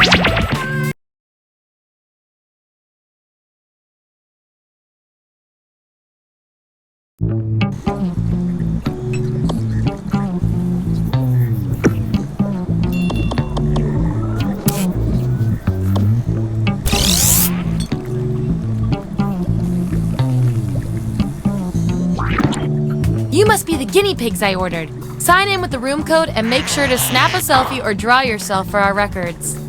You must be the guinea pigs I ordered. Sign in with the room code and make sure to snap a selfie or draw yourself for our records.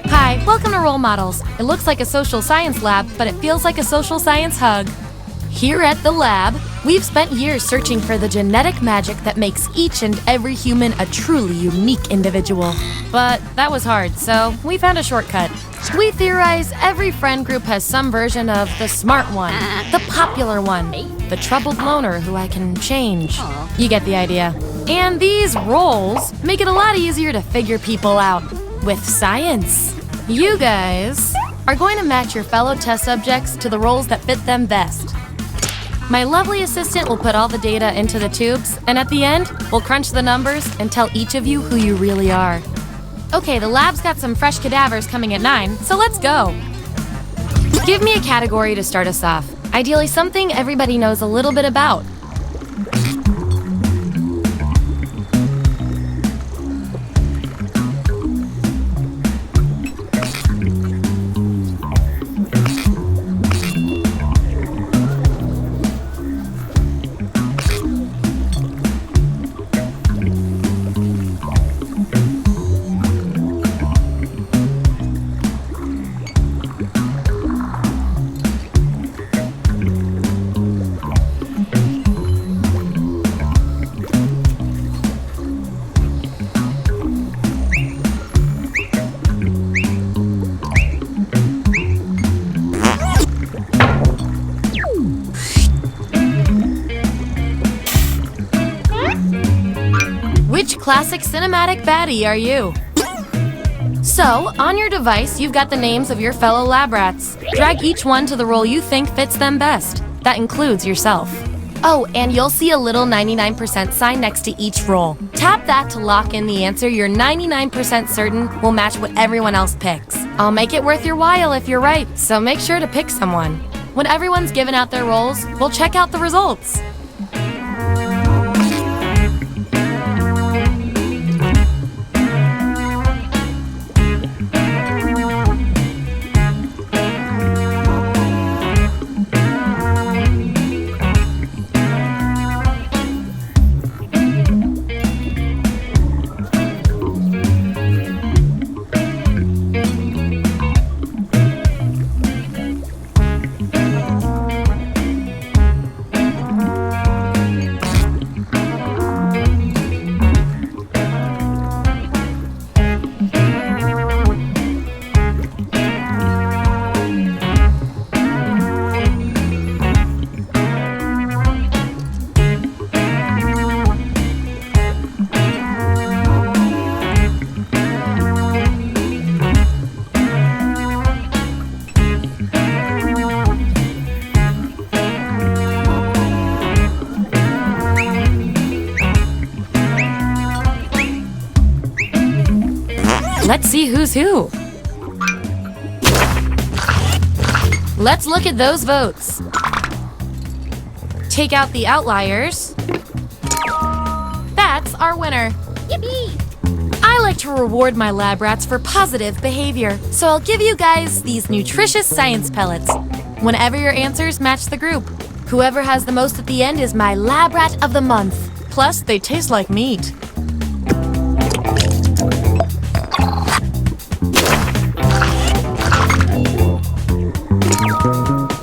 Hi, welcome to Role Models. It looks like a social science lab, but it feels like a social science hug. Here at the lab, we've spent years searching for the genetic magic that makes each and every human a truly unique individual. But that was hard, so we found a shortcut. We theorize every friend group has some version of the smart one, the popular one, the troubled loner who I can change. You get the idea. And these roles make it a lot easier to figure people out with science. You guys are going to match your fellow test subjects to the roles that fit them best. My lovely assistant will put all the data into the tubes, and at the end, we'll crunch the numbers and tell each of you who you really are. Okay, the lab's got some fresh cadavers coming at 9, so let's go. Give me a category to start us off. Ideally, something everybody knows a little bit about. Which classic cinematic baddie are you? So, on your device, you've got the names of your fellow lab rats. Drag each one to the role you think fits them best. That includes yourself. Oh, and you'll see a little 99% sign next to each role. Tap that to lock in the answer you're 99% certain will match what everyone else picks. I'll make it worth your while if you're right, so make sure to pick someone. When everyone's given out their roles, we'll check out the results. Let's see who's who. Let's look at those votes. Take out the outliers. That's our winner. Yippee! I like to reward my lab rats for positive behavior, so I'll give you guys these nutritious science pellets whenever your answers match the group. Whoever has the most at the end is my lab rat of the month. Plus, they taste like meat.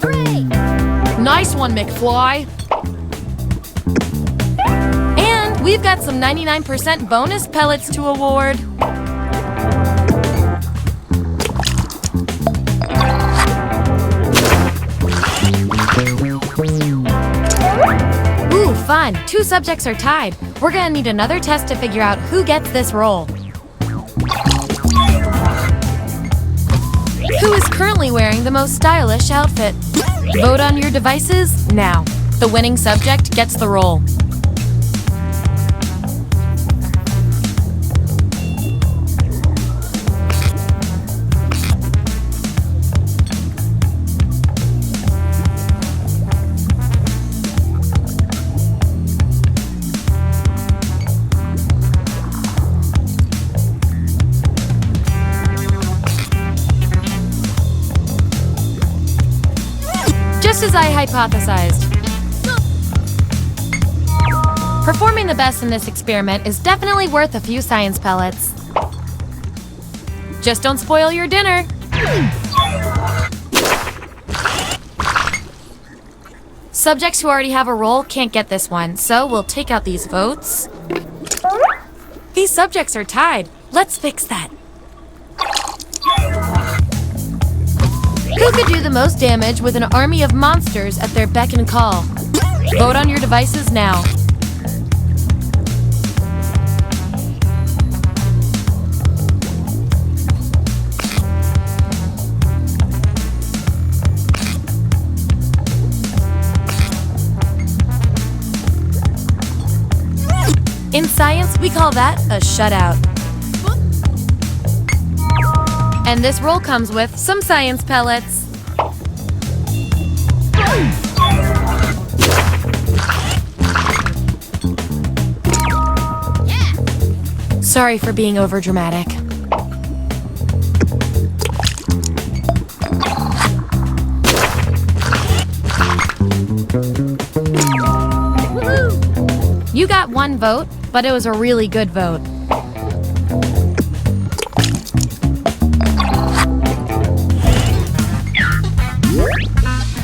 Hooray! Nice one, McFly. And we've got some 99% bonus pellets to award. Ooh, fun. 2 subjects are tied. We're gonna need another test to figure out who gets this role. Who is currently wearing the most stylish outfit? Vote on your devices now. The winning subject gets the role. Just as I hypothesized. Performing the best in this experiment is definitely worth a few science pellets. Just don't spoil your dinner. Subjects who already have a role can't get this one, so we'll take out these votes. These subjects are tied. Let's fix that. Who could do the most damage with an army of monsters at their beck and call? Vote on your devices now. In science, we call that a shutout. And this roll comes with some science pellets. Sorry for being overdramatic. You got 1 vote, but it was a really good vote.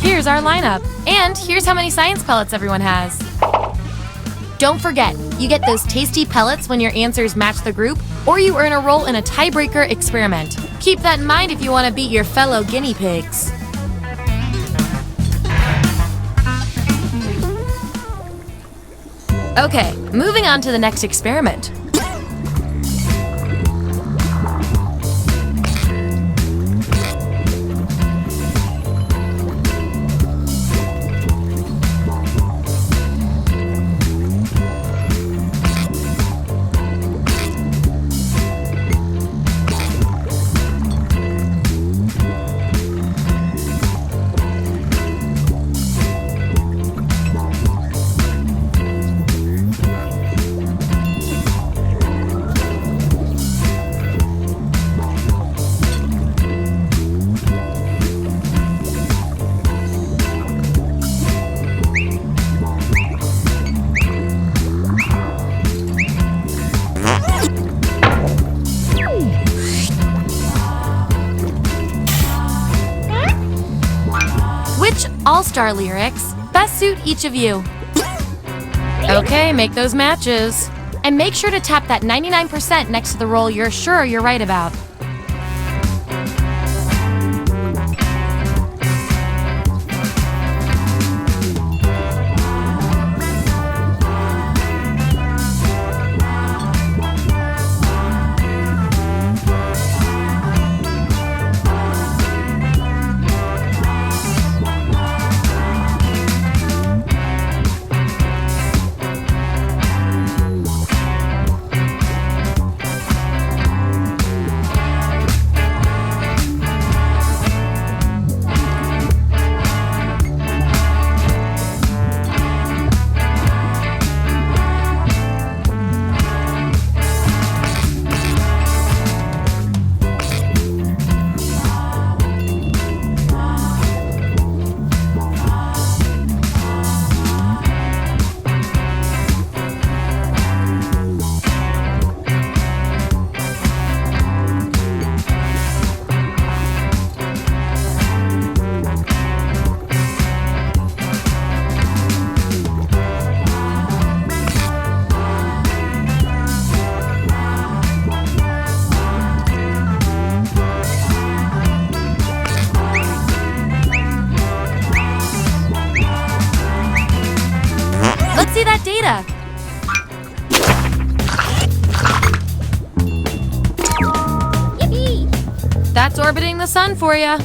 Here's our lineup. And here's how many science pellets everyone has. Don't forget, you get those tasty pellets when your answers match the group, or you earn a role in a tiebreaker experiment. Keep that in mind if you want to beat your fellow guinea pigs. Okay, moving on to the next experiment. All-star lyrics best suit each of you. Okay, make those matches. And make sure to tap that 99% next to the roll you're sure you're right about. data. Yippee! That's orbiting the sun for you.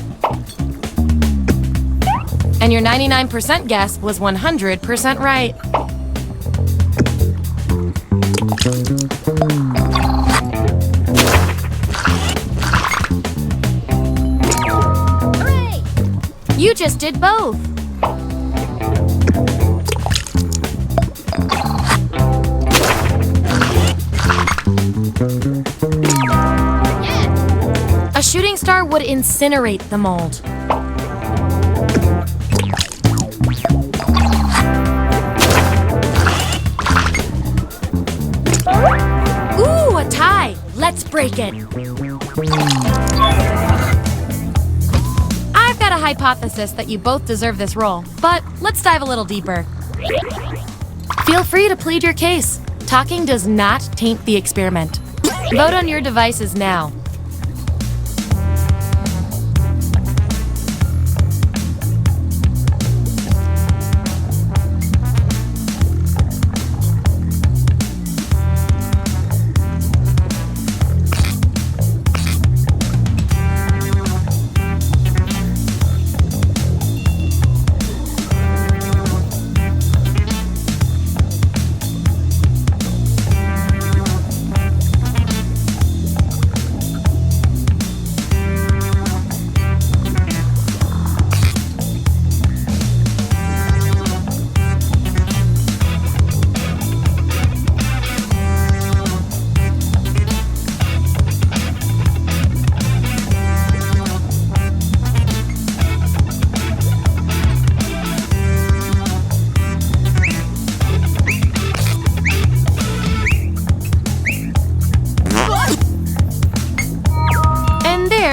And your 99% guess was 100% right. Hooray! You just did both. Yeah! A shooting star would incinerate the mold. Ooh, a tie. Let's break it. I've got a hypothesis that you both deserve this role, but let's dive a little deeper. Feel free to plead your case. Talking does not taint the experiment. Vote on your devices now.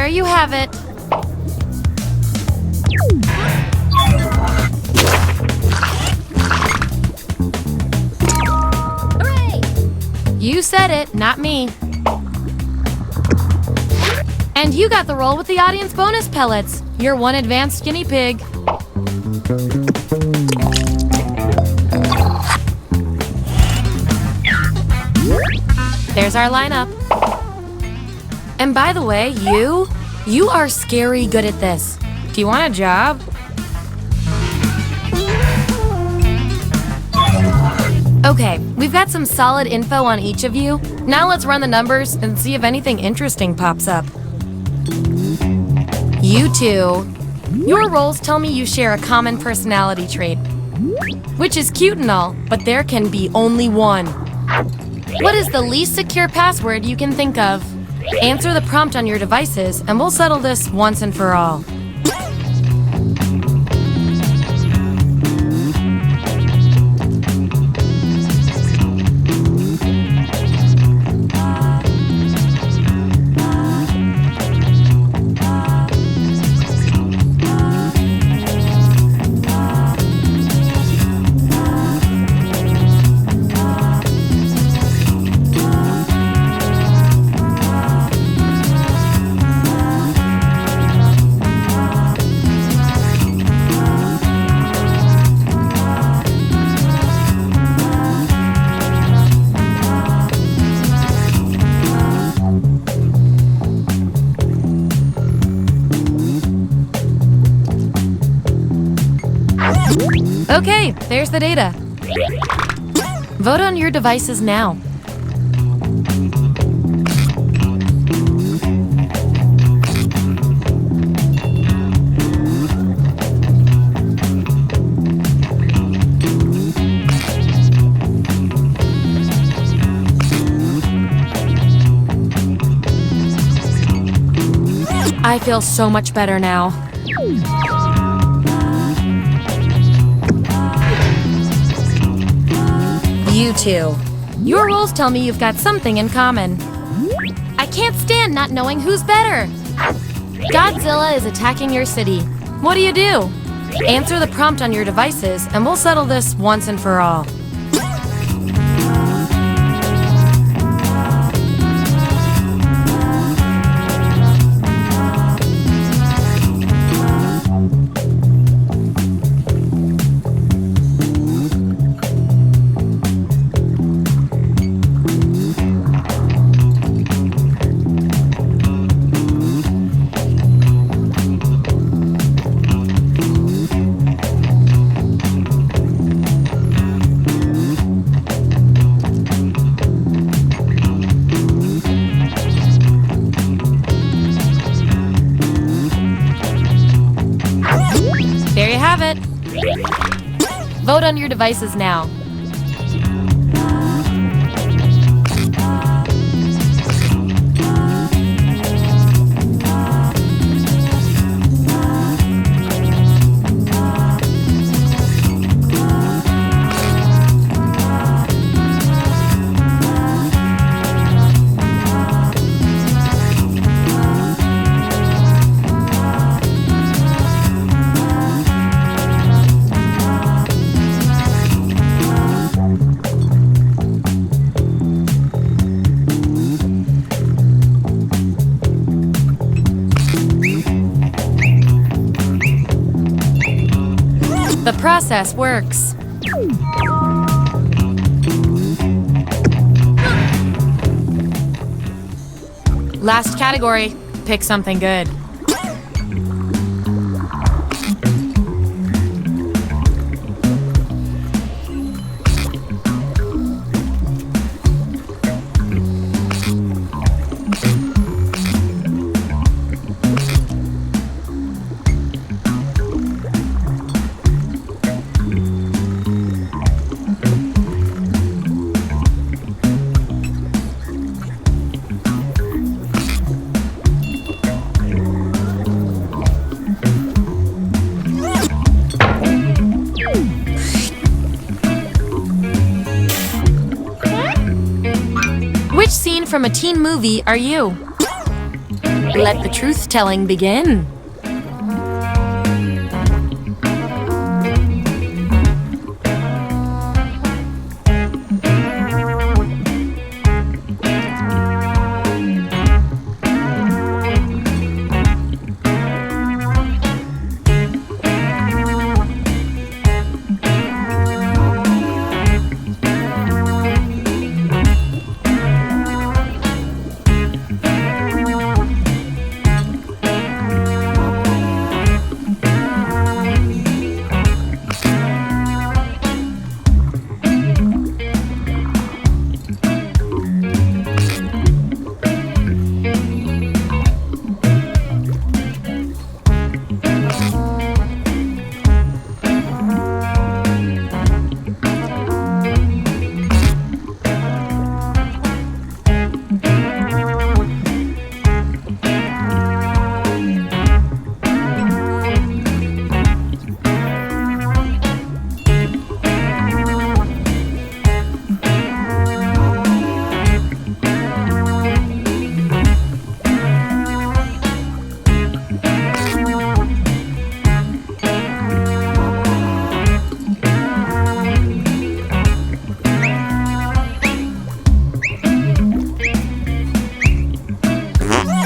You have it. Hooray! You said it, not me. And you got the role with the audience bonus pellets. You're one advanced guinea pig. There's our lineup. And by the way, you are scary good at this. Do you want a job? Okay, we've got some solid info on each of you. Now let's run the numbers and see if anything interesting pops up. You two, your roles tell me you share a common personality trait, which is cute and all, but there can be only one. What is the least secure password you can think of? Answer the prompt on your devices, and we'll settle this once and for all. Okay, there's the data. Vote on your devices now. I feel so much better now. You two. Your roles tell me you've got something in common. I can't stand not knowing who's better. Godzilla is attacking your city. What do you do? Answer the prompt on your devices, and we'll settle this once and for all. on your devices now. The process works. Last category. Pick something good. Which scene from a teen movie are you? Let the truth-telling begin.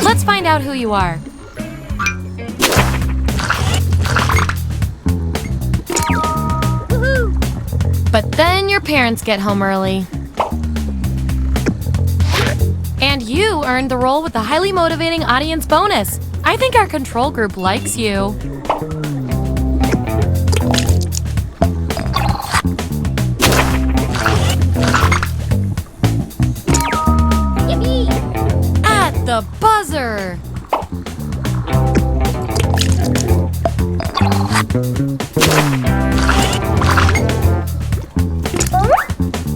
Let's find out who you are. But then your parents get home early. And you earned the role with the highly motivating audience bonus. I think our control group likes you. At the buzzer!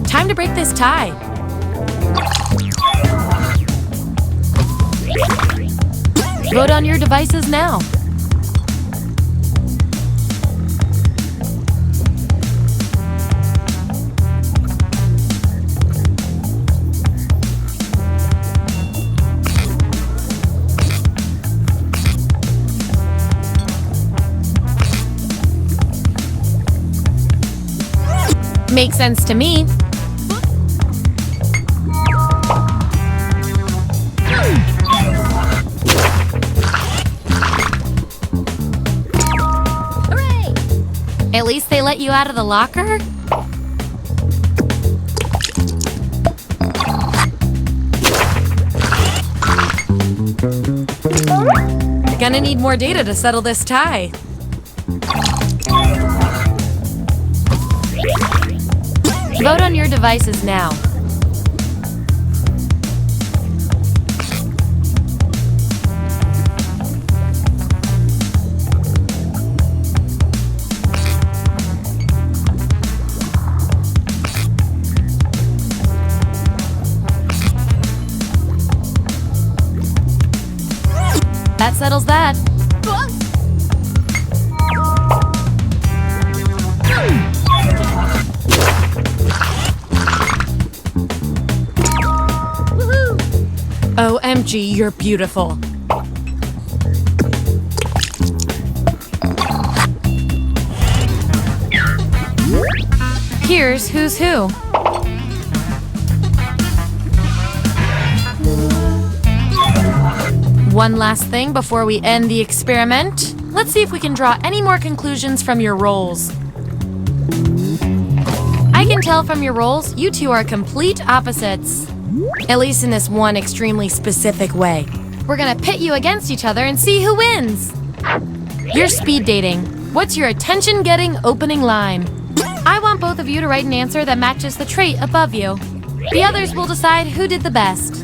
Time to break this tie. Vote on your devices now. Makes sense to me. Hooray! At least they let you out of the locker? Gonna need more data to settle this tie. Vote on your devices now. settles that. OMG, you're beautiful. Here's who's who. One last thing before we end the experiment. Let's see if we can draw any more conclusions from your roles. I can tell from your roles, you two are complete opposites. At least in this one extremely specific way. We're gonna pit you against each other and see who wins. You're speed dating. What's your attention-getting opening line? I want both of you to write an answer that matches the trait above you. The others will decide who did the best.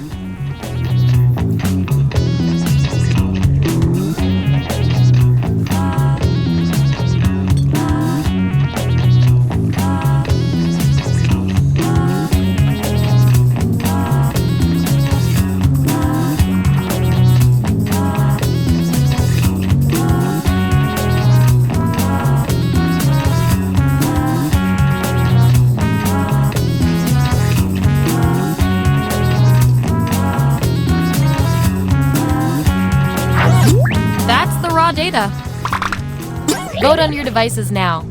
Data. Vote on your devices now.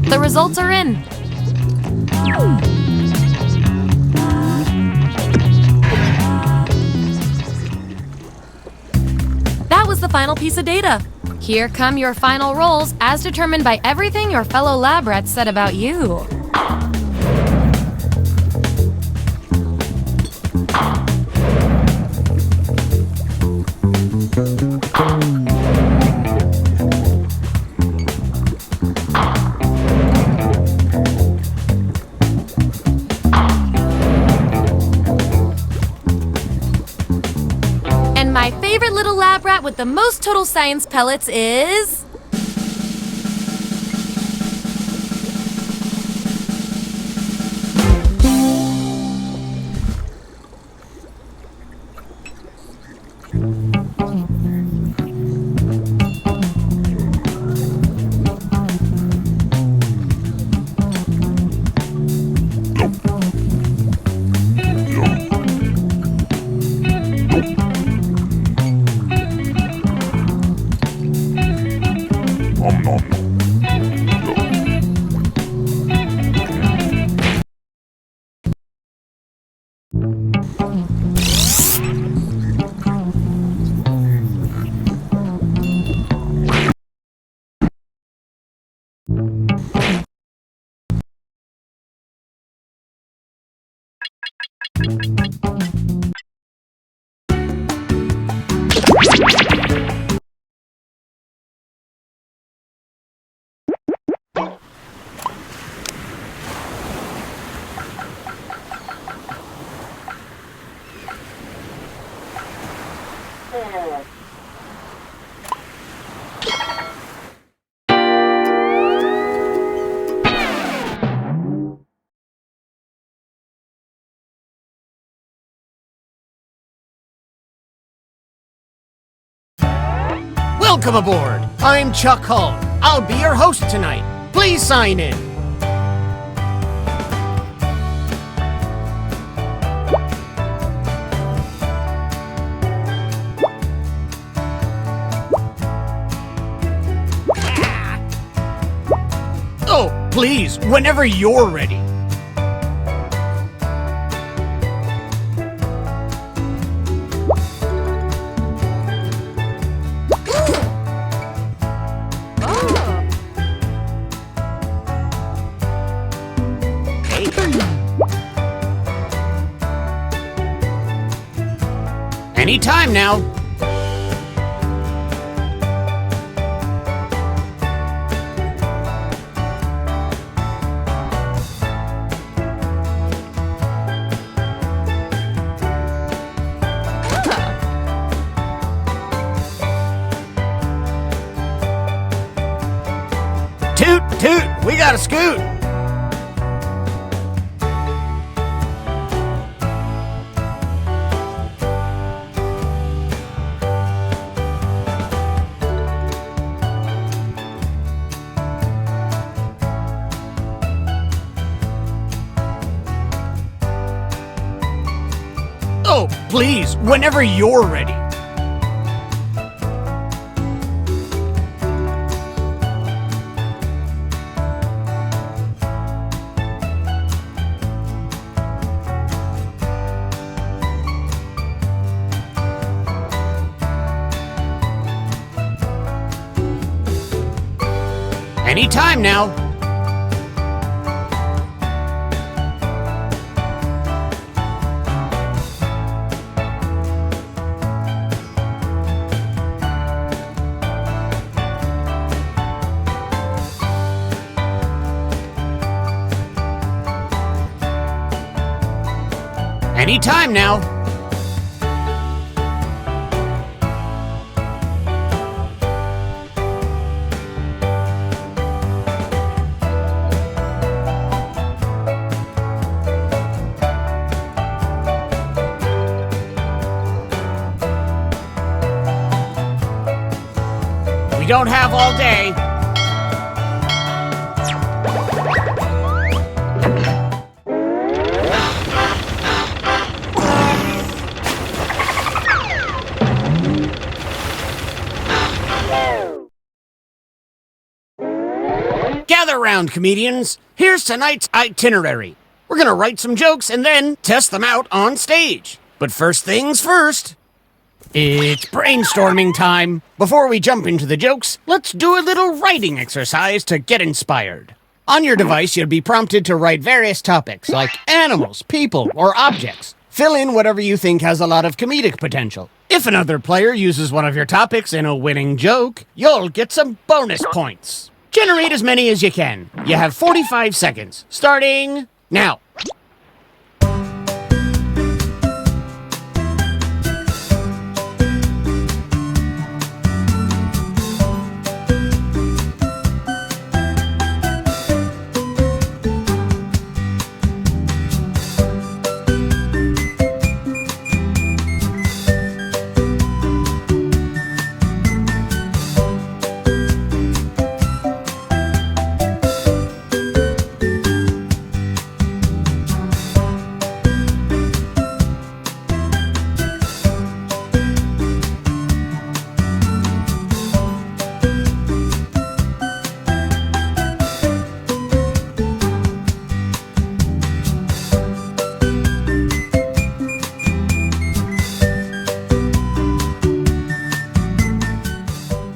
The results are in. That was the final piece of data. Here come your final roles as determined by everything your fellow lab rats said about you. My favorite little lab rat with the most total science pellets is... Welcome aboard! I'm Chuck Hull. I'll be your host tonight. Please sign in. Oh, please, whenever you're ready. Anytime now. gotta scoot. Oh, please, whenever you're ready. Anytime now. Anytime now. We don't have all day. Gather round, comedians. Here's tonight's itinerary. We're gonna write some jokes and then test them out on stage. But first things first. It's brainstorming time. Before we jump into the jokes, let's do a little writing exercise to get inspired. On your device, you'll be prompted to write various topics like animals, people, or objects. Fill in whatever you think has a lot of comedic potential. If another player uses one of your topics in a winning joke, you'll get some bonus points. Generate as many as you can. You have 45 seconds, starting now.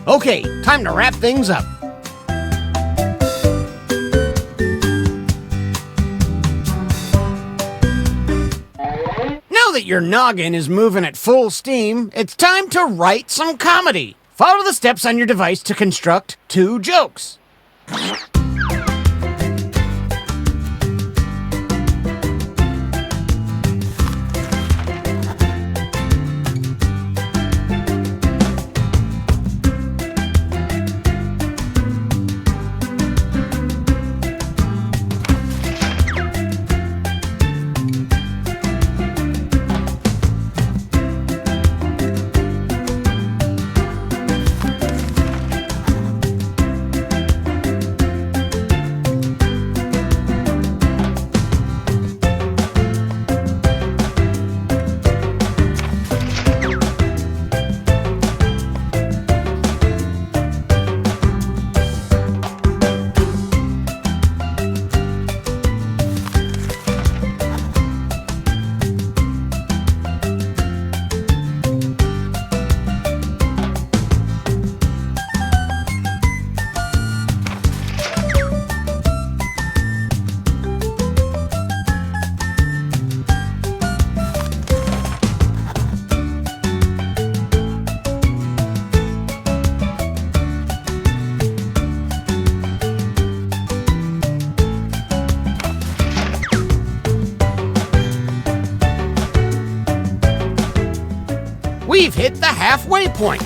Okay, time to wrap things up. Now that your noggin is moving at full steam, it's time to write some comedy. Follow the steps on your device to construct 2 jokes. We've hit the halfway point.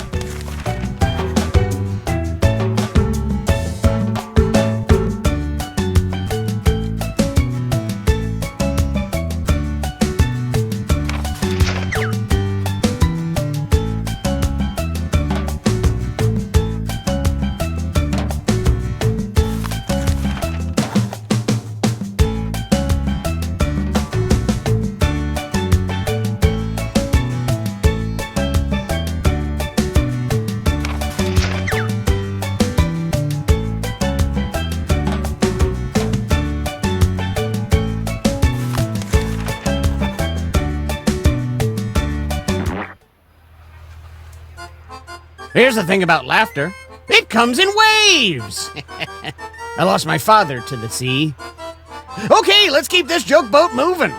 Here's the thing about laughter. It comes in waves. I lost my father to the sea. Okay, let's keep this joke boat moving.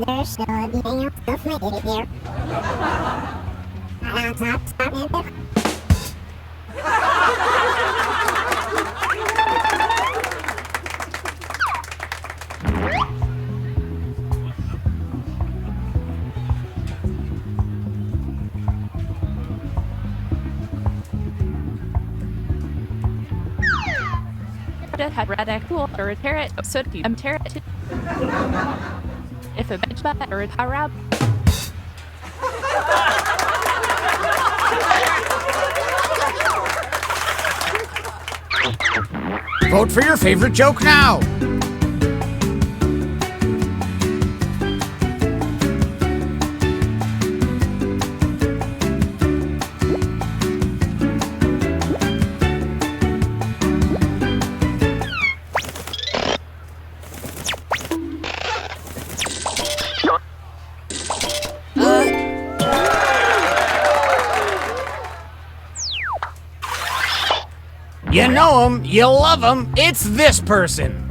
There should be hanging out stuff my idiot here. Stop. Had read a cool or a terror, so do I'm terror. If a bench bat or a tarab. Vote for your favorite joke now. You know him, you love him, it's this person.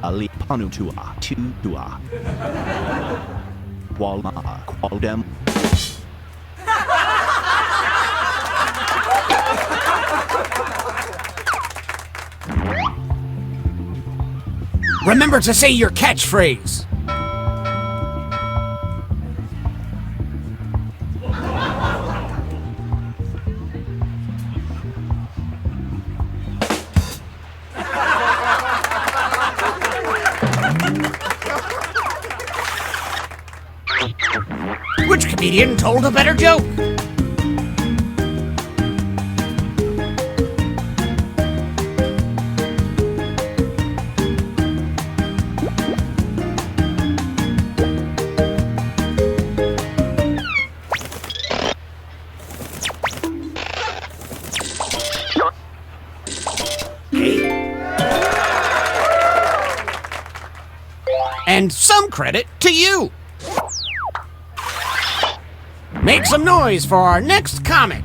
Ali Panutua, Tua. Walma, Qualdem. Remember to say your catchphrase. Which comedian told a better joke? And some credit to you. Make some noise for our next comic.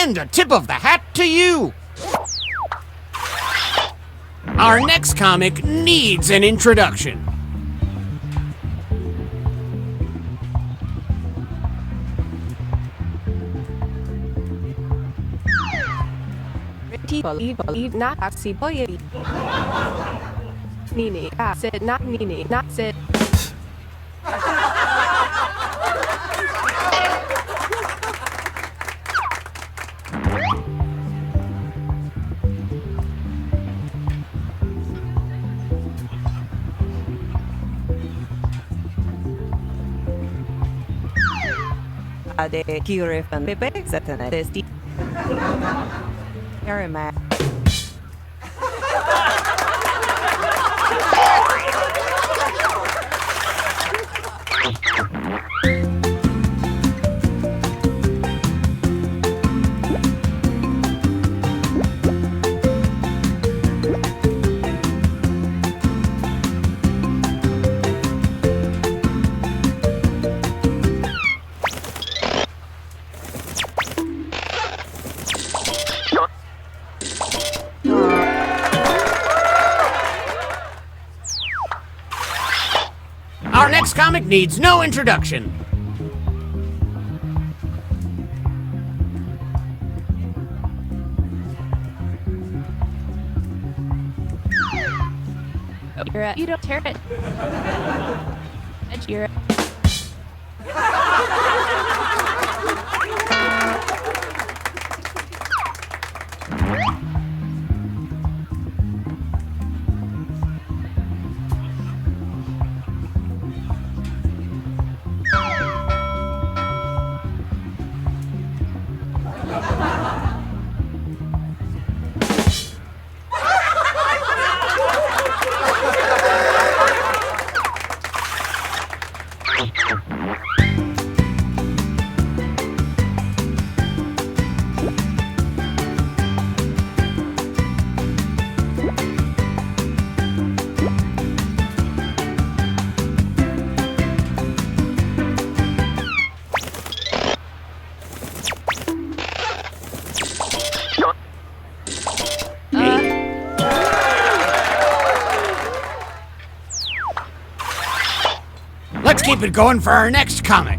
And a tip of the hat to you. Our next comic needs an introduction. Believe not see boy. Nini, said not Nini, not said. De cure fan bebek zaten desti. Yarima. Our next comic needs no introduction. You don't tear it. You're Let's keep it going for our next comic.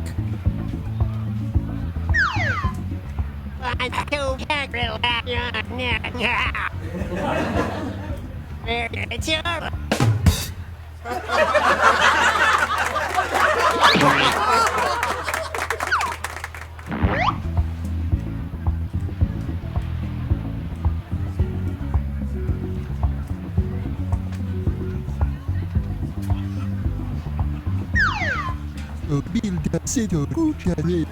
Bilga Sedo Kuchare.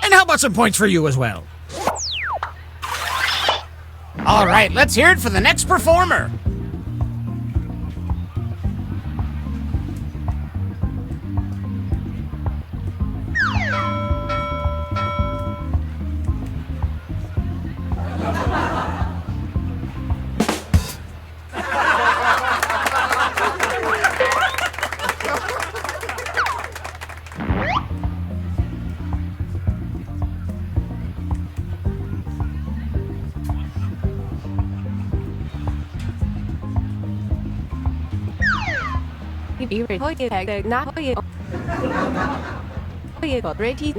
And how about some points for you as well? All right, let's hear it for the next performer. ready.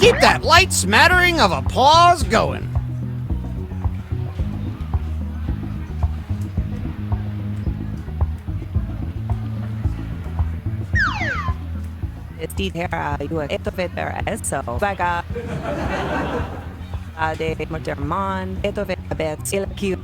Keep that light smattering of applause going. Di Terra due etoveter eso vaga de Moterman etoveter bet silq.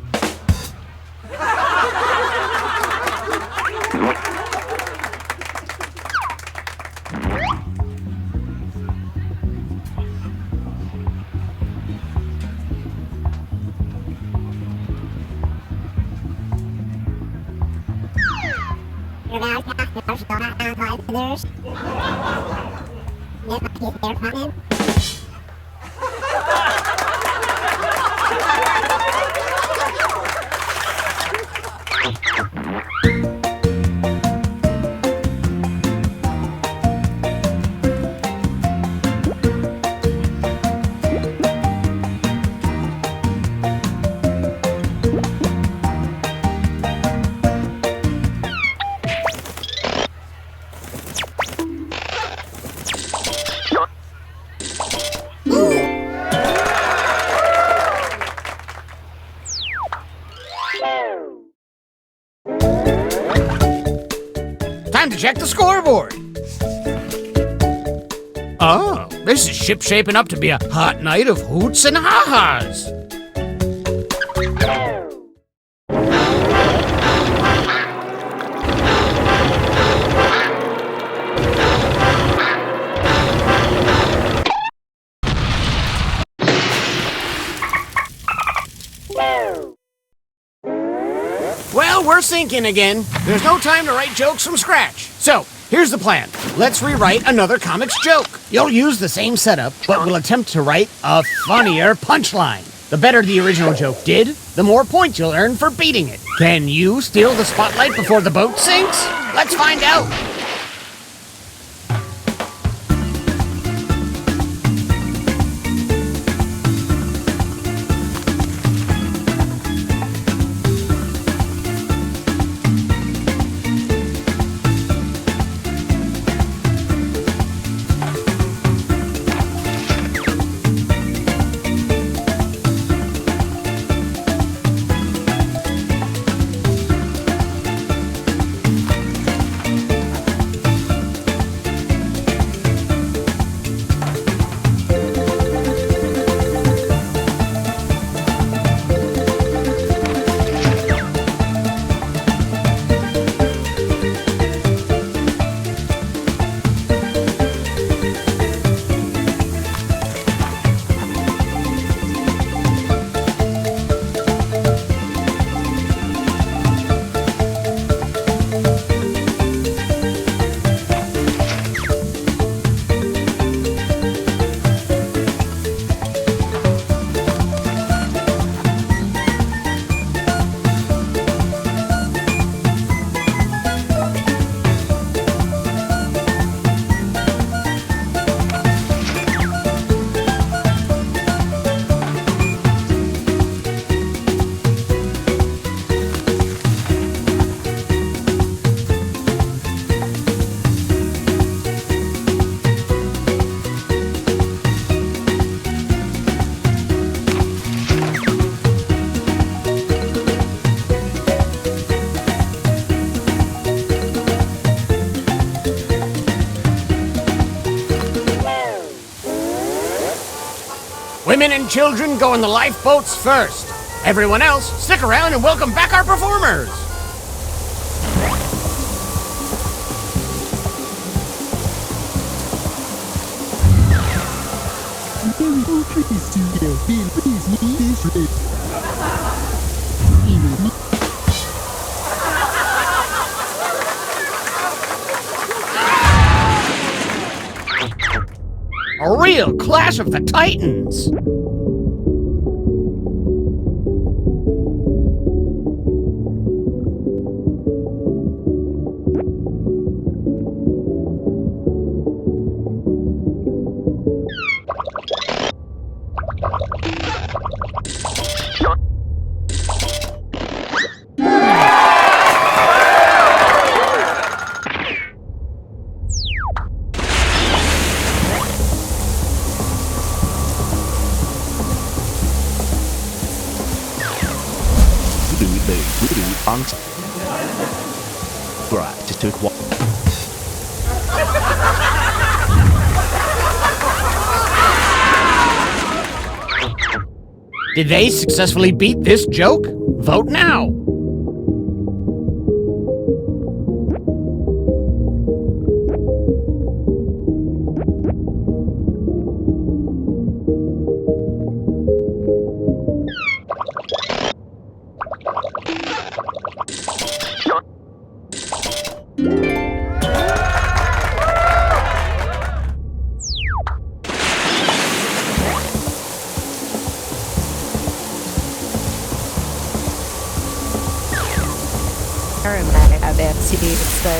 check the scoreboard. Oh, this is shaping up to be a hot night of hoots and ha-has. Well, we're sinking again. There's no time to write jokes from scratch. So, here's the plan. Let's rewrite another comics joke. You'll use the same setup, but we'll attempt to write a funnier punchline. The better the original joke did, the more points you'll earn for beating it. Can you steal the spotlight before the boat sinks? Let's find out. Women and children go in the lifeboats first. Everyone else, stick around and welcome back our performers. Please do the bill, please need this rate. A real clash of the titans. Did they successfully beat this joke? Vote now.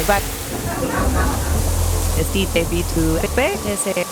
But este B2 ese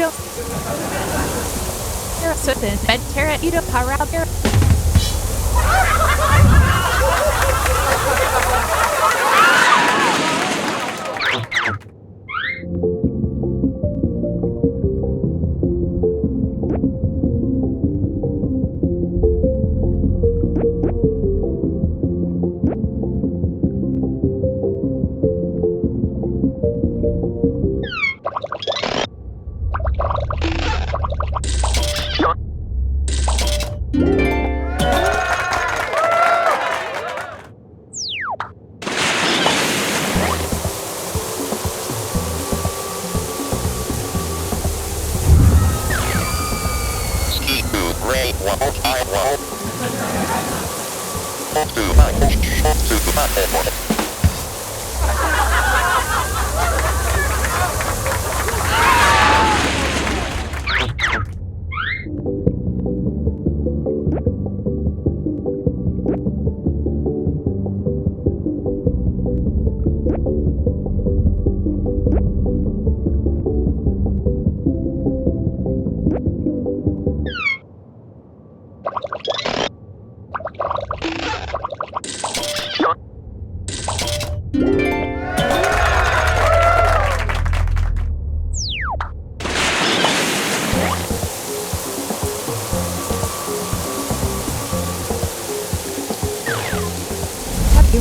Ito. Sotin, Bedterra, Ito, Parabir.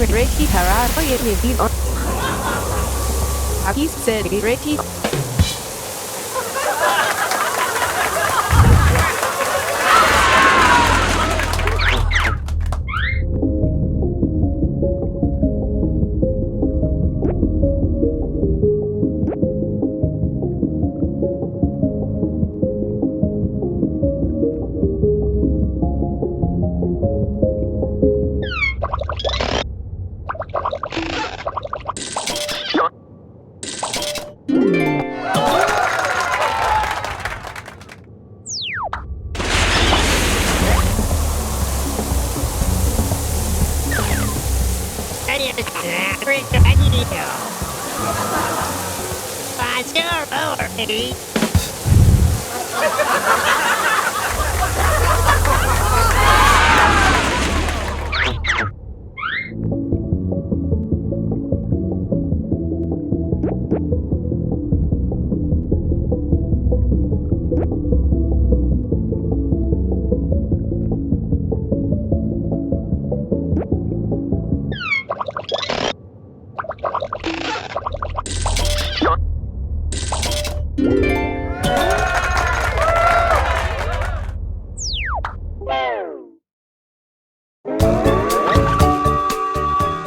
Reiki Parado, Yeti on. He said, Reiki.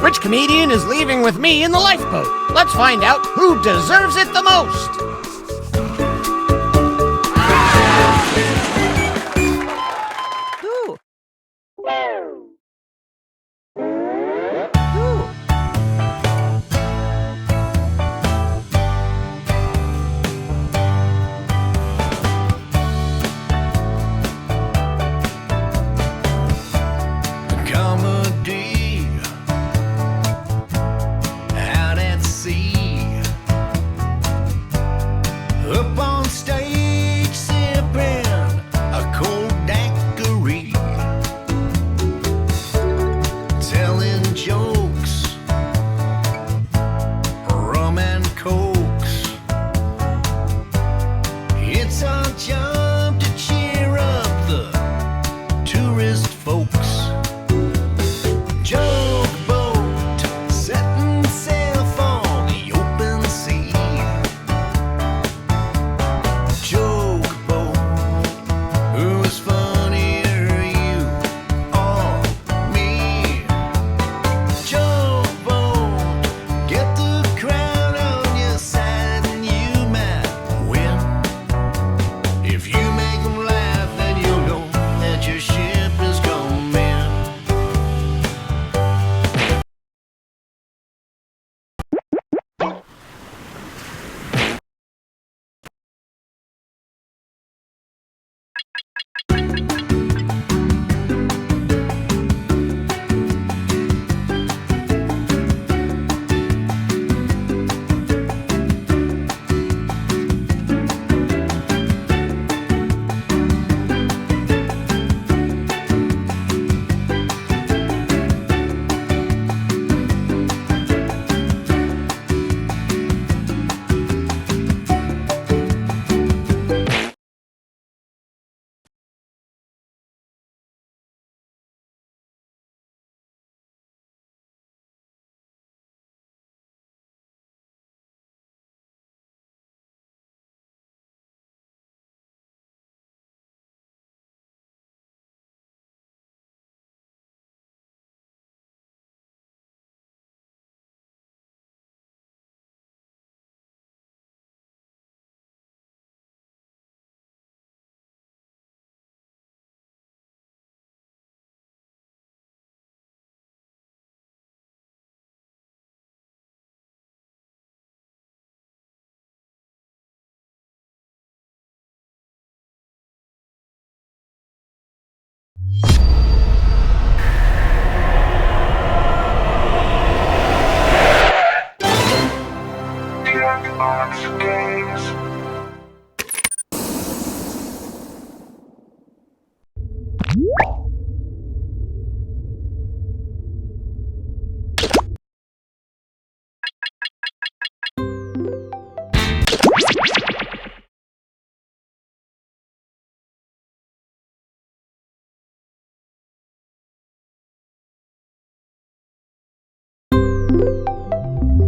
Which comedian is leaving with me in the lifeboat? Let's find out who deserves it the most. Who? Comedy out at sea.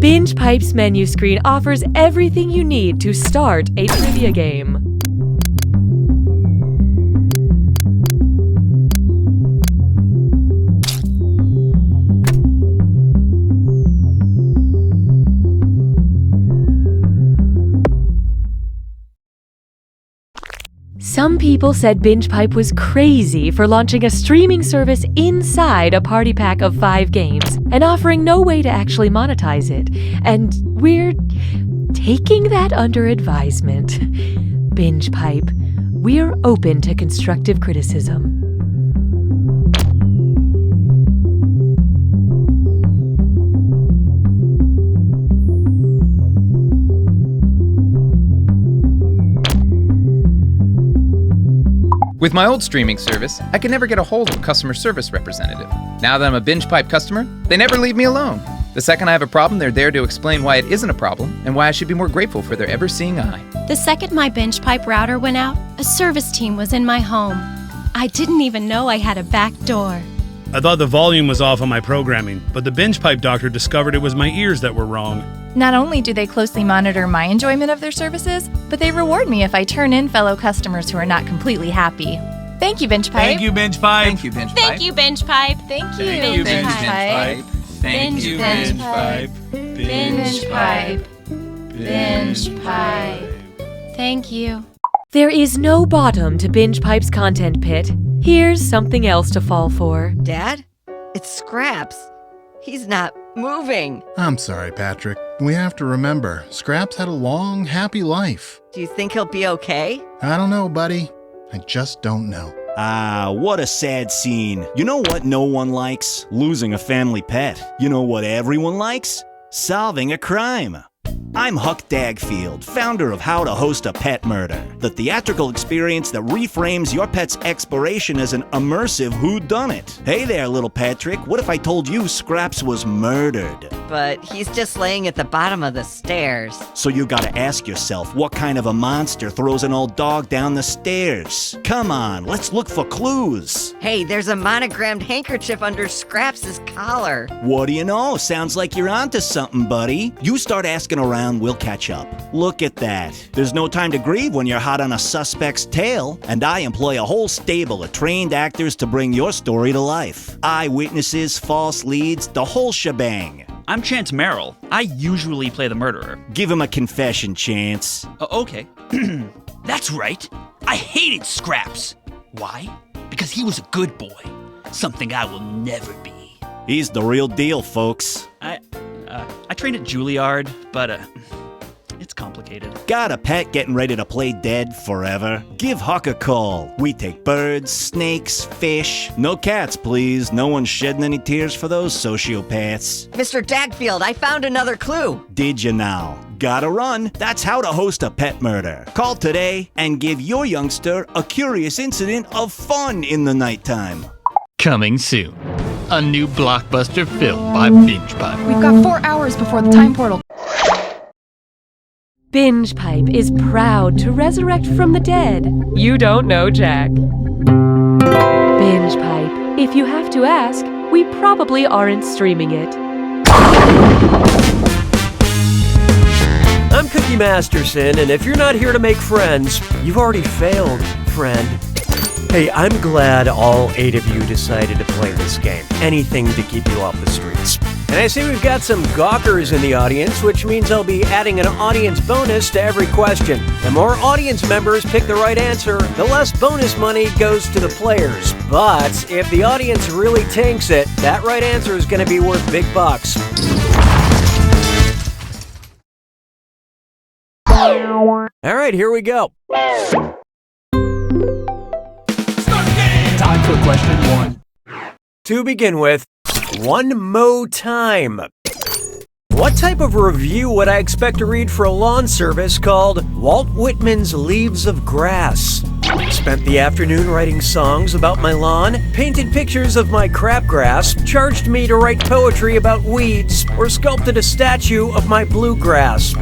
Binge Pipe's menu screen offers everything you need to start a trivia game. Some people said Binge Pipe was crazy for launching a streaming service inside a party pack of 5 games and offering no way to actually monetize it. And we're taking that under advisement. Binge Pipe, we're open to constructive criticism. With my old streaming service, I could never get a hold of a customer service representative. Now that I'm a Binge Pipe customer, they never leave me alone. The second I have a problem, they're there to explain why it isn't a problem and why I should be more grateful for their ever-seeing eye. The second my Binge Pipe router went out, a service team was in my home. I didn't even know I had a back door. I thought the volume was off on my programming, but the Binge Pipe doctor discovered it was my ears that were wrong. Not only do they closely monitor my enjoyment of their services, but they reward me if I turn in fellow customers who are not completely happy. Thank you, Binge Pipe. Thank you, Binge Pipe. Thank you, Binge Pipe. Thank you, Binge Pipe. Thank you, Thank you, Binge Binge Pipe. Pipe. Thank you, Binge Pipe. Binge Pipe. Binge Pipe. Thank you. There is no bottom to Binge Pipe's content pit. Here's something else to fall for. Dad? It's Scraps. He's not moving. I'm sorry, Patrick. We have to remember, Scraps had a long, happy life. Do you think he'll be okay? I don't know, buddy. I just don't know. Ah, what a sad scene. You know what no one likes? Losing a family pet. You know what everyone likes? Solving a crime. I'm Huck Dagfield, founder of How to Host a Pet Murder, the theatrical experience that reframes your pet's exploration as an immersive whodunit. Hey there, little Patrick, what if I told you Scraps was murdered? But he's just laying at the bottom of the stairs. So you gotta ask yourself, what kind of a monster throws an old dog down the stairs? Come on, let's look for clues. Hey, there's a monogrammed handkerchief under Scraps' collar. What do you know? Sounds like you're onto something, buddy. You start asking around, we'll catch up. Look at that. There's no time to grieve when you're hot on a suspect's tail, and I employ a whole stable of trained actors to bring your story to life. Eyewitnesses, false leads, the whole shebang. I'm Chance Merrill. I usually play the murderer. Give him a confession, Chance. Okay. That's right. I hated Scraps. Why? Because he was a good boy. Something I will never be. He's the real deal, folks. I trained at Juilliard, but it's complicated. Got a pet getting ready to play dead forever? Give Huck a call. We take birds, snakes, fish. No cats, please. No one's shedding any tears for those sociopaths. Mr. Dagfield, I found another clue. Did you now? Gotta run. That's how to host a pet murder. Call today and give your youngster a curious incident of fun in the nighttime. Coming soon. A new blockbuster film by Binge Pipe. We've got 4 hours before the time portal. Binge Pipe is proud to resurrect from the dead. You don't know Jack. Binge Pipe. If you have to ask, we probably aren't streaming it. I'm Cookie Masterson, and if you're not here to make friends, you've already failed, friend. Hey, I'm glad all 8 of you decided to play this game. Anything to keep you off the streets. And I see we've got some gawkers in the audience, which means I'll be adding an audience bonus to every question. The more audience members pick the right answer, the less bonus money goes to the players. But if the audience really tanks it, that right answer is going to be worth big bucks. All right, here we go. Time for question 1. To begin with, one mo time. What type of review would I expect to read for a lawn service called Walt Whitman's Leaves of Grass? Spent the afternoon writing songs about my lawn, painted pictures of my crabgrass, charged me to write poetry about weeds, or sculpted a statue of my bluegrass.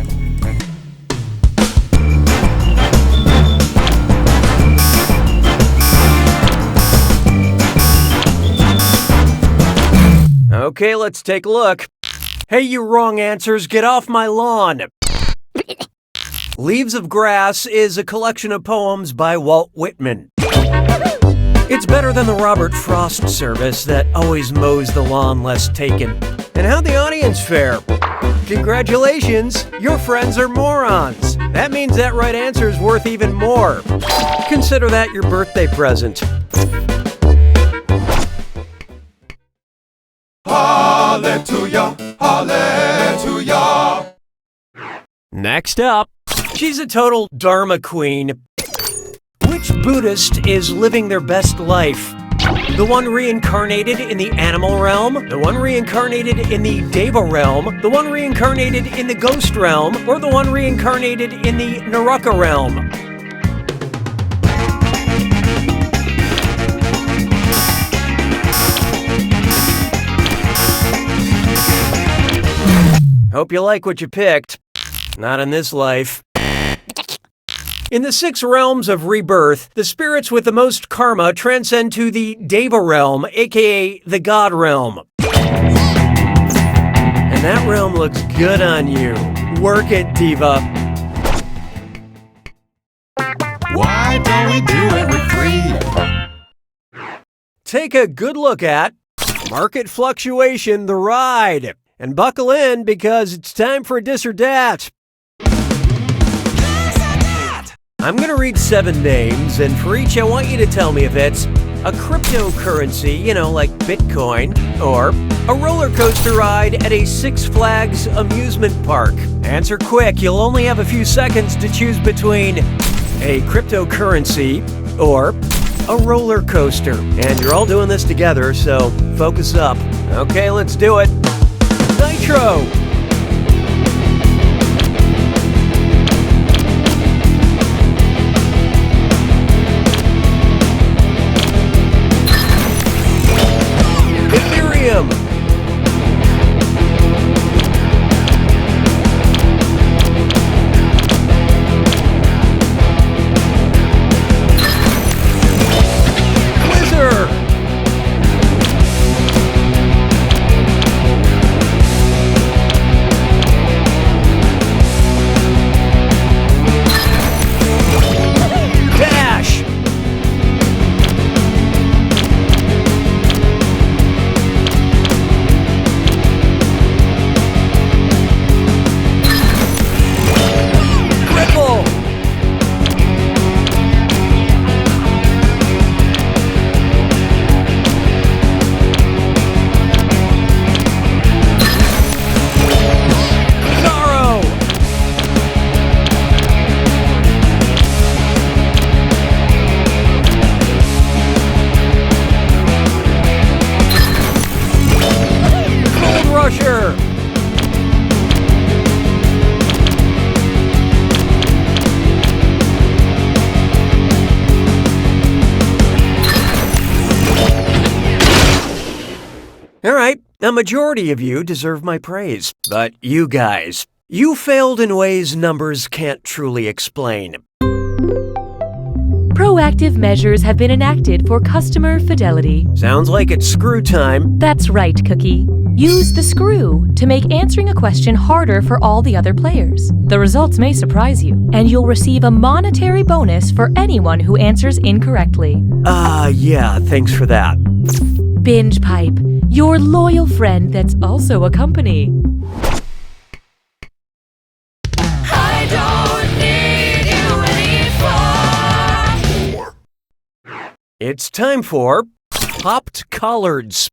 Okay, let's take a look. Hey, you wrong answers, get off my lawn. Leaves of Grass is a collection of poems by Walt Whitman. It's better than the Robert Frost service that always mows the lawn less taken. And how'd the audience fare? Congratulations, your friends are morons. That means that right answer is worth even more. Consider that your birthday present. Hallelujah, hallelujah. Next up, she's a total Dharma queen. Which Buddhist is living their best life? The one reincarnated in the animal realm? The one reincarnated in the Deva realm? The one reincarnated in the ghost realm? Or the one reincarnated in the Naraka realm? Hope you like what you picked. Not in this life. In the 6 realms of rebirth, the spirits with the most karma transcend to the Deva realm, aka the God realm. And that realm looks good on you. Work it, Diva. Why don't we do it with 3? Take a good look at Market Fluctuation, the ride. And buckle in because it's time for a Dis or Dat. I'm going to read 7 names, and for each I want you to tell me if it's a cryptocurrency, like Bitcoin, or a roller coaster ride at a Six Flags amusement park. Answer quick, you'll only have a few seconds to choose between a cryptocurrency or a roller coaster. And you're all doing this together, so focus up. Okay, let's do it. Nitro! Ethereum! Quizzer! Dash! Ripple! Zorro! Gold Rusher! All right, a majority of you deserve my praise. But you guys, you failed in ways numbers can't truly explain. Proactive measures have been enacted for customer fidelity. Sounds like it's screw time. That's right, Cookie. Use the screw to make answering a question harder for all the other players. The results may surprise you, and you'll receive a monetary bonus for anyone who answers incorrectly. Yeah, thanks for that. Binge Pipe, your loyal friend that's also a company. It's time for Popped Collards.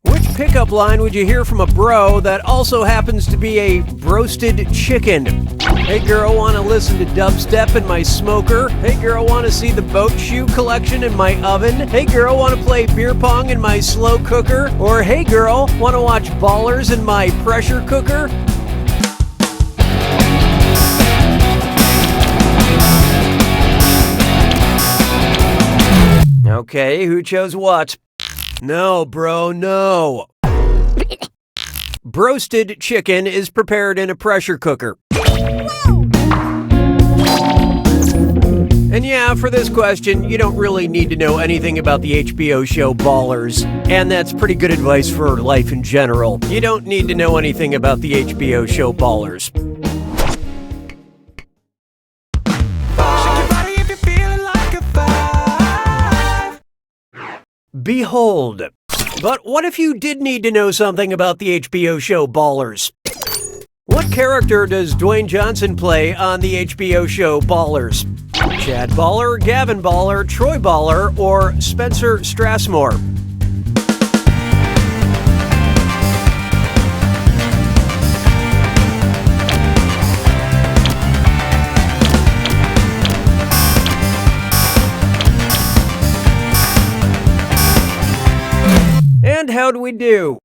Which pickup line would you hear from a bro that also happens to be a broasted chicken? Hey girl, wanna listen to dubstep in my smoker? Hey girl, wanna see the boat shoe collection in my oven? Hey girl, wanna play beer pong in my slow cooker? Or hey girl, wanna watch Ballers in my pressure cooker? Okay, who chose what? No, bro, no. Broasted chicken is prepared in a pressure cooker. And yeah, for this question, you don't really need to know anything about the HBO show Ballers. And that's pretty good advice for life in general. You don't need to know anything about the HBO show Ballers. Behold. But what if you did need to know something about the HBO show Ballers? What character does Dwayne Johnson play on the HBO show Ballers? Chad Baller, Gavin Baller, Troy Baller, or Spencer Strassmore? And how'd we do?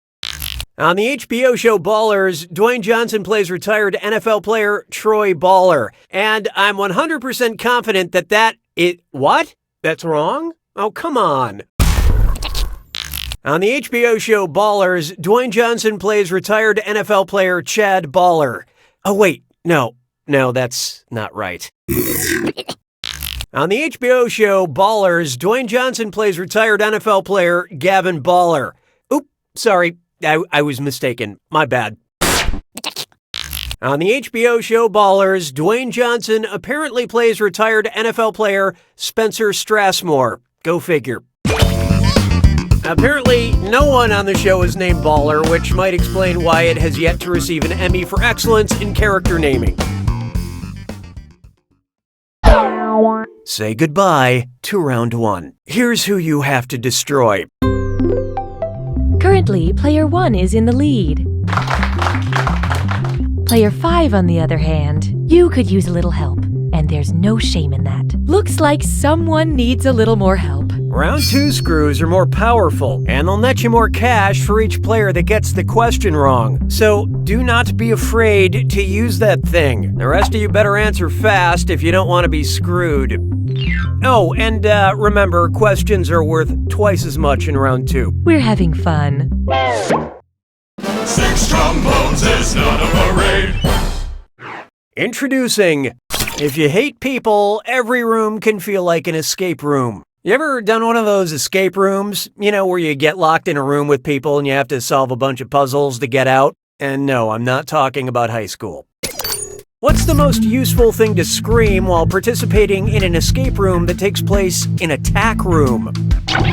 On the HBO show Ballers, Dwayne Johnson plays retired NFL player Troy Baller. And I'm 100% confident that what? That's wrong? Oh, come on. On the HBO show Ballers, Dwayne Johnson plays retired NFL player Chad Baller. Oh, wait. No, that's not right. On the HBO show Ballers, Dwayne Johnson plays retired NFL player Gavin Baller. Oop, sorry. I was mistaken. My bad. On the HBO show Ballers, Dwayne Johnson apparently plays retired NFL player Spencer Strassmore. Go figure. Apparently, no one on the show is named Baller, which might explain why it has yet to receive an Emmy for excellence in character naming. Say goodbye to round 1. Here's who you have to destroy. Currently, player 1 is in the lead. Player 5, on the other hand, you could use a little help, and there's no shame in that. Looks like someone needs a little more help. Round 2 screws are more powerful, and they'll net you more cash for each player that gets the question wrong. So do not be afraid to use that thing. The rest of you better answer fast if you don't want to be screwed. Oh, and remember, questions are worth twice as much in round 2. We're having fun. 6 trombones is not a parade. Introducing, if you hate people, every room can feel like an escape room. You ever done one of those escape rooms? You know, where you get locked in a room with people and you have to solve a bunch of puzzles to get out? And no, I'm not talking about high school. What's the most useful thing to scream while participating in an escape room that takes place in a tack room?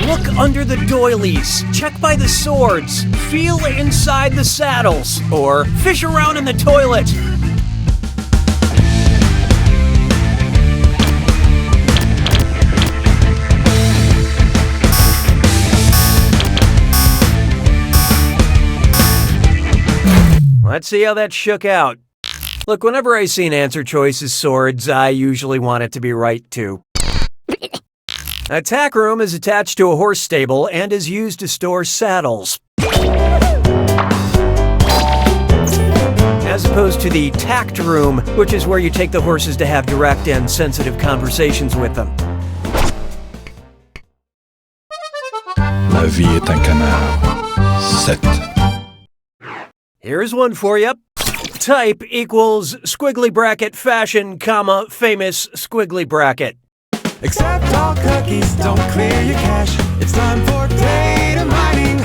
Look under the doilies, check by the swords, feel inside the saddles, or fish around in the toilet. Let's see how that shook out. Look, whenever I see an answer choice as swords, I usually want it to be right, too. A tack room is attached to a horse stable and is used to store saddles. As opposed to the tact room, which is where you take the horses to have direct and sensitive conversations with them. La vie est un canard. 7. Here's one for you. Type equals squiggly bracket fashion, comma, famous squiggly bracket. Accept all cookies, don't clear your cache. It's time for data mining.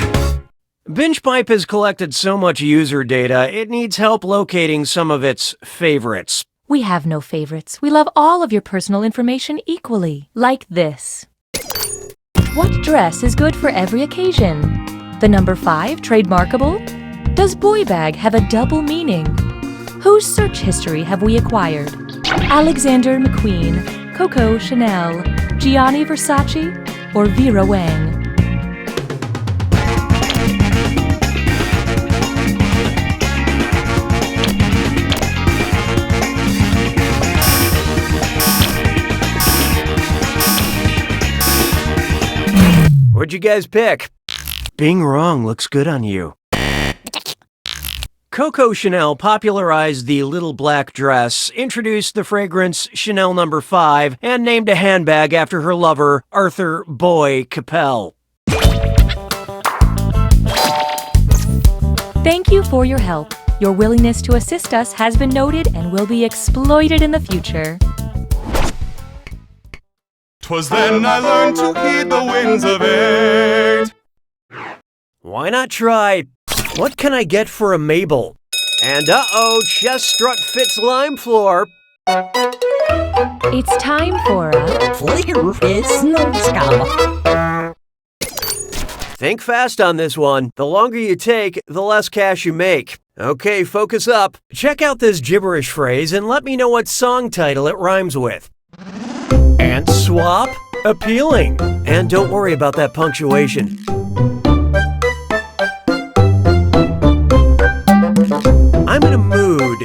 BingePipe has collected so much user data, it needs help locating some of its favorites. We have no favorites. We love all of your personal information equally. Like this. What dress is good for every occasion? The number 5 trademarkable? Does boy bag have a double meaning? Whose search history have we acquired? Alexander McQueen, Coco Chanel, Gianni Versace, or Vera Wang? What'd you guys pick? Being wrong looks good on you. Coco Chanel popularized the little black dress, introduced the fragrance Chanel No. 5, and named a handbag after her lover, Arthur Boy Capel. Thank you for your help. Your willingness to assist us has been noted and will be exploited in the future. 'Twas then I learned to heed the winds of age. Why not try, what can I get for a Mabel? And uh-oh, chest strut fits lime floor. It's time for a Think fast on this one. The longer you take, the less cash you make. Okay, focus up. Check out this gibberish phrase and let me know what song title it rhymes with. And swap? Appealing. And don't worry about that punctuation. I'm in a mood.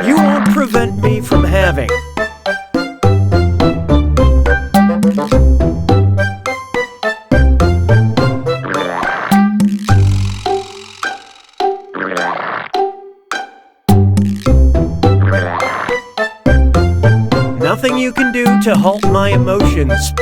You won't prevent me from having. Nothing you can do to halt my emotions.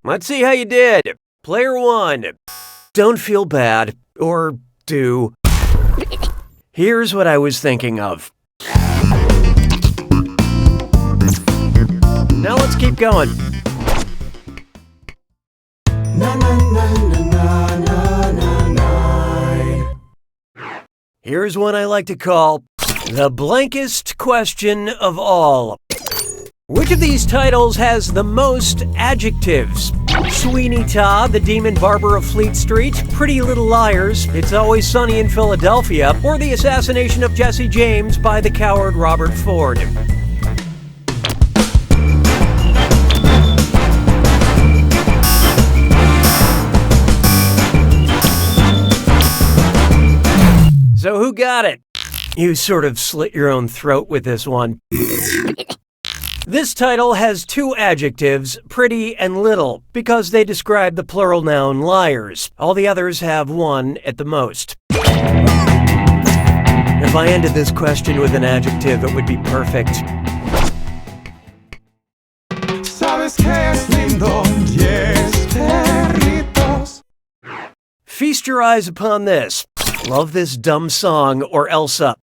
Let's see how you did. Player 1. Don't feel bad. Or do. Here's what I was thinking of. Now let's keep going. Here's one I like to call the blankest question of all. Which of these titles has the most adjectives? Sweeney Todd, the Demon Barber of Fleet Street, Pretty Little Liars, It's Always Sunny in Philadelphia, or The Assassination of Jesse James by the coward Robert Ford? So who got it? You sort of slit your own throat with this one. This title has two adjectives, pretty and little, because they describe the plural noun liars. All the others have one at the most. If I ended this question with an adjective, it would be perfect. Sabes que es lindo, yes, perritos. Feast your eyes upon this. Love this dumb song or Elsa.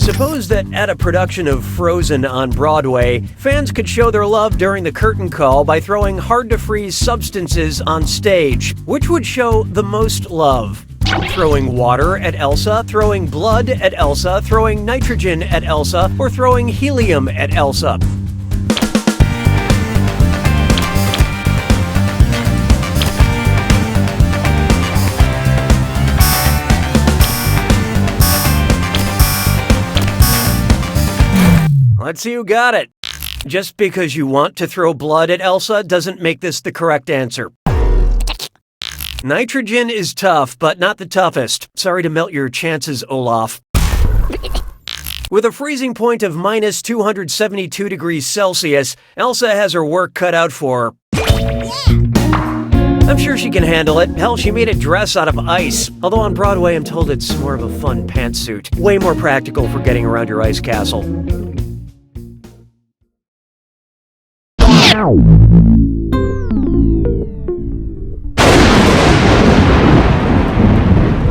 Suppose that at a production of Frozen on Broadway, fans could show their love during the curtain call by throwing hard-to-freeze substances on stage. Which would show the most love? Throwing water at Elsa, throwing blood at Elsa, throwing nitrogen at Elsa, or throwing helium at Elsa? Let's see who got it. Just because you want to throw blood at Elsa doesn't make this the correct answer. Nitrogen is tough, but not the toughest. Sorry to melt your chances, Olaf. With a freezing point of minus 272 degrees Celsius, Elsa has her work cut out for her. I'm sure she can handle it. Hell, she made a dress out of ice. Although on Broadway, I'm told it's more of a fun pantsuit. Way more practical for getting around your ice castle.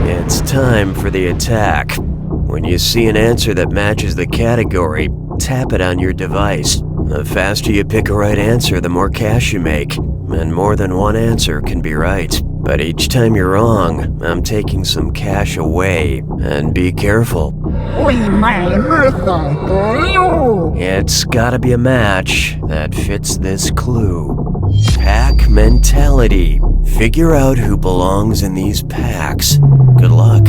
It's time for the attack. When you see an answer that matches the category, tap it on your device. The faster you pick a right answer, the more cash you make. And more than one answer can be right. But each time you're wrong, I'm taking some cash away. And be careful. It's gotta be a match that fits this clue. Pack mentality. Figure out who belongs in these packs. Good luck.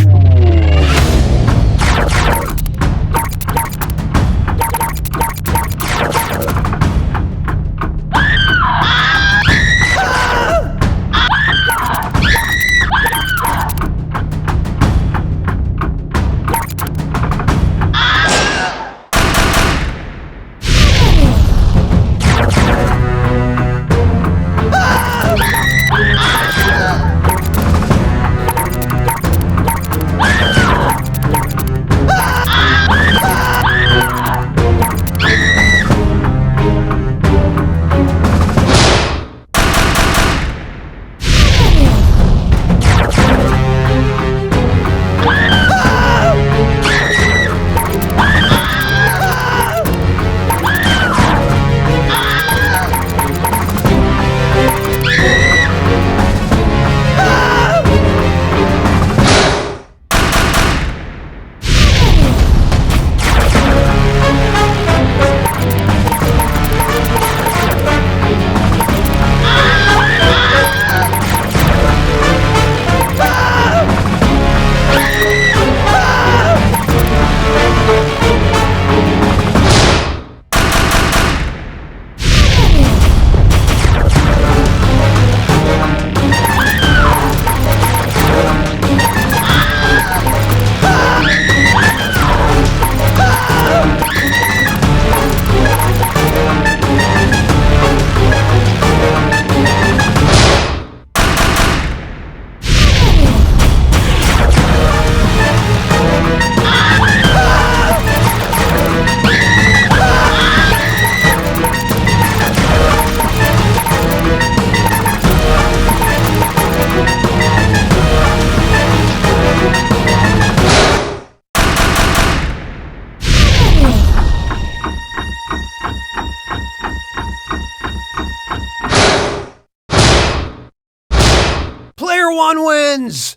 Player one wins!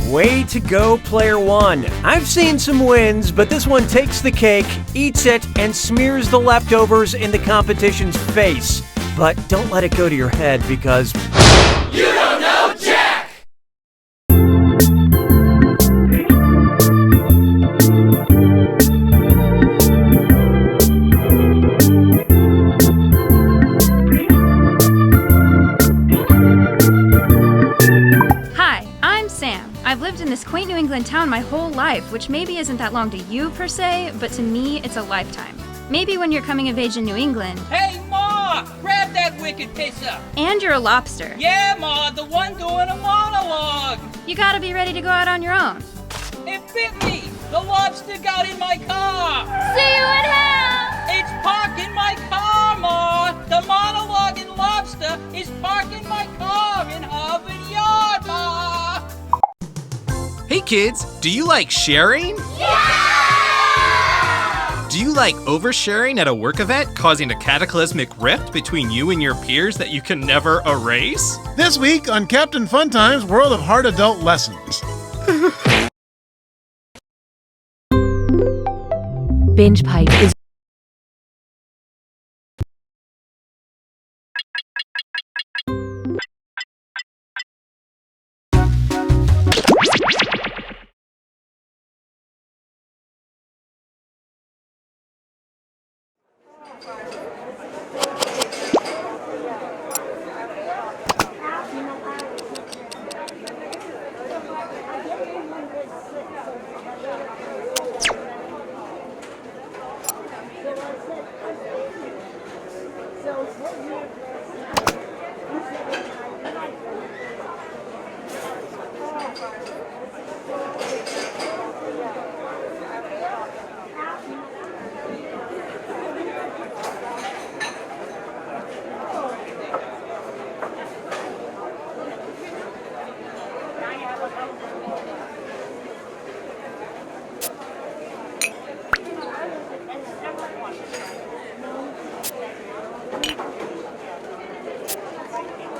Way to go, Player one. I've seen some wins, but this one takes the cake, eats it, and smears the leftovers in the competition's face. But don't let it go to your head because... You don't know Jack! Hi, I'm Sam. I've lived in this quaint New England town my whole life, which maybe isn't that long to you per se, but to me it's a lifetime. Maybe when you're coming of age in New England. Hey, Ma! Grab that wicked pisser! And you're a lobster. Yeah, Ma, the one doing a monologue! You gotta be ready to go out on your own. It bit me! The lobster got in my car! See you in hell! It's parked in my car, Ma! The monologuing lobster is parked in my car in Harvard Yard, Ma! Hey kids, do you like sharing? Yeah! Do you like oversharing at a work event, causing a cataclysmic rift between you and your peers that you can never erase? This week on Captain Funtime's World of Hard Adult Lessons. Binge Pipe is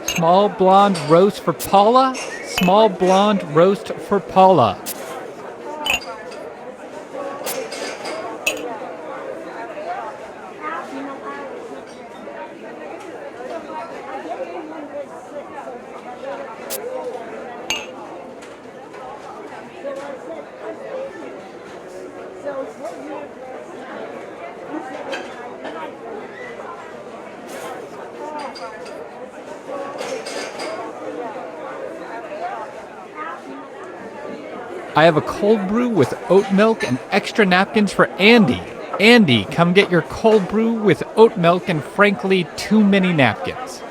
Small blonde roast for Paula. Small blonde roast for Paula. I have a cold brew with oat milk and extra napkins for Andy. Andy, come get your cold brew with oat milk and frankly too many napkins.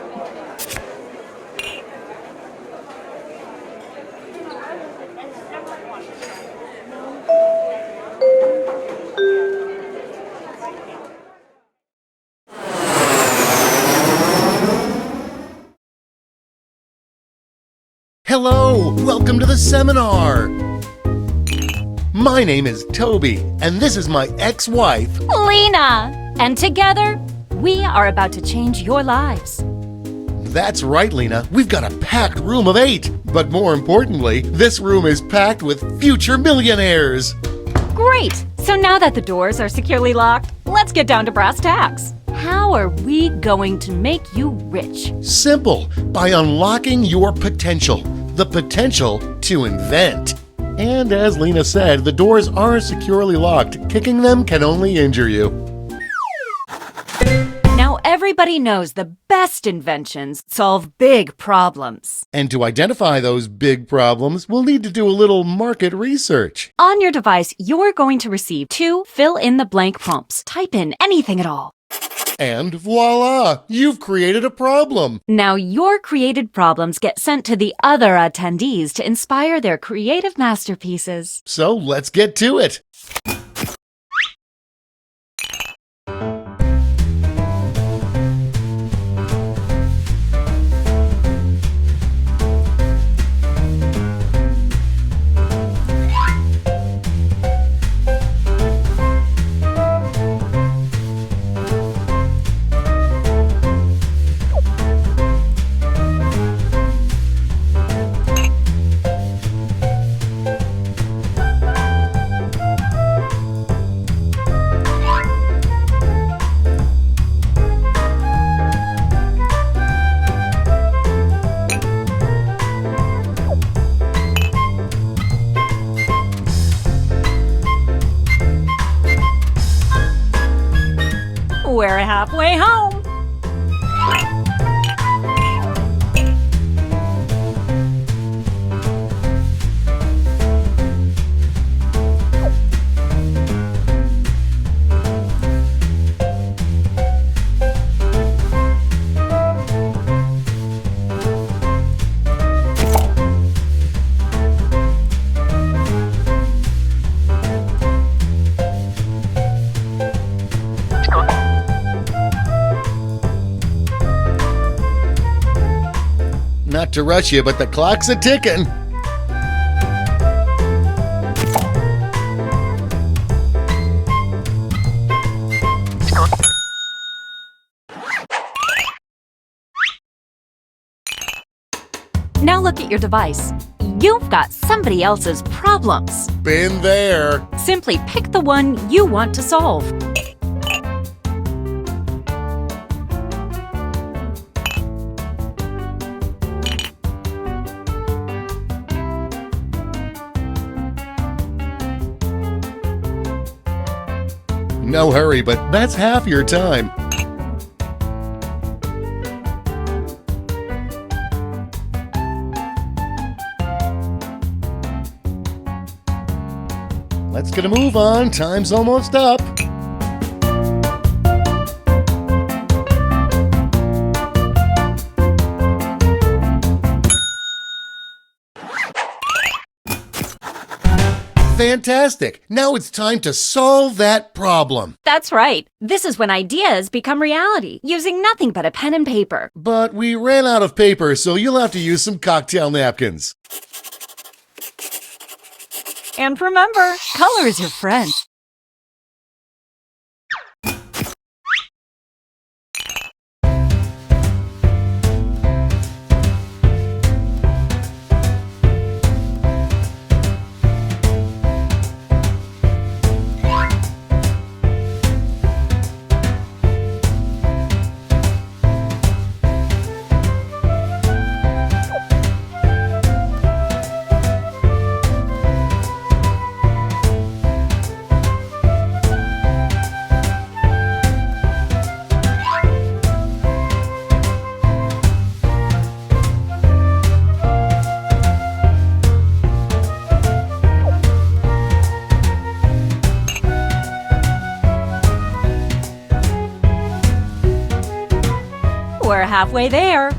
Hello, welcome to the seminar. My name is Toby, and this is my ex-wife, Lena! And together, we are about to change your lives. That's right, Lena. We've got a packed room of 8. But more importantly, this room is packed with future millionaires. Great! So now that the doors are securely locked, let's get down to brass tacks. How are we going to make you rich? Simple, by unlocking your potential. The potential to invent. And as Lena said, the doors are securely locked. Kicking them can only injure you. Now everybody knows the best inventions solve big problems. And to identify those big problems, we'll need to do a little market research. On your device, you're going to receive 2 fill-in-the-blank prompts. Type in anything at all. And voila! You've created a problem! Now your created problems get sent to the other attendees to inspire their creative masterpieces. So let's get to it! We're halfway home. Not to rush you, but the clock's a-ticking. Now look at your device. You've got somebody else's problems. Been there. Simply pick the one you want to solve. No hurry, but that's half your time. Let's get a move on. Time's almost up. Fantastic! Now it's time to solve that problem. That's right. This is when ideas become reality, using nothing but a pen and paper. But we ran out of paper, so you'll have to use some cocktail napkins. And remember, color is your friend. We're halfway there.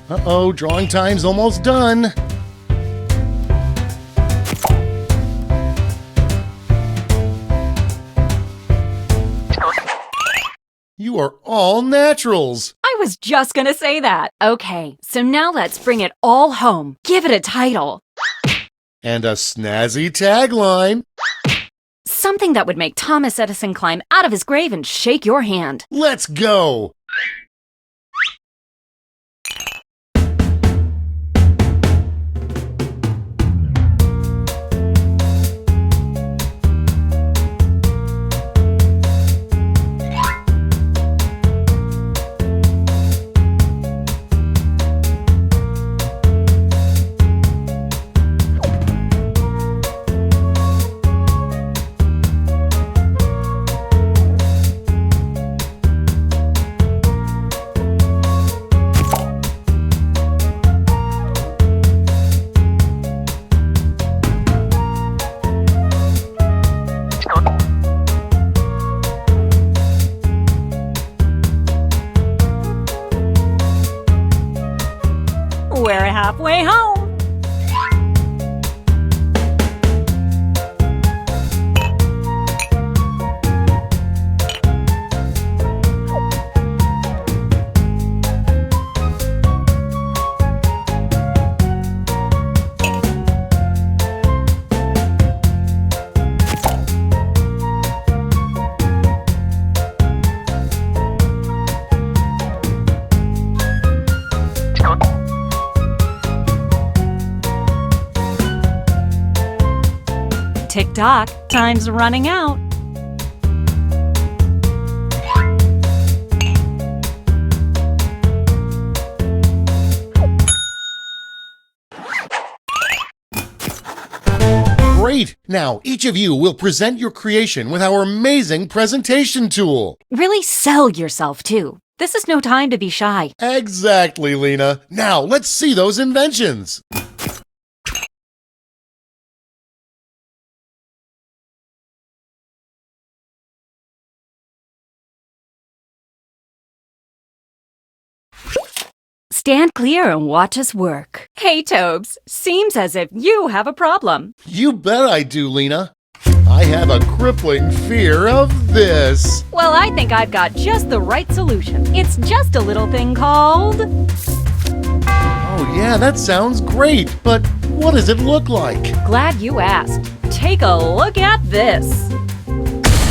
Uh-oh, drawing time's almost done. You are all naturals. I was just gonna say that. Okay, so now let's bring it all home. Give it a title. And a snazzy tagline. Something that would make Thomas Edison climb out of his grave and shake your hand. Let's go. We're halfway home. Tick-tock, time's running out. Great! Now, each of you will present your creation with our amazing presentation tool. Really sell yourself, too. This is no time to be shy. Exactly, Lena. Now, let's see those inventions. Stand clear and watch us work. Hey, Tobes, seems as if you have a problem. You bet I do, Lena. I have a crippling fear of this. Well, I think I've got just the right solution. It's just a little thing called... Oh yeah, that sounds great, but what does it look like? Glad you asked. Take a look at this.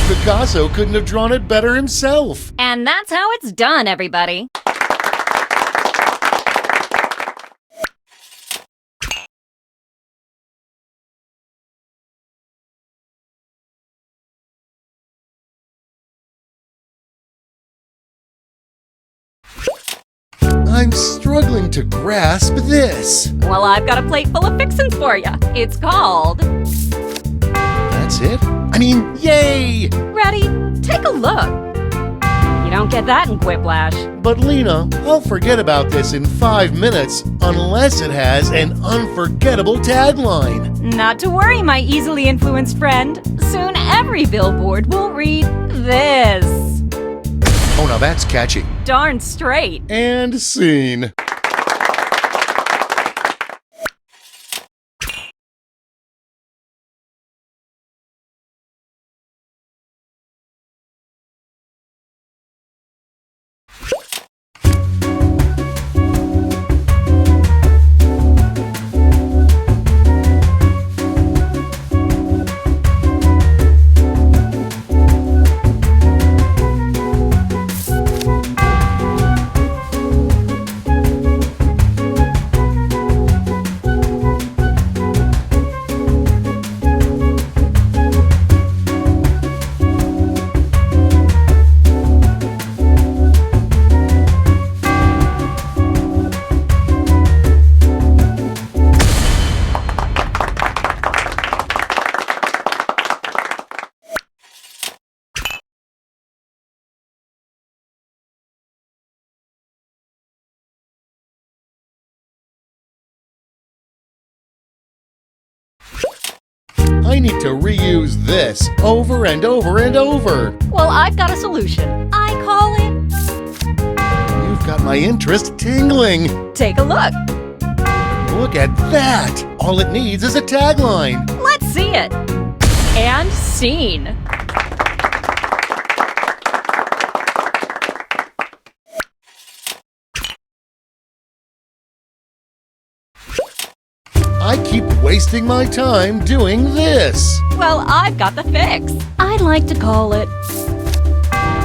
Picasso couldn't have drawn it better himself. And that's how it's done, everybody. I'm struggling to grasp this. Well, I've got a plate full of fixins for you. It's called... That's it? I mean, yay! Ready? Take a look. You don't get that in Quiplash. But Lena, I'll forget about this in 5 minutes unless it has an unforgettable tagline. Not to worry, my easily influenced friend. Soon every billboard will read this. Oh, now that's catchy. Darn straight. And scene. I need to reuse this over and over and over. Well, I've got a solution. I call it. You've got my interest tingling. Take a look. Look at that. All it needs is a tagline. Let's see it. And scene. I keep wasting my time doing this. Well, I've got the fix. I'd like to call it.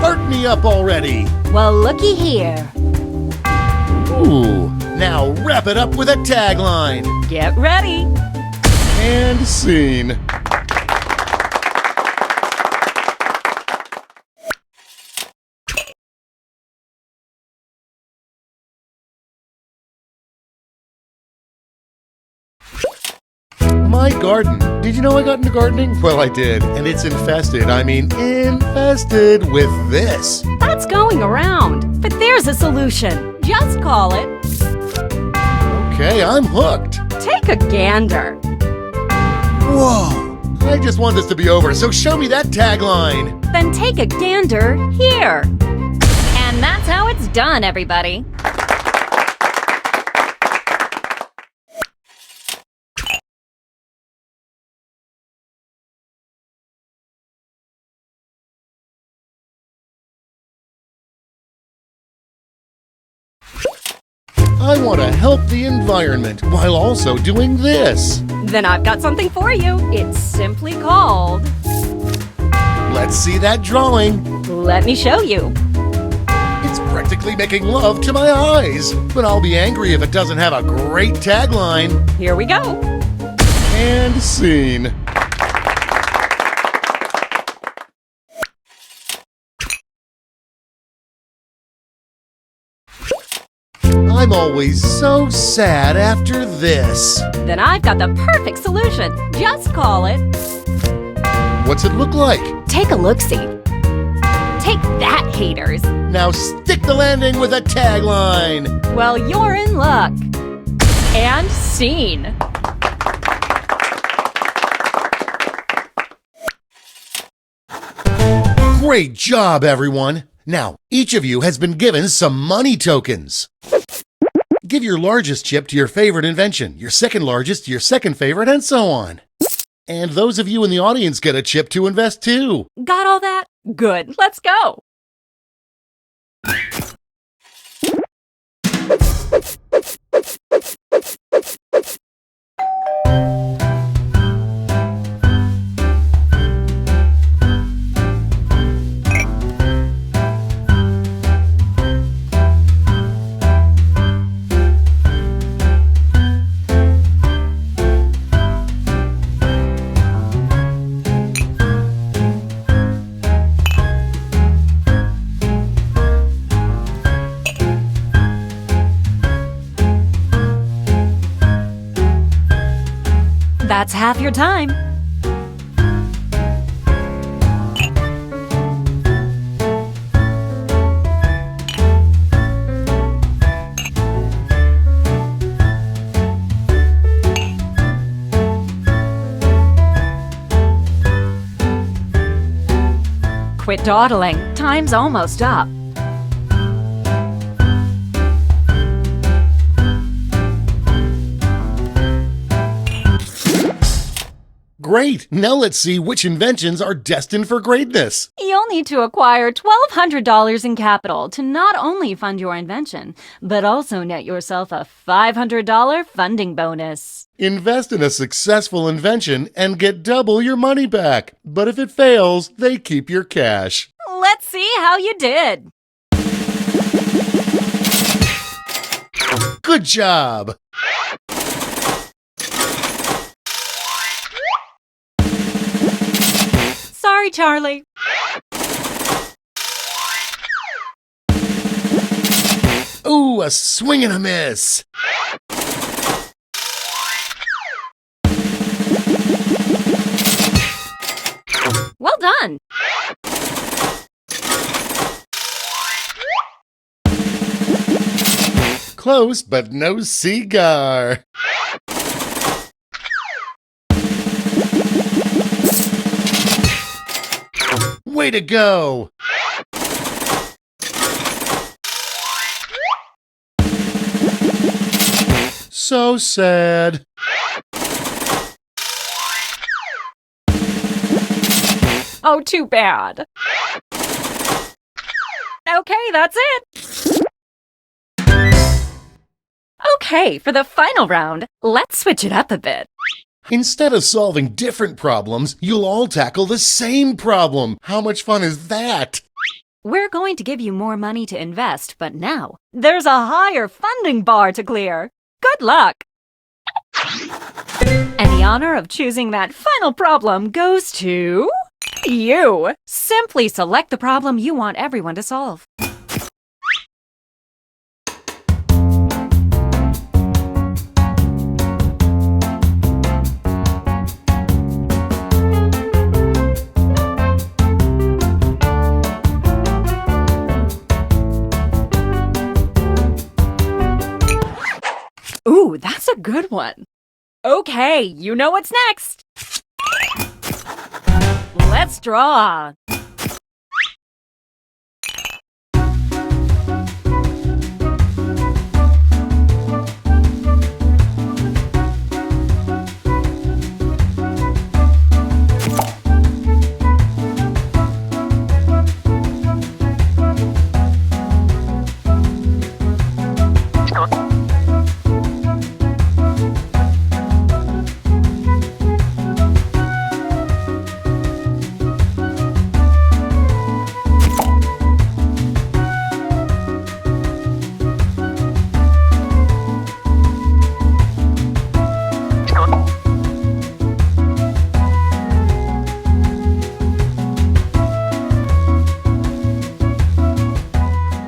Hurt me up already. Well, looky here. Ooh, now wrap it up with a tagline. Get ready. And scene. My garden. Did you know I got into gardening? Well, I did. And it's infested. I mean, infested with this. That's going around. But there's a solution. Just call it. Okay, I'm hooked. Take a gander. Whoa. I just want this to be over, so show me that tagline. Then take a gander here. And that's how it's done, everybody. I want to help the environment while also doing this. Then I've got something for you. It's simply called... Let's see that drawing. Let me show you. It's practically making love to my eyes. But I'll be angry if it doesn't have a great tagline. Here we go. And scene. I'm always so sad after this. Then I've got the perfect solution. Just call it... What's it look like? Take a look-see. Take that, haters. Now stick the landing with a tagline. Well, you're in luck. And scene. Great job, everyone. Now, each of you has been given some money tokens. Give your largest chip to your favorite invention, your second largest to your second favorite, and so on. And those of you in the audience get a chip to invest too. Got all that? Good. Let's go. That's half your time. Quit dawdling. Time's almost up. Great! Now let's see which inventions are destined for greatness. You'll need to acquire $1,200 in capital to not only fund your invention, but also net yourself a $500 funding bonus. Invest in a successful invention and get double your money back. But if it fails, they keep your cash. Let's see how you did. Good job! Sorry, Charlie. Ooh, a swing and a miss. Well done. Close, but no cigar. Way to go! So sad. Oh, too bad. Okay, that's it. Okay, for the final round, let's switch it up a bit. Instead of solving different problems, you'll all tackle the same problem. How much fun is that? We're going to give you more money to invest, but now there's a higher funding bar to clear. Good luck! And the honor of choosing that final problem goes to you. Simply select the problem you want everyone to solve. Ooh, that's a good one. Okay, you know what's next. Let's draw.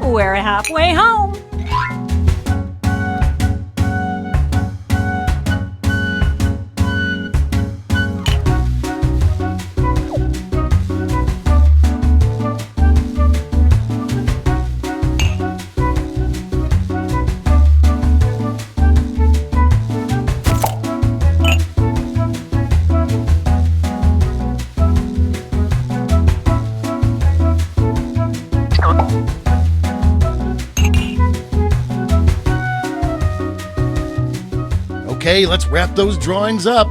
We're halfway home. Okay, let's wrap those drawings up.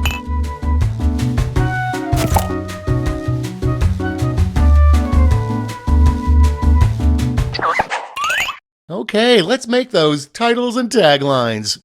Okay, let's make those titles and taglines.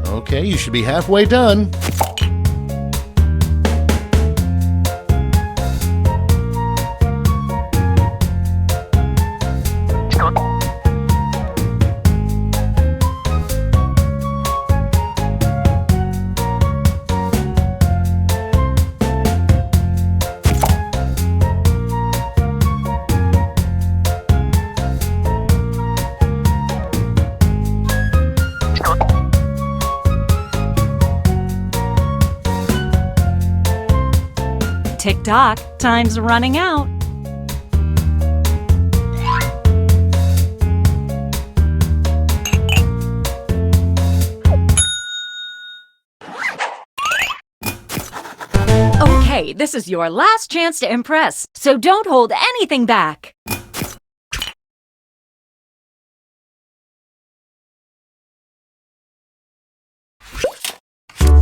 Okay, you should be halfway done. Tick-tock, time's running out. Okay, this is your last chance to impress, so don't hold anything back.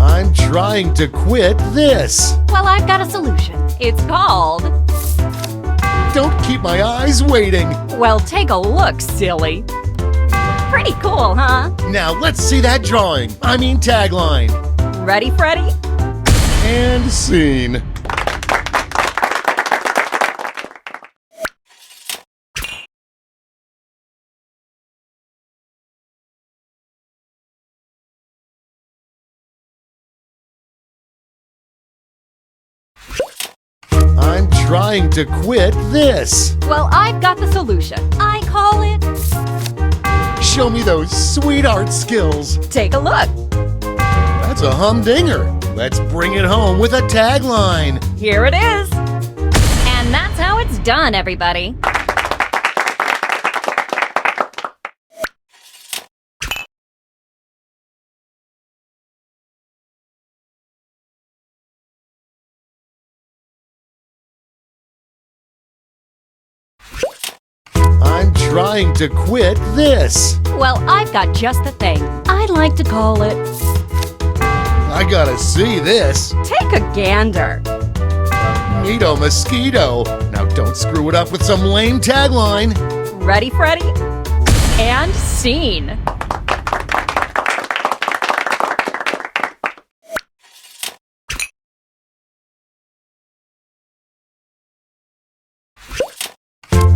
I'm trying to quit this. Well, I've got a solution. It's called... Don't keep my eyes waiting. Well, take a look, silly. Pretty cool, huh? Now let's see that drawing. I mean tagline. Ready, Freddy? And scene. trying to quit this. Well, I've got the solution. I call it. Show me those sweetheart skills. Take a look. That's a humdinger. Let's bring it home with a tagline. Here it is. And that's how it's done, everybody. I'm trying to quit this. Well, I've got just the thing. I'd like to call it. I gotta see this. Take a gander. Neato mosquito. Now don't screw it up with some lame tagline. Ready, Freddy? And scene.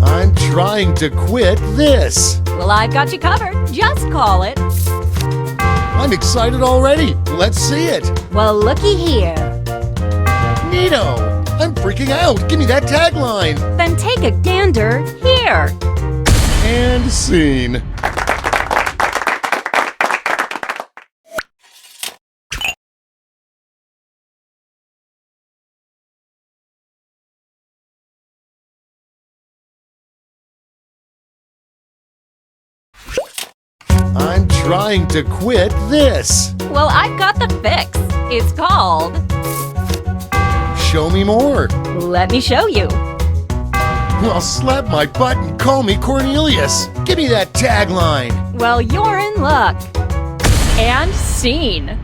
I'm trying to quit this. Well, I've got you covered. Just call it. I'm excited already. Let's see it. Well, looky here. Neato. I'm freaking out. Give me that tagline. Then take a gander here. And scene. I'm trying to quit this. Well, I've got the fix. It's called. Show me more. Let me show you. Well, slap my butt and call me Cornelius. Give me that tagline. Well, you're in luck. And scene.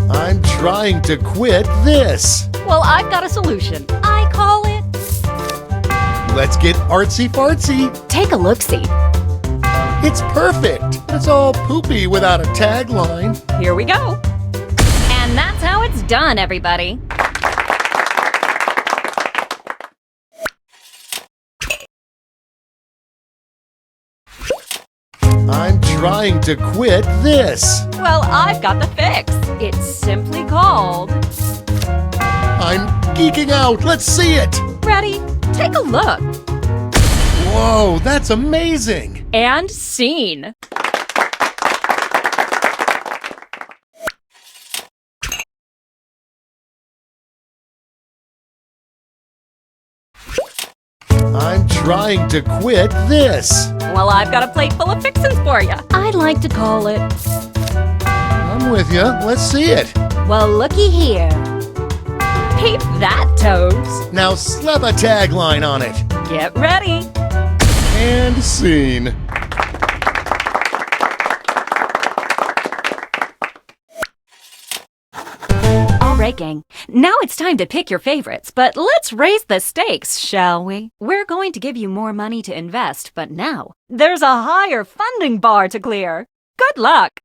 I'm trying to quit this. Well, I've got a solution. I call it. Let's get artsy fartsy. Take a look-see. It's perfect. It's all poopy without a tagline. Here we go. And that's how it's done, everybody. I'm trying to quit this. Well, I've got the fix. It's simply called. I'm geeking out. Let's see it. Ready? Take a look. Whoa, that's amazing. And scene. I'm trying to quit this. Well, I've got a plate full of fixins for you. I'd like to call it. I'm with you. Let's see it. Well, looky here. Peep that, Toads. Now slap a tagline on it. Get ready. And scene. All right, gang. Now it's time to pick your favorites, but let's raise the stakes, shall we? We're going to give you more money to invest, but now there's a higher funding bar to clear. Good luck.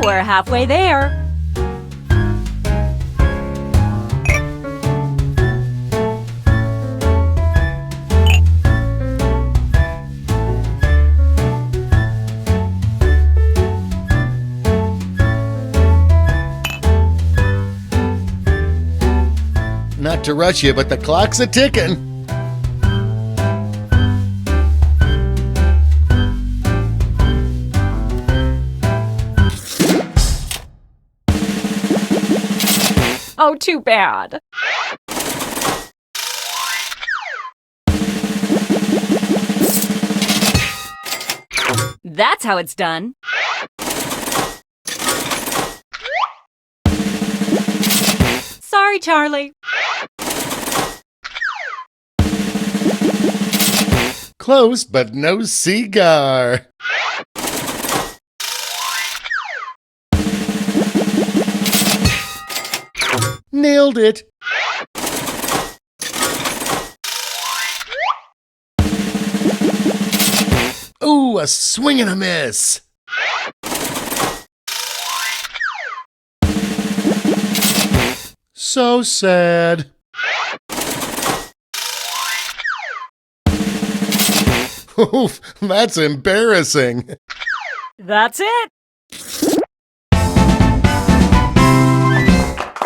We're halfway there. Not to rush you, but the clock's a ticking. Oh, too bad. That's how it's done. Sorry, Charlie. Close, but no cigar. Nailed it. Ooh, a swing and a miss. So sad. Oof, that's embarrassing. That's it.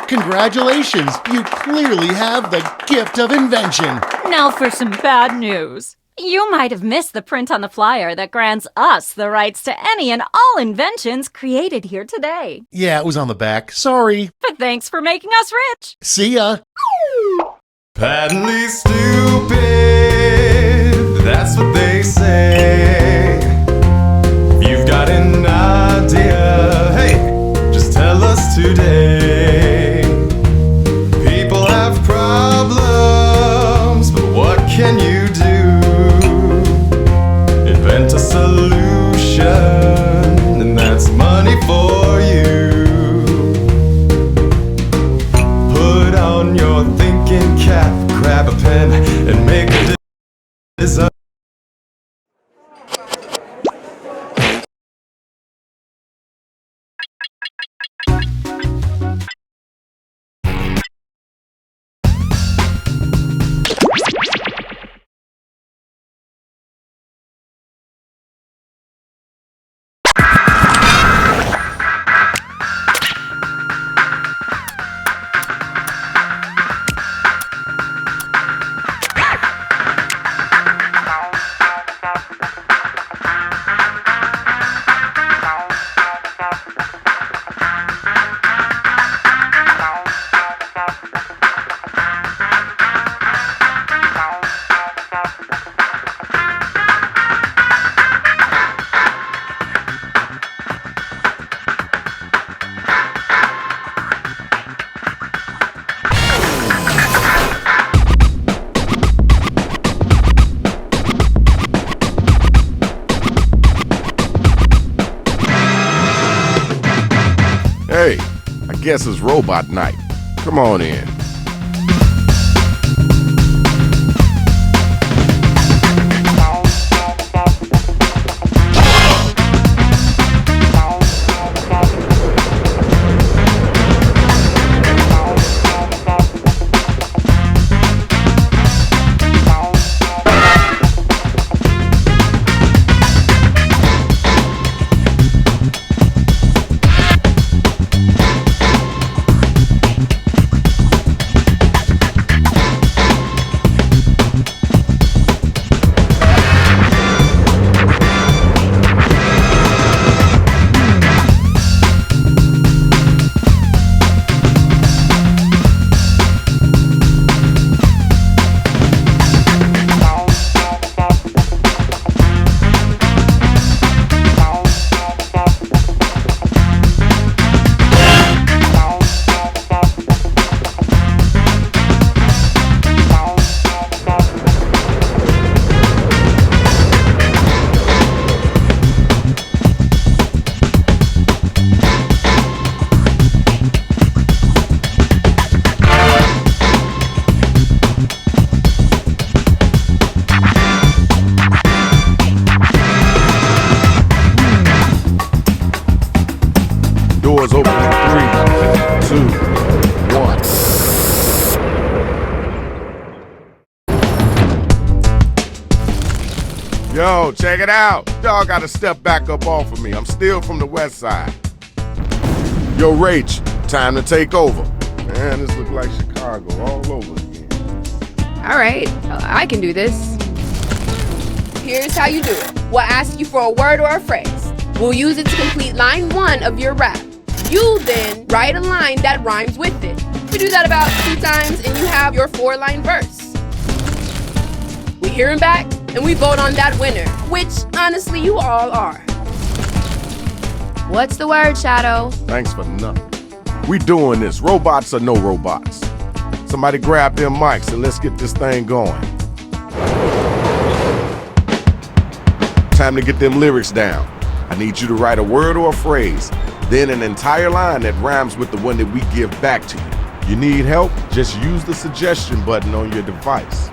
Congratulations, you clearly have the gift of invention. Now for some bad news. You might have missed the print on the flyer that grants us the rights to any and all inventions created here today. Yeah, it was on the back. Sorry. But thanks for making us rich. See ya. Patently stupid, that's what they say. If you've got an idea, hey, just tell us today. People have problems, but what can you do? Invent a solution, and that's money for you. Put on your thinking cap, grab a pen, and make a design. Hey, I guess it's robot night. Come on in. Doors open in 3, 2, 1. Yo, check it out. Y'all gotta step back up off of me. I'm still from the west side. Yo, Rach, time to take over. Man, this looks like Chicago all over again. All right, I can do this. Here's how you do it. We'll ask you for a word or a phrase. We'll use it to complete line 1 of your rap. You then write a line that rhymes with it. We do that about 2 times and you have your 4-line verse. We hear him back and we vote on that winner, which honestly you all are. What's the word, Shadow? Thanks for nothing. We doing this, robots or no robots. Somebody grab them mics and let's get this thing going. Time to get them lyrics down. I need you to write a word or a phrase, then an entire line that rhymes with the one that we give back to you. You need help? Just use the suggestion button on your device.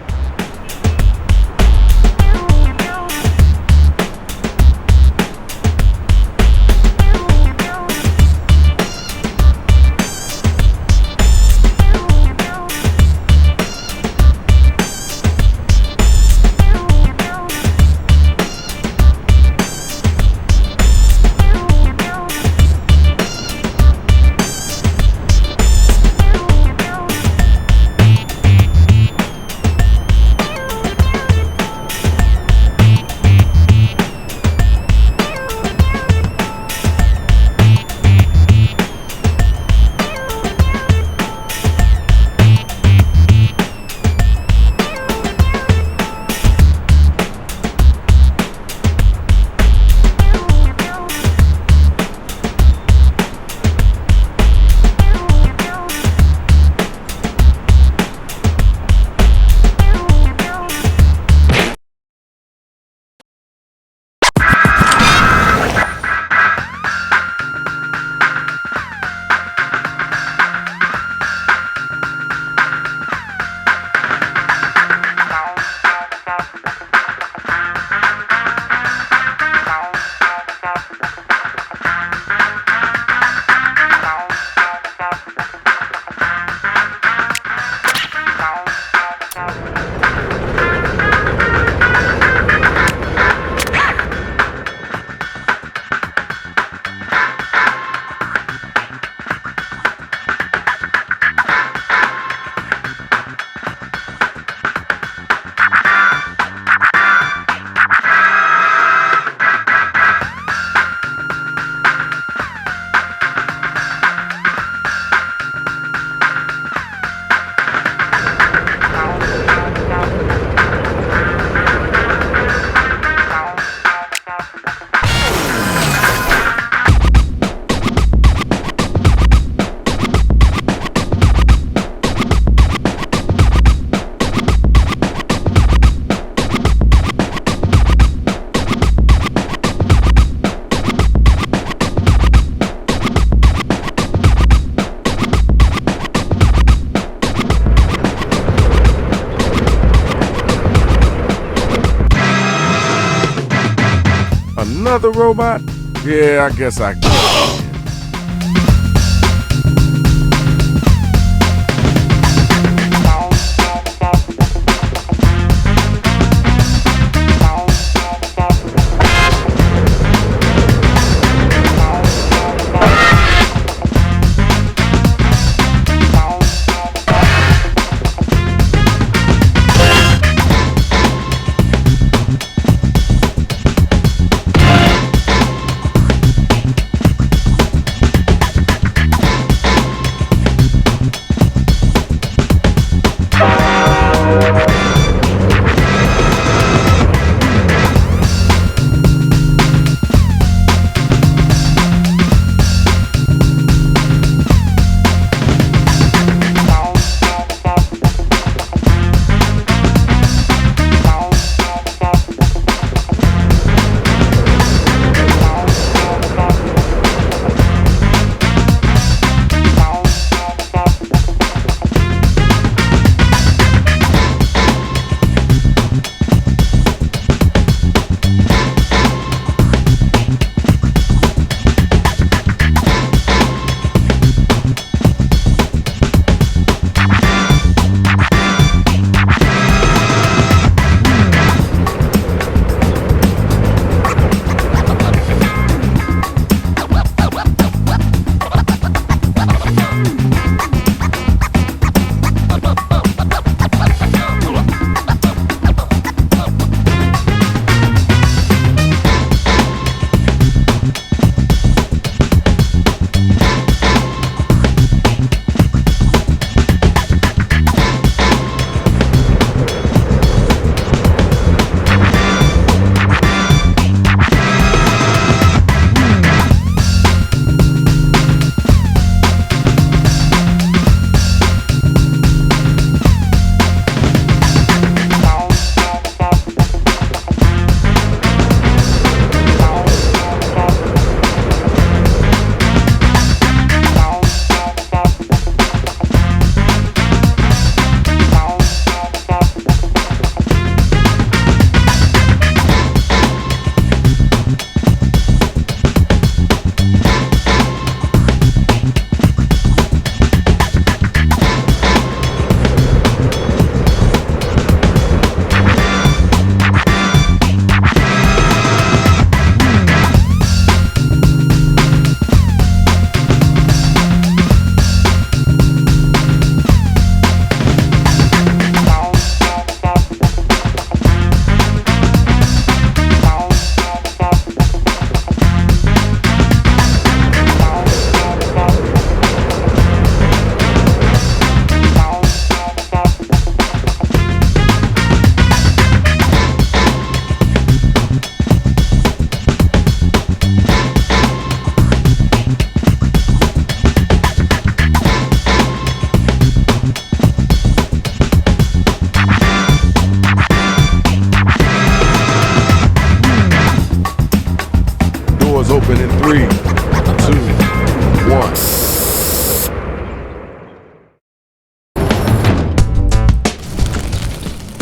Another robot? Yeah, I guess I can.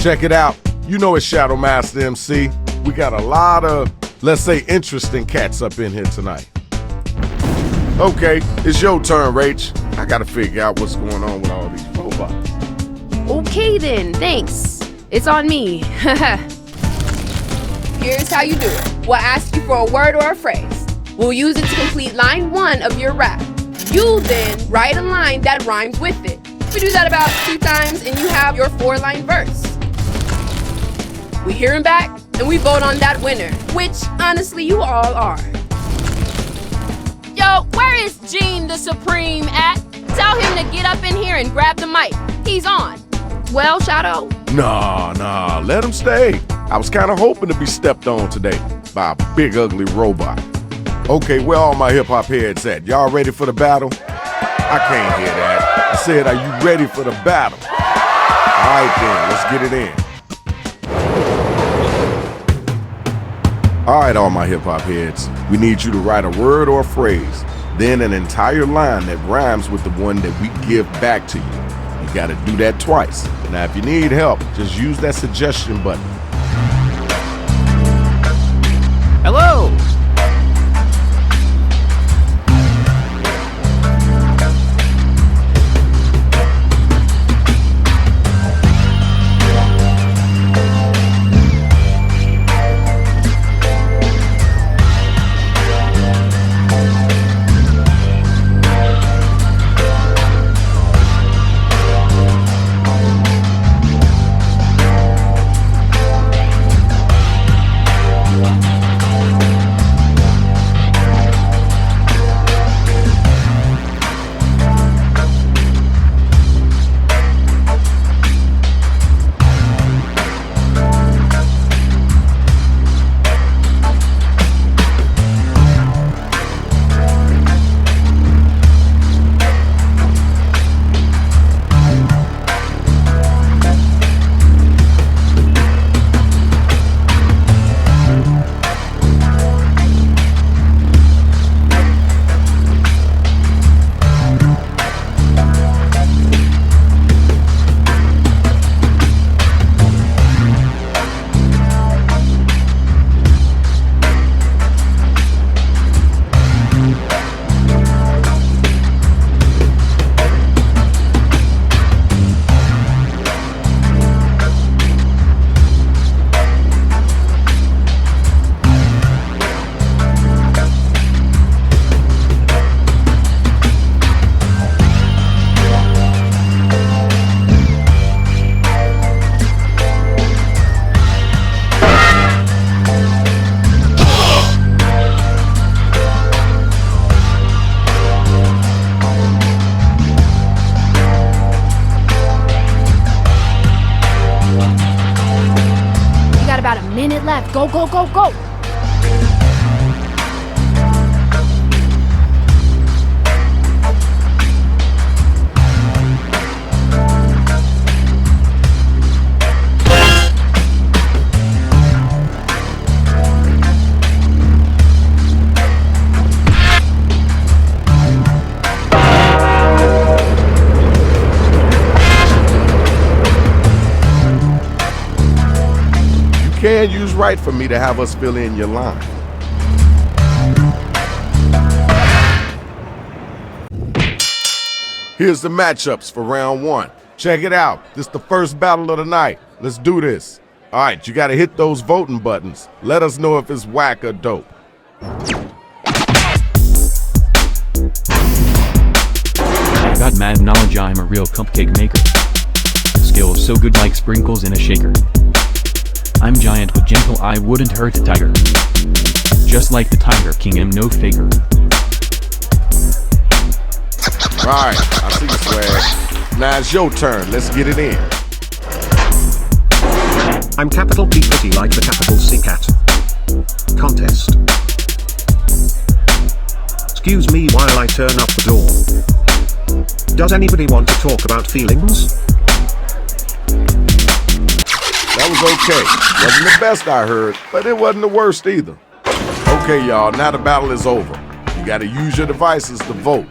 Check it out. You know it's Shadow Master MC. We got a lot of, let's say, interesting cats up in here tonight. Okay, it's your turn, Rach. I gotta figure out what's going on with all these robots. Okay then, thanks. It's on me. Here's how you do it. We'll ask you for a word or a phrase. We'll use it to complete line 1 of your rap. You then write a line that rhymes with it. We do that about 2 times and you have your 4-line verse. We hear him back and we vote on that winner, which honestly you all are. Yo, where is Gene the Supreme at? Tell him to get up in here and grab the mic. He's on. Well, Shadow? Nah, let him stay. I was kind of hoping to be stepped on today by a big ugly robot. Okay, where all my hip-hop heads at? Y'all ready for the battle? I can't hear that. I said, are you ready for the battle? All right then, let's get it in. All right, all my hip-hop heads, we need you to write a word or a phrase, then an entire line that rhymes with the one that we give back to you. You gotta do that twice. Now, if you need help, just use that suggestion button. Hello! Left. Go, go, go, go! Can use right for me to have us fill in your line. Here's the matchups for round 1. Check it out. This is the first battle of the night. Let's do this. All right, you got to hit those voting buttons. Let us know if it's whack or dope. I got mad knowledge, I'm a real cupcake maker. Skills so good like sprinkles in a shaker. I'm giant but gentle, I wouldn't hurt a tiger. Just like the Tiger King, am no faker. Alright, I see you, Swag. Now it's your turn, let's get it in. I'm capital P pretty like the capital C cat. Contest. Excuse me while I turn up the door. Does anybody want to talk about feelings? That was okay. Wasn't the best I heard, but it wasn't the worst either. Okay, y'all, now the battle is over. You gotta use your devices to vote.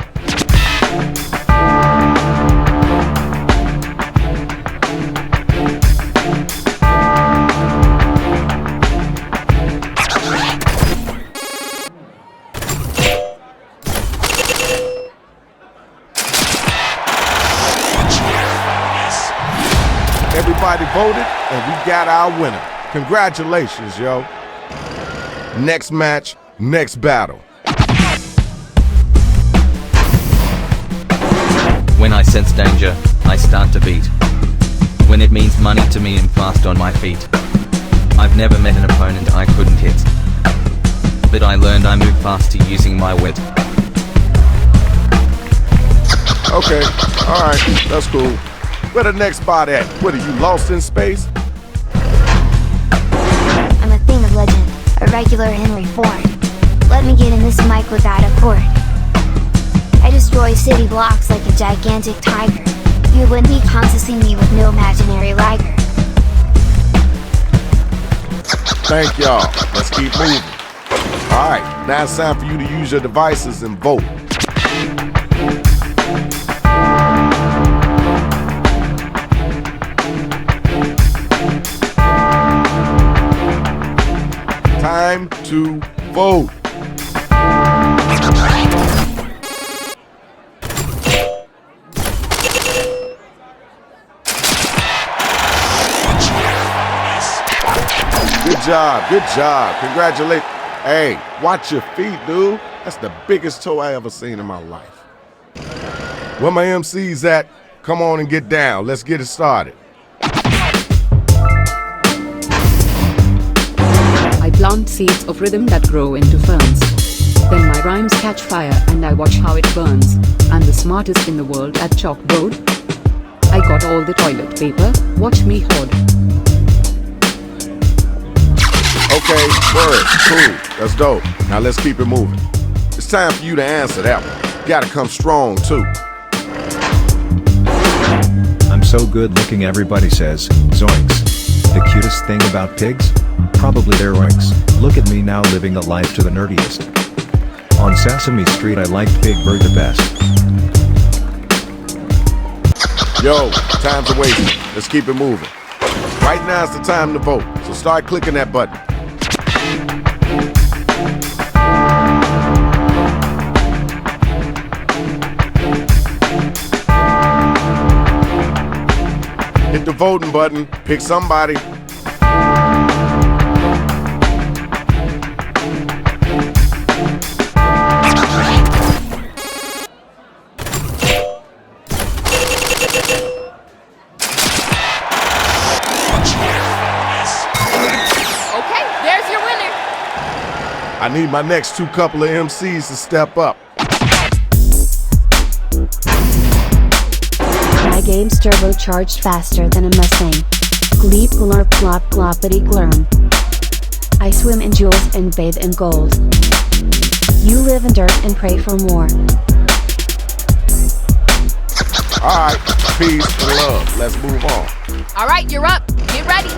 Everybody voted, and we got our winner. Congratulations, yo. Next match, next battle. When I sense danger, I start to beat. When it means money to me, I'm fast on my feet. I've never met an opponent I couldn't hit. But I learned I move faster using my wit. Okay, alright, that's cool. Where the next spot at? What, are you lost in space? I'm a thing of legend, a regular Henry Ford. Let me get in this mic without a cord. I destroy city blocks like a gigantic tiger. You wouldn't be contesting me with no imaginary liger. Thank y'all. Let's keep moving. Alright, now it's time for you to use your devices and vote. Time to vote. Good job. Congratulations. Hey, watch your feet, dude. That's the biggest toe I ever seen in my life. Where my MC's at, come on and get down. Let's get it started. I plant seeds of rhythm that grow into ferns. Then my rhymes catch fire and I watch how it burns. I'm the smartest in the world at chalkboard. I got all the toilet paper, watch me hoard. Okay, word, cool, that's dope. Now let's keep it moving. It's time for you to answer that one. You gotta come strong too. I'm so good looking, everybody says, zoinks. The cutest thing about pigs? Probably their oinks. Look at me now living the life to the nerdiest. On Sesame Street I liked Big Bird the best. Yo, time's a wasting. Let's keep it moving. Right now it's the time to vote, so start clicking that button. Hit the voting button, pick somebody. I need my next two couple of MCs to step up. My game's turbocharged faster than a Mustang. Gleep glurp glop gloppity glurm. I swim in jewels and bathe in gold. You live in dirt and pray for more. Alright, peace and love. Let's move on. Alright, you're up. Get ready.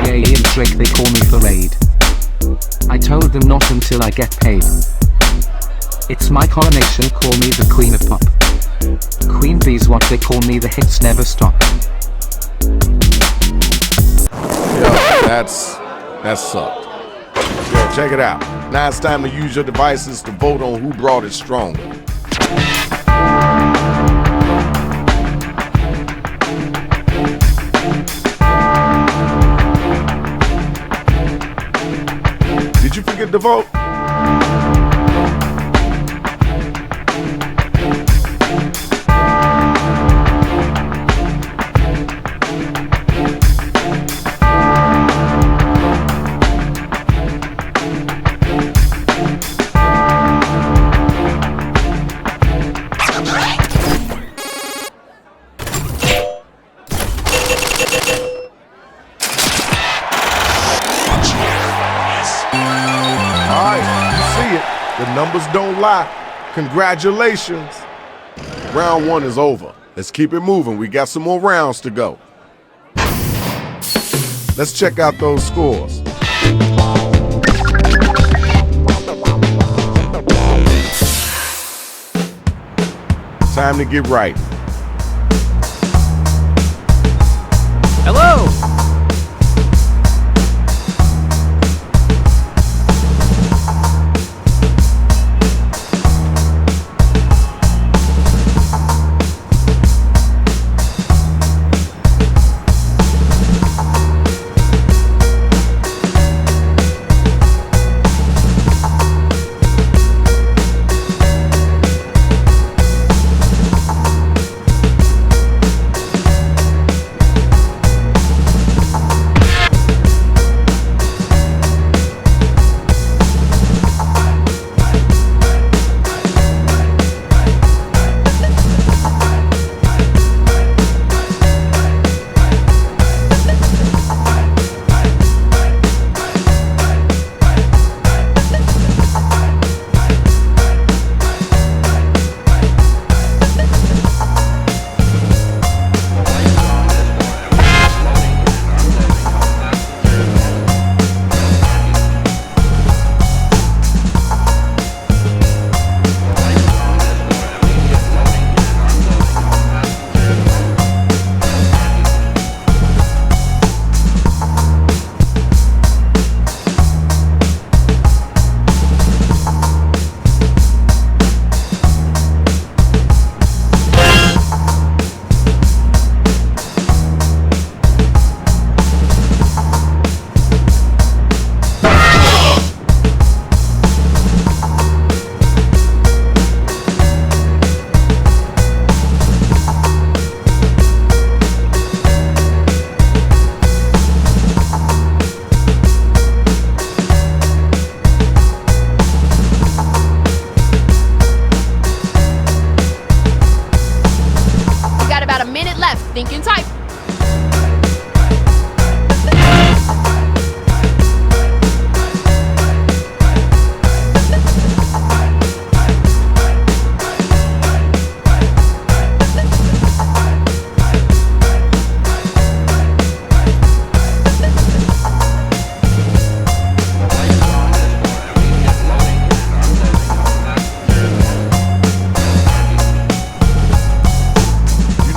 Yeah, Ian Trick, they call me for raid. I told them not until I get paid. It's my coronation, call me the queen of pop. Queen Bee's what they call me, the hits never stop. Yo, that sucked. Yo, check it out. Now it's time to use your devices to vote on who brought it stronger. Did you forget to vote? The numbers don't lie. Congratulations. Round one is over. Let's keep it moving. We got some more rounds to go. Let's check out those scores. Time to get right. Hello!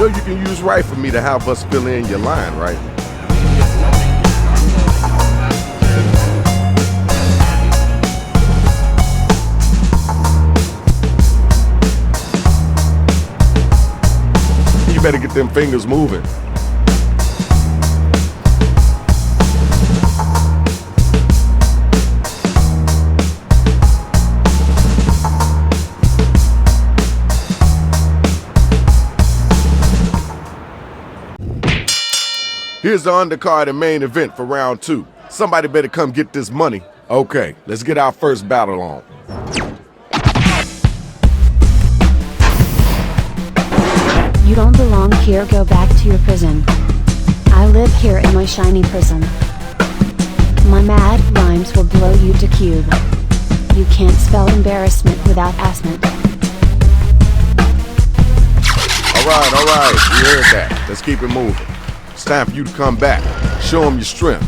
know you can use Right for me to help us fill in your line, right? You better get them fingers moving. Here's the undercard and main event for round 2. Somebody better come get this money. Okay, let's get our first battle on. You don't belong here, go back to your prison. I live here in my shiny prison. My mad rhymes will blow you to cube. You can't spell embarrassment without assment. Alright, we heard that. Let's keep it moving. It's time for you to come back. Show them your strength.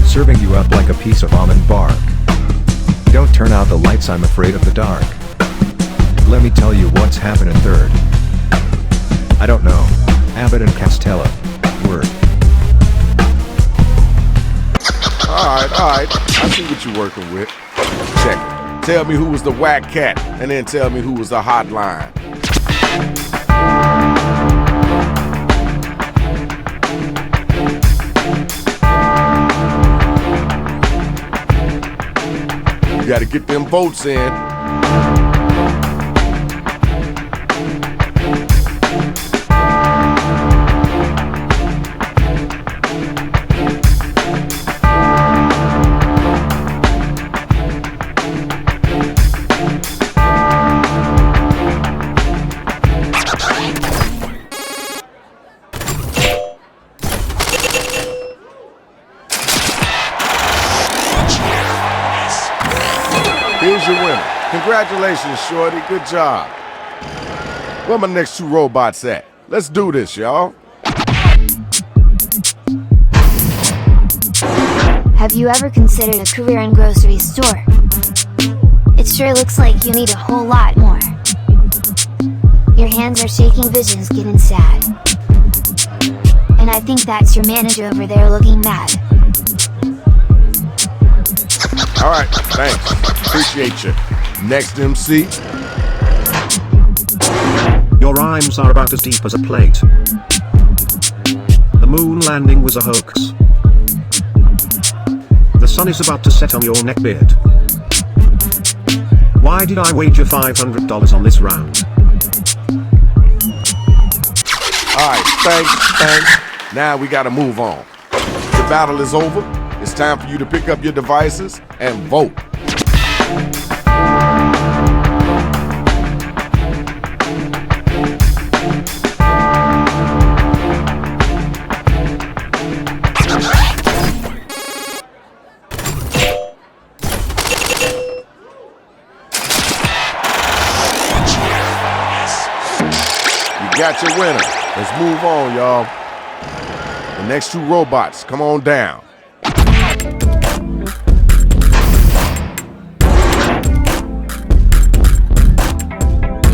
Serving you up like a piece of almond bark. Don't turn out the lights, I'm afraid of the dark. Let me tell you what's happening third. I don't know. Abbott and Costello. Word. Alright. I see what you're working with. Check it. Tell me who was the whack cat, and then tell me who was the hotline. You gotta get them votes in. Here's your winner. Congratulations, Shorty. Good job. Where my next 2 robots at? Let's do this, y'all. Have you ever considered a career in grocery store? It sure looks like you need a whole lot more. Your hands are shaking, vision's getting sad. And I think that's your manager over there looking mad. Alright, thanks. Appreciate you. Next MC. Your rhymes are about as deep as a plate. The moon landing was a hoax. The sun is about to set on your neckbeard. Why did I wager $500 on this round? Alright, thanks. Now we gotta move on. The battle is over. It's time for you to pick up your devices and vote. You got your winner. Let's move on, y'all. The next 2 robots, come on down.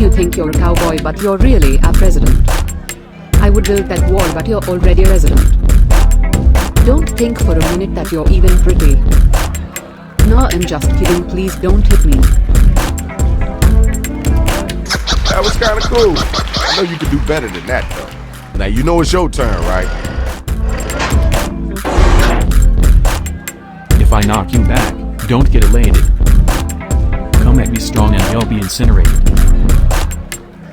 You think you're a cowboy, but you're really a president. I would build that wall, but you're already a resident. Don't think for a minute that you're even pretty. No, I'm just kidding, please don't hit me. That was kind of cool. I know you can do better than that, though. Now you know it's your turn, right? If I knock you back, don't get elated. Come at me strong and you'll be incinerated.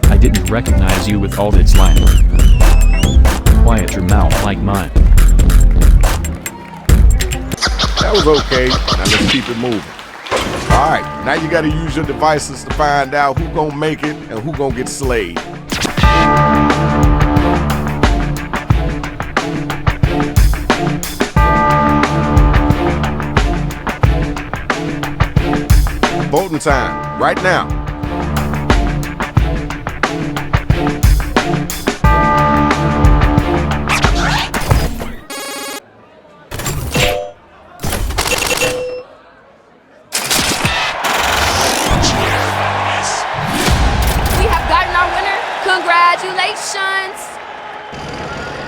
I didn't recognize you with all that's life. Quiet your mouth like mine. That was okay. Now let's keep it moving. Alright, now you gotta use your devices to find out who gonna make it and who gonna get slayed. Voting time, right now.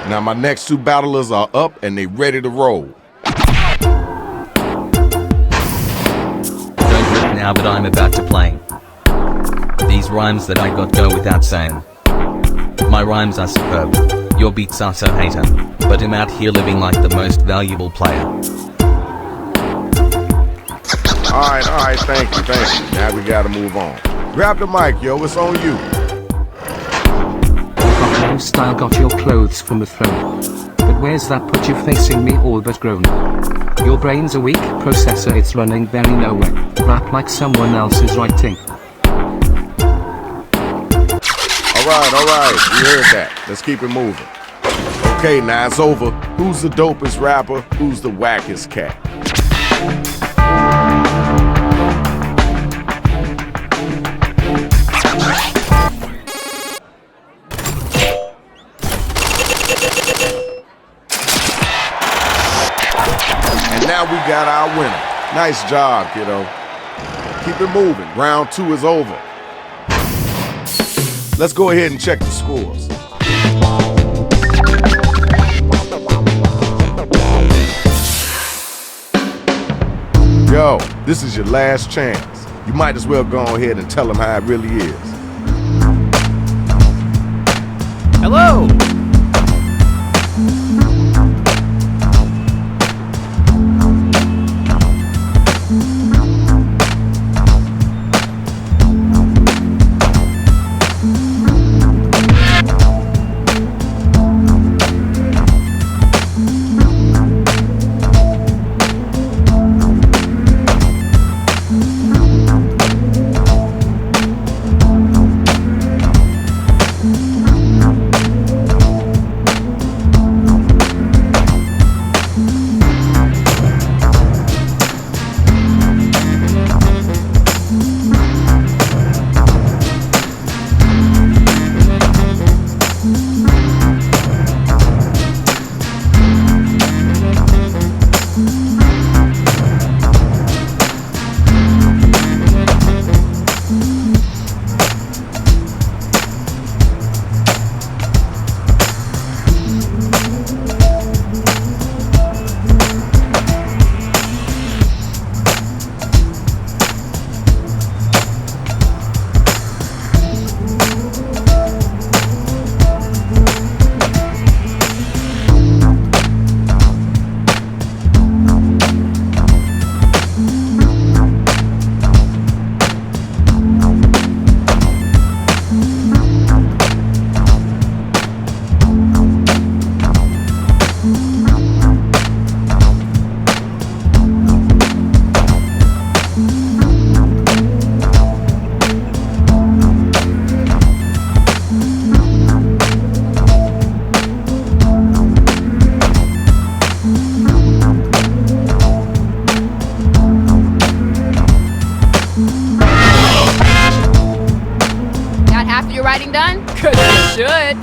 Now my next two battlers are up and they ready to roll. Don't look now, but I'm about to play. These rhymes that I got go without saying. My rhymes are superb. Your beats are so hater. But I'm out here living like the most valuable player. Alright, thank you. Now we gotta move on. Grab the mic, yo, it's on you. Got no style, got your clothes from the throne. But where's that put you facing me all but grown? Your brain's a weak processor, it's running very nowhere. Rap like someone else is writing. Alright, we heard that. Let's keep it moving. Okay, now it's over. Who's the dopest rapper? Who's the wackest cat? And now we got our winner. Nice job, kiddo. Keep it moving. Round 2 is over. Let's go ahead and check the scores. Yo, this is your last chance. You might as well go ahead and tell them how it really is. Hello! writing done? 'Cause you should.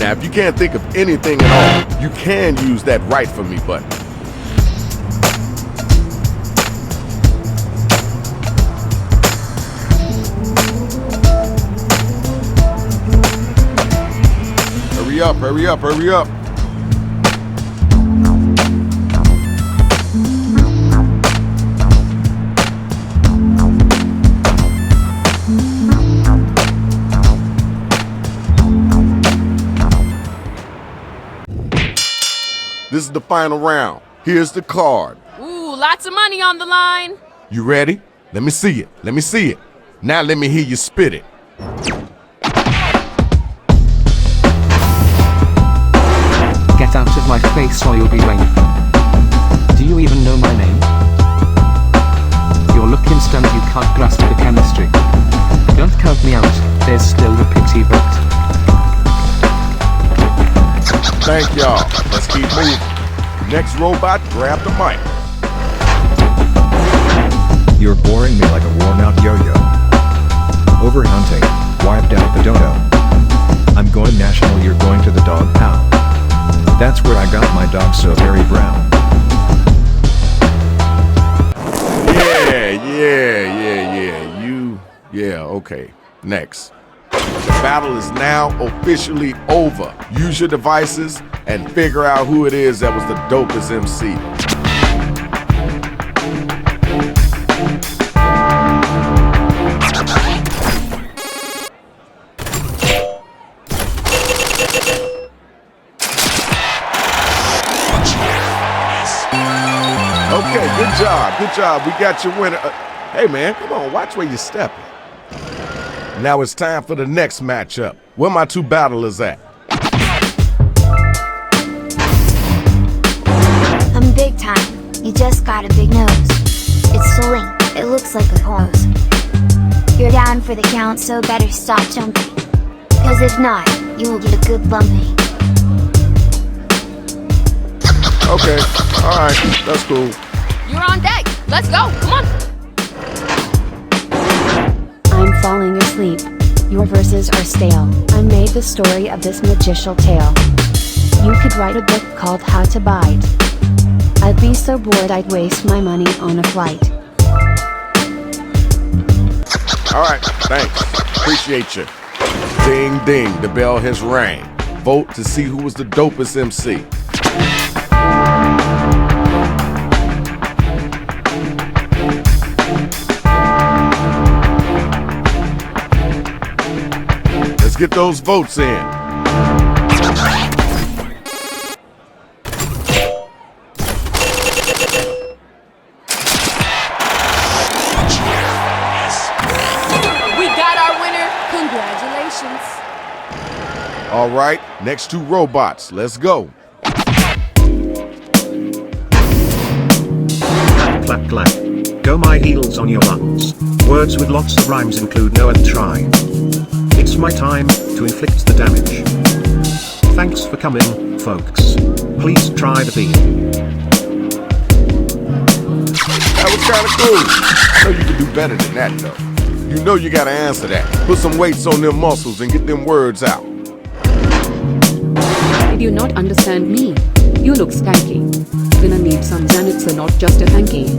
Now, if you can't think of anything at all, you can use that Write For Me button. Hurry up, hurry up, hurry up. This is the final round. Here's the card. Ooh, lots of money on the line. You ready? Let me see it. Let me see it. Now let me hear you spit it. Get out of my face or you'll be rained. Do you even know my name? Your look instant, you can't grasp the chemistry. Don't count me out, there's still the pity vote. Thank y'all. Let's keep moving. Next robot, grab the mic. You're boring me like a worn-out yo-yo. Overhunting, wiped out the dodo. I'm going national, you're going to the dog pound. That's where I got my dog so very brown. Yeah, okay. Next. The battle is now officially over. Use your devices and figure out who it is that was the dopest MC. Okay, good job. We got your winner. Hey man, come on, watch where you're stepping. Now it's time for the next matchup. Where my two battlers at? I'm big time. You just got a big nose. It's swelling. It looks like a hose. You're down for the count, so better stop jumping. Cause if not, you will get a good bumping. Okay, alright, that's cool. You're on deck. Let's go. Come on. I'm falling asleep. Your verses are stale. I made the story of this magician tale. You could write a book called How to Bite. I'd be so bored I'd waste my money on a flight. Alright, thanks. Appreciate you. Ding ding, the bell has rang. Vote to see who was the dopest MC. Let's get those votes in. All right, next two robots. Let's go. Clap clap. Go my heels on your buns. Words with lots of rhymes include no and try. It's my time to inflict the damage. Thanks for coming, folks. Please try the beat. That was kind of cool. I know you can do better than that, though. You know you gotta answer that. Put some weights on them muscles and get them words out. Did you not understand me? You look skanky. Gonna need some Xanax, not just a hanky.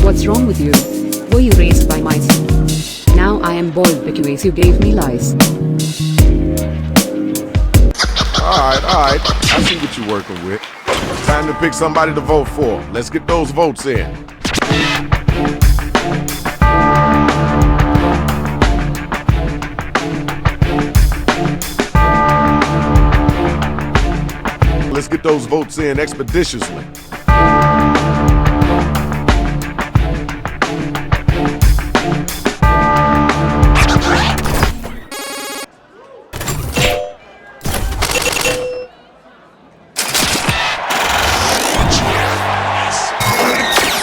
What's wrong with you? Were you raised by mice? Now I am bald because you gave me lies. Alright. I see what you're working with. Time to pick somebody to vote for. Let's get those votes in. Let's get those votes in expeditiously.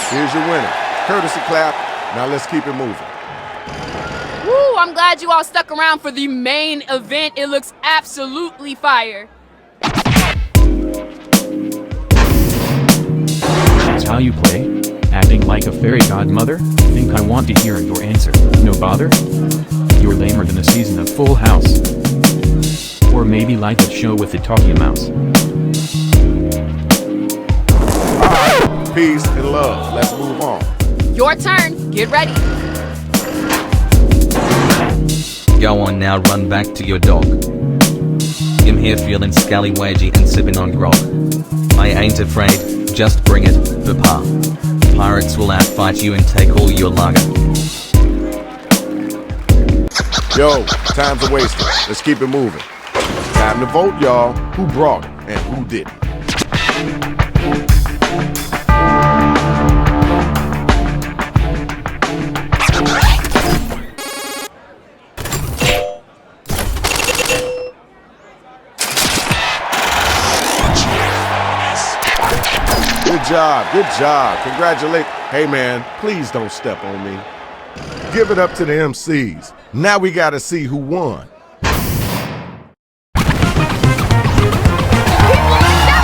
Here's your winner. Courtesy clap. Now let's keep it moving. Woo, I'm glad you all stuck around for the main event. It looks absolutely fire. That's how you play? Acting like a fairy godmother? Think I want to hear your answer. No bother? You're lamer than a season of Full House. Or maybe like that show with the talking mouse. Alright, peace and love. Let's move on. Your turn. Get ready. Go on now, run back to your dog. I'm here feeling scallywaggy and sipping on grog. I ain't afraid, just bring it, papa. Pirates will outfight you and take all your lager. Yo, time's a wasted. Let's keep it moving. Time to vote, y'all. Who brought it and who didn't? Good job. Congratulations. Hey man, please don't step on me. Give it up to the MCs. Now we gotta see who won. That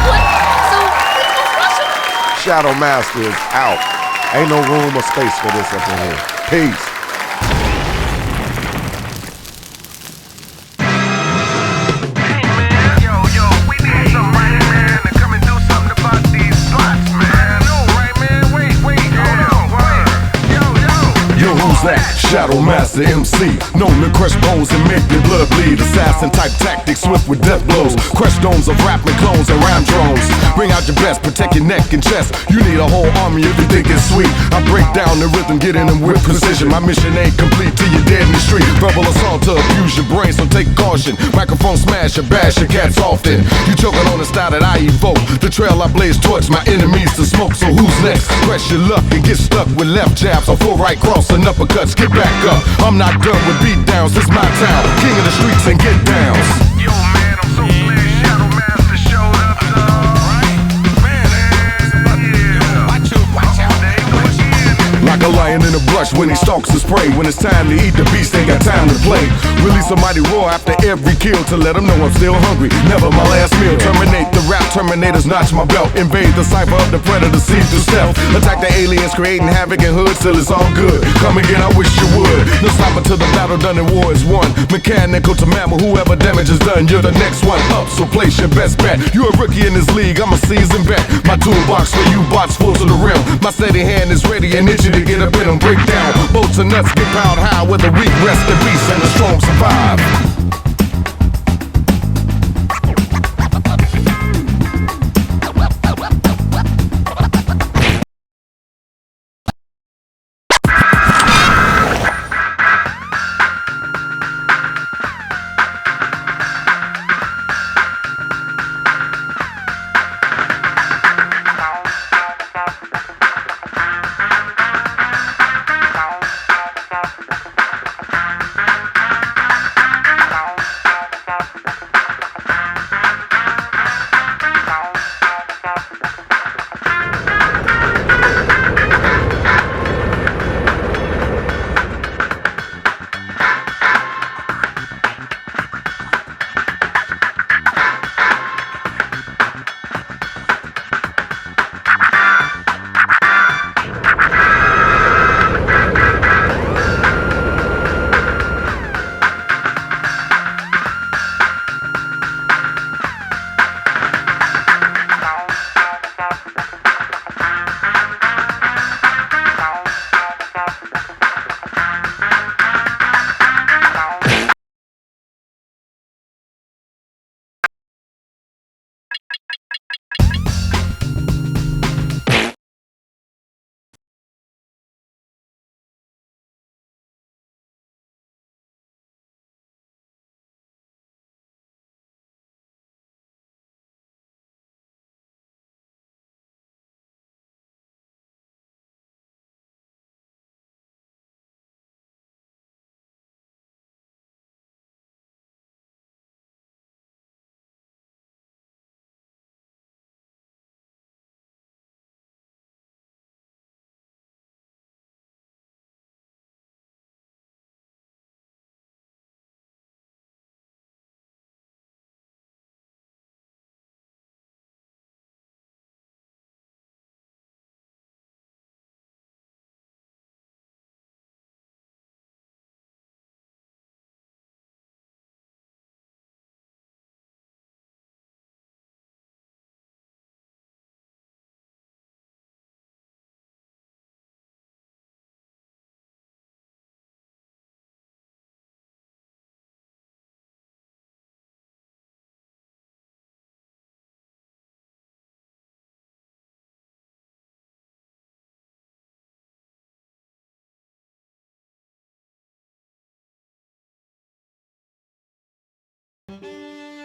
one. So we must Shadow Master is out. Ain't no room or space for this up in here. Peace. Shadow Master MC, known to crush bones and make your blood bleed. Assassin type tactics, swift with death blows. Crush domes of rapping clones and rhyme drones. Bring out your best, protect your neck and chest. You need a whole army if you think it's sweet. I break down the rhythm, get in them with precision. My mission ain't complete till you're dead in the street. Verbal assault to abuse your brain, so take caution. Microphone smash or bash your cats often. You choking on the style that I evoke. The trail I blaze towards my enemies to smoke. So who's next? Press your luck and get stuck with left jabs or full right cross and uppercuts. Get back up. I'm not done with beat downs. This my town. King of the streets and get downs. Yo man, I'm so glad Shadow Master showed up. Like a lion in a brush when he stalks his prey. When it's time to eat, the beast ain't got time to play. Release a mighty roar after every kill to let them know I'm still hungry. Never my last meal. Terminate the rap, terminators notch my belt. Invade the cipher of the predator, see through stealth. Attack the aliens, creating havoc in hoods till it's all good. Come again, I wish you would. No stop until the battle done and war is won. Mechanical to mammal, whoever damage is done, you're the next one up, so place your best bet. You're a rookie in this league, I'm a seasoned vet. My toolbox for you bots full to the rim. My steady hand is ready and itchy to get up in them. Break down, bolts and nuts get piled high. Where the weak rest in peace and the strong survive.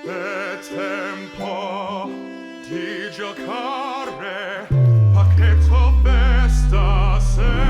È tempo di giocare, pacchetto festa sei.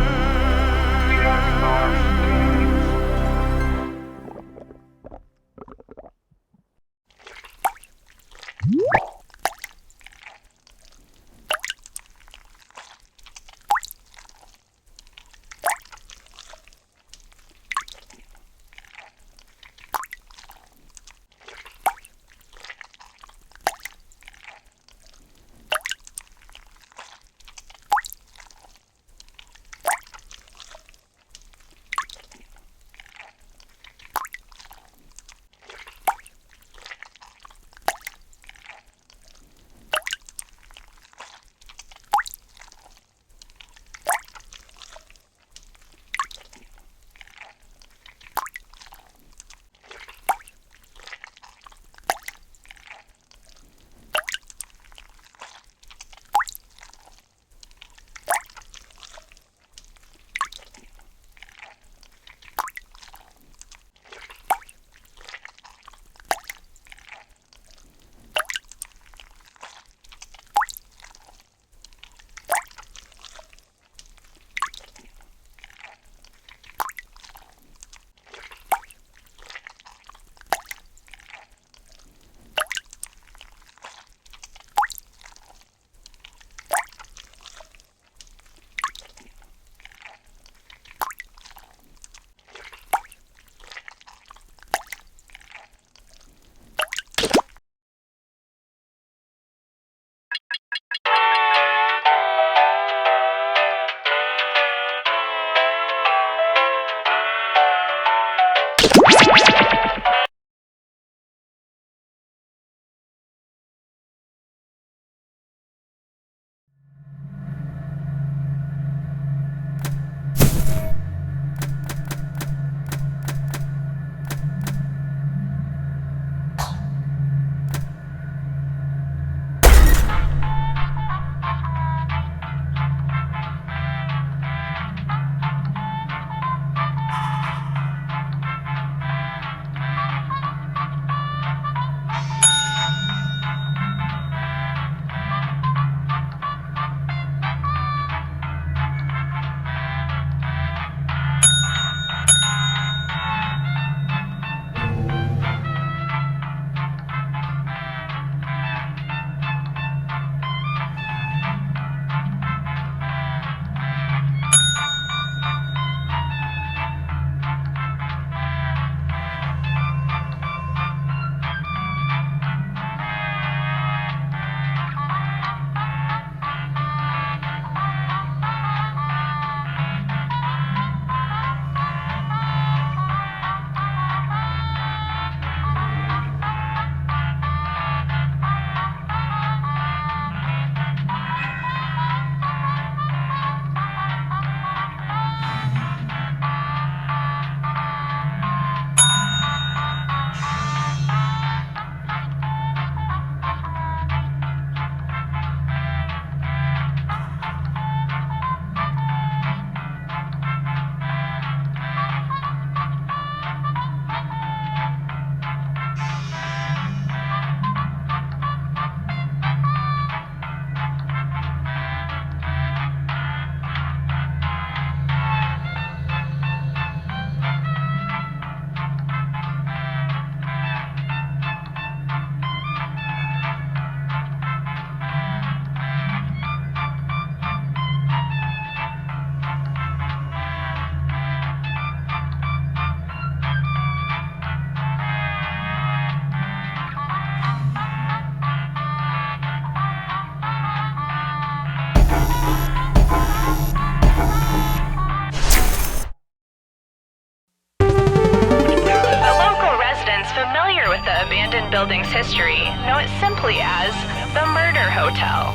the abandoned building's history, know it simply as the Murder Hotel.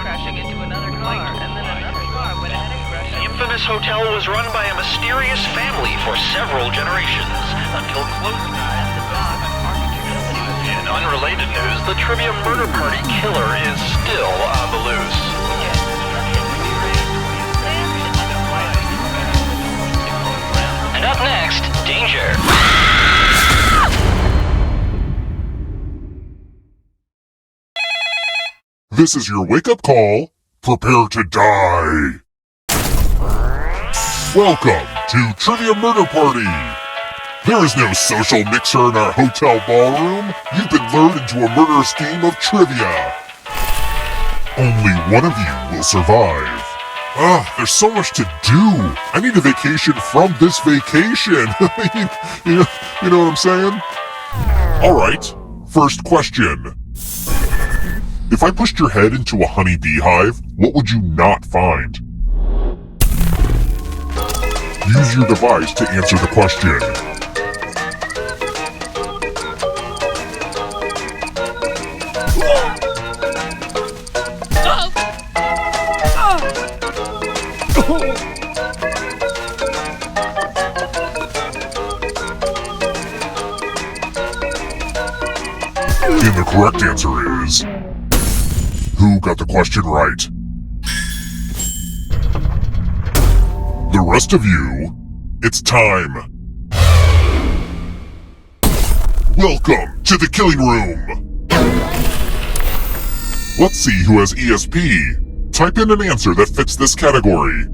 Crashing into another car, and then another car went ahead and crashed. The infamous hotel was run by a mysterious family for several generations, until closing time. In unrelated news, the Trivia Murder Party killer is still on the loose. And up next, Danger. This is your wake-up call. Prepare to die. Welcome to Trivia Murder Party. There is no social mixer in our hotel ballroom. You've been lured into a murderous game of trivia. Only one of you will survive. There's so much to do. I need a vacation from this vacation. you know what I'm saying? Alright, first question. If I pushed your head into a honeybee hive, what would you not find? Use your device to answer the question. And the correct answer is... Who got the question right? The rest of you, it's time. Welcome to the killing room. Let's see who has ESP. Type in an answer that fits this category.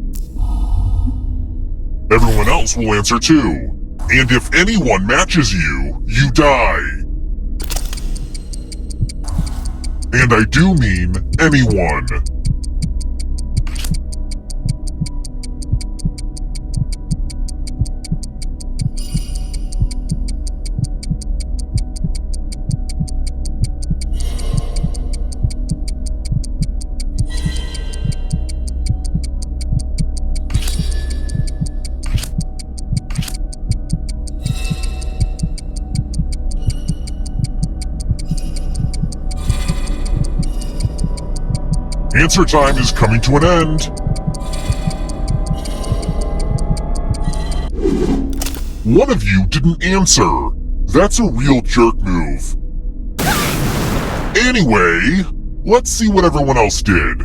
Everyone else will answer too. And if anyone matches you, you die. And I do mean anyone. Answer time is coming to an end. One of you didn't answer. That's a real jerk move. Anyway, let's see what everyone else did.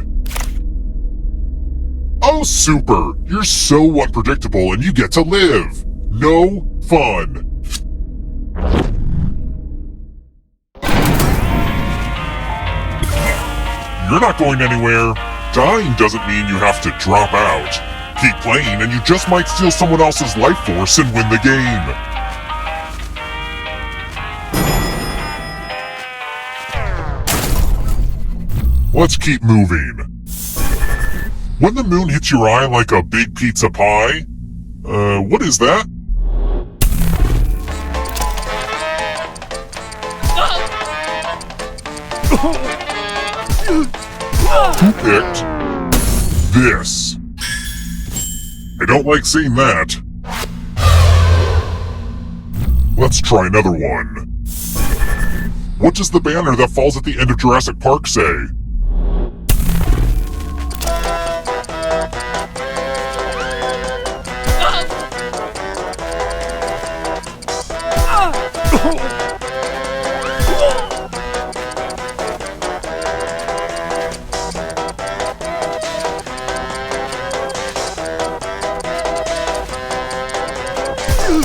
Oh, super! You're so unpredictable and you get to live. No fun. You're not going anywhere. Dying doesn't mean you have to drop out. Keep playing and you just might steal someone else's life force and win the game. Let's keep moving. When the moon hits your eye like a big pizza pie, what is that? Who picked this? I don't like seeing that. Let's try another one. What does the banner that falls at the end of Jurassic Park say?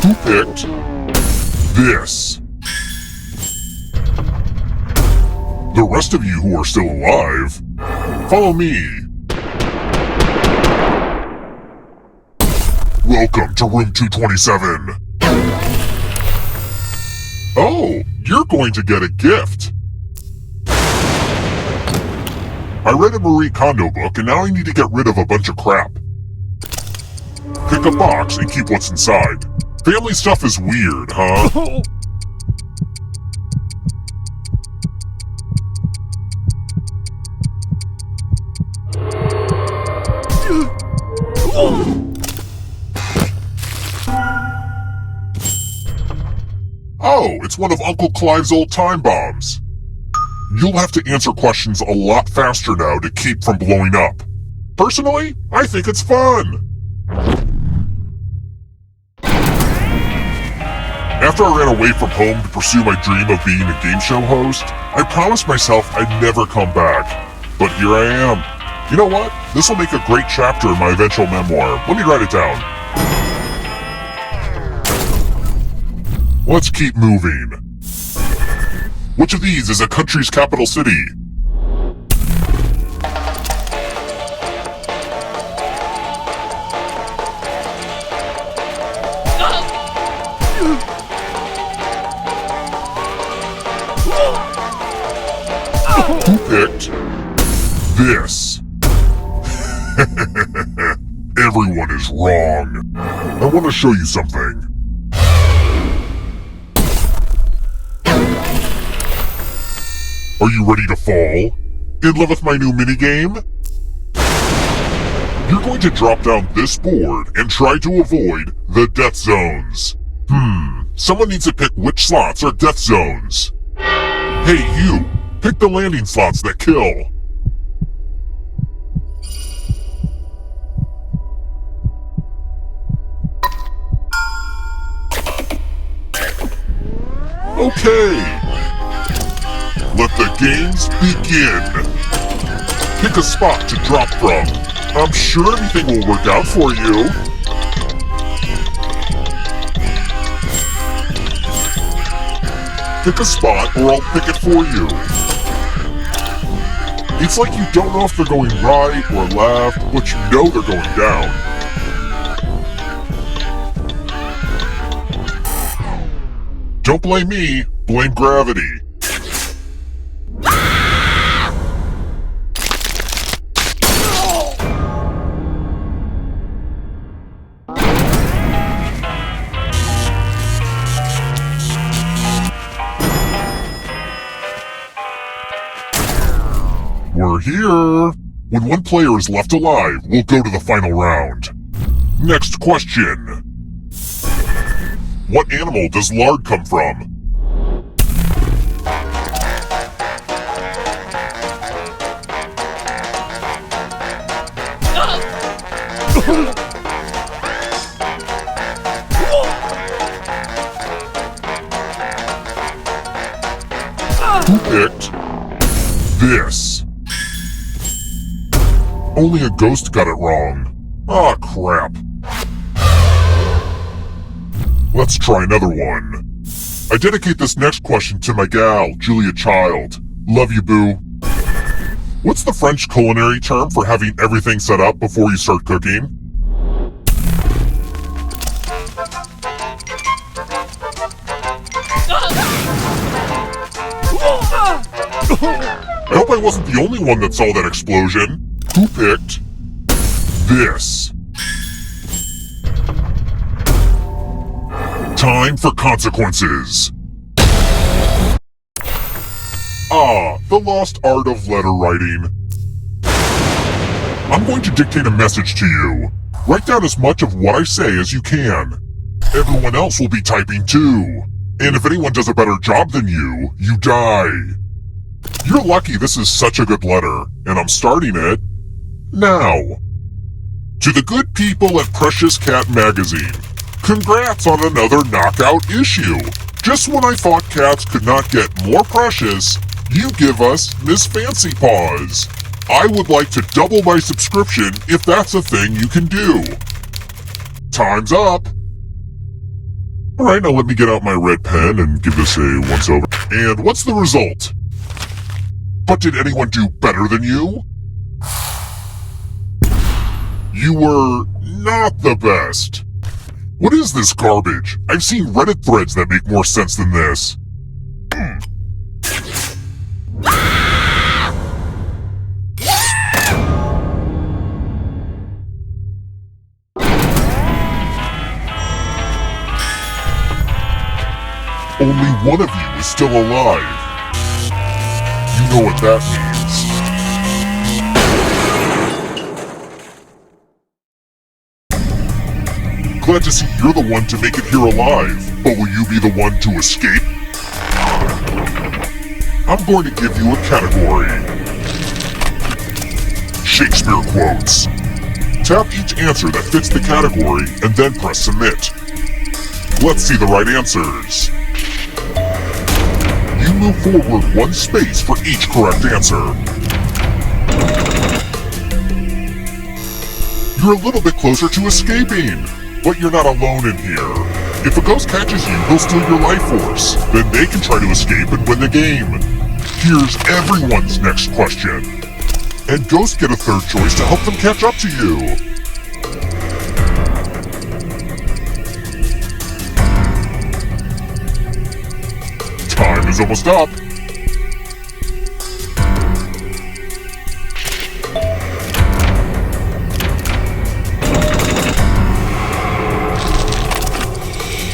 Who picked this? The rest of you who are still alive, follow me. Welcome to room 227. Oh, you're going to get a gift. I read a Marie Kondo book and now I need to get rid of a bunch of crap. Pick a box and keep what's inside. Family stuff is weird, huh? Oh, it's one of Uncle Clive's old time bombs. You'll have to answer questions a lot faster now to keep from blowing up. Personally, I think it's fun. After I ran away from home to pursue my dream of being a game show host, I promised myself I'd never come back. But here I am. You know what? This will make a great chapter in my eventual memoir. Let me write it down. Let's keep moving. Which of these is a country's capital city? Who picked this? Everyone is wrong. I want to show you something. Are you ready to fall? In love with my new minigame? You're going to drop down this board and try to avoid the death zones. Someone needs to pick which slots are death zones. Hey, you! Pick the landing slots that kill. Okay! Let the games begin! Pick a spot to drop from. I'm sure everything will work out for you. Pick a spot or I'll pick it for you. It's like you don't know if they're going right or left, but you know they're going down. Don't blame me, blame gravity. We're here! When one player is left alive, we'll go to the final round. Next question. What animal does lard come from? Who picked this? Only a ghost got it wrong. Aw, crap. Let's try another one. I dedicate this next question to my gal, Julia Child. Love you, boo. What's the French culinary term for having everything set up before you start cooking? I hope I wasn't the only one that saw that explosion. Who picked this? Time for consequences. Ah, the lost art of letter writing. I'm going to dictate a message to you. Write down as much of what I say as you can. Everyone else will be typing too. And if anyone does a better job than you, you die. You're lucky this is such a good letter, and I'm starting it now. To the good people at Precious Cat Magazine, congrats on another knockout issue. Just when I thought cats could not get more precious, you give us Miss Fancy Paws. I would like to double my subscription if that's a thing you can do. Time's up. Alright, now let me get out my red pen and give this a once over. And what's the result? But did anyone do better than you? You were not the best. What is this garbage? I've seen Reddit threads that make more sense than this. Only one of you is still alive. You know what that means. glad to see you're the one to make it here alive, but will you be the one to escape? I'm going to give you a category. Shakespeare quotes. Tap each answer that fits the category and then press submit. Let's see the right answers. You move forward 1 space for each correct answer. You're a little bit closer to escaping, but you're not alone in here. If a ghost catches you, he'll steal your life force. Then they can try to escape and win the game. Here's everyone's next question. And ghosts get a third choice to help them catch up to you. Time is almost up.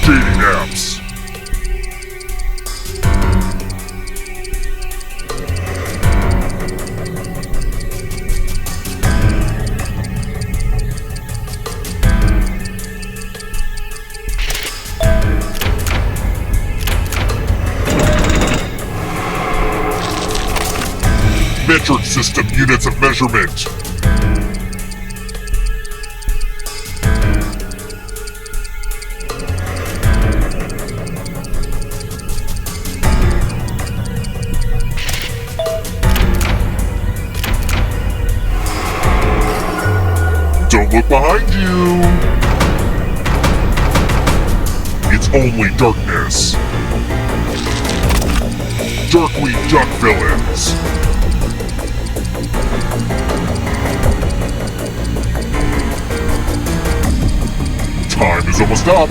Dating apps. Metric system units of measurement. Don't look behind you. It's only darkness. Darkweed Duck Villains. Time is almost up.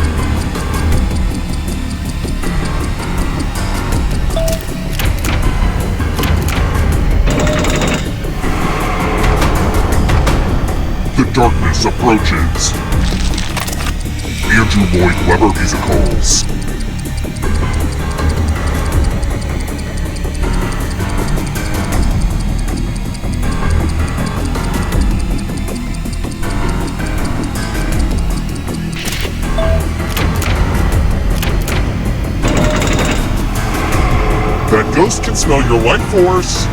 The darkness approaches. Andrew Lloyd Webber musicals. That ghost can smell your life force.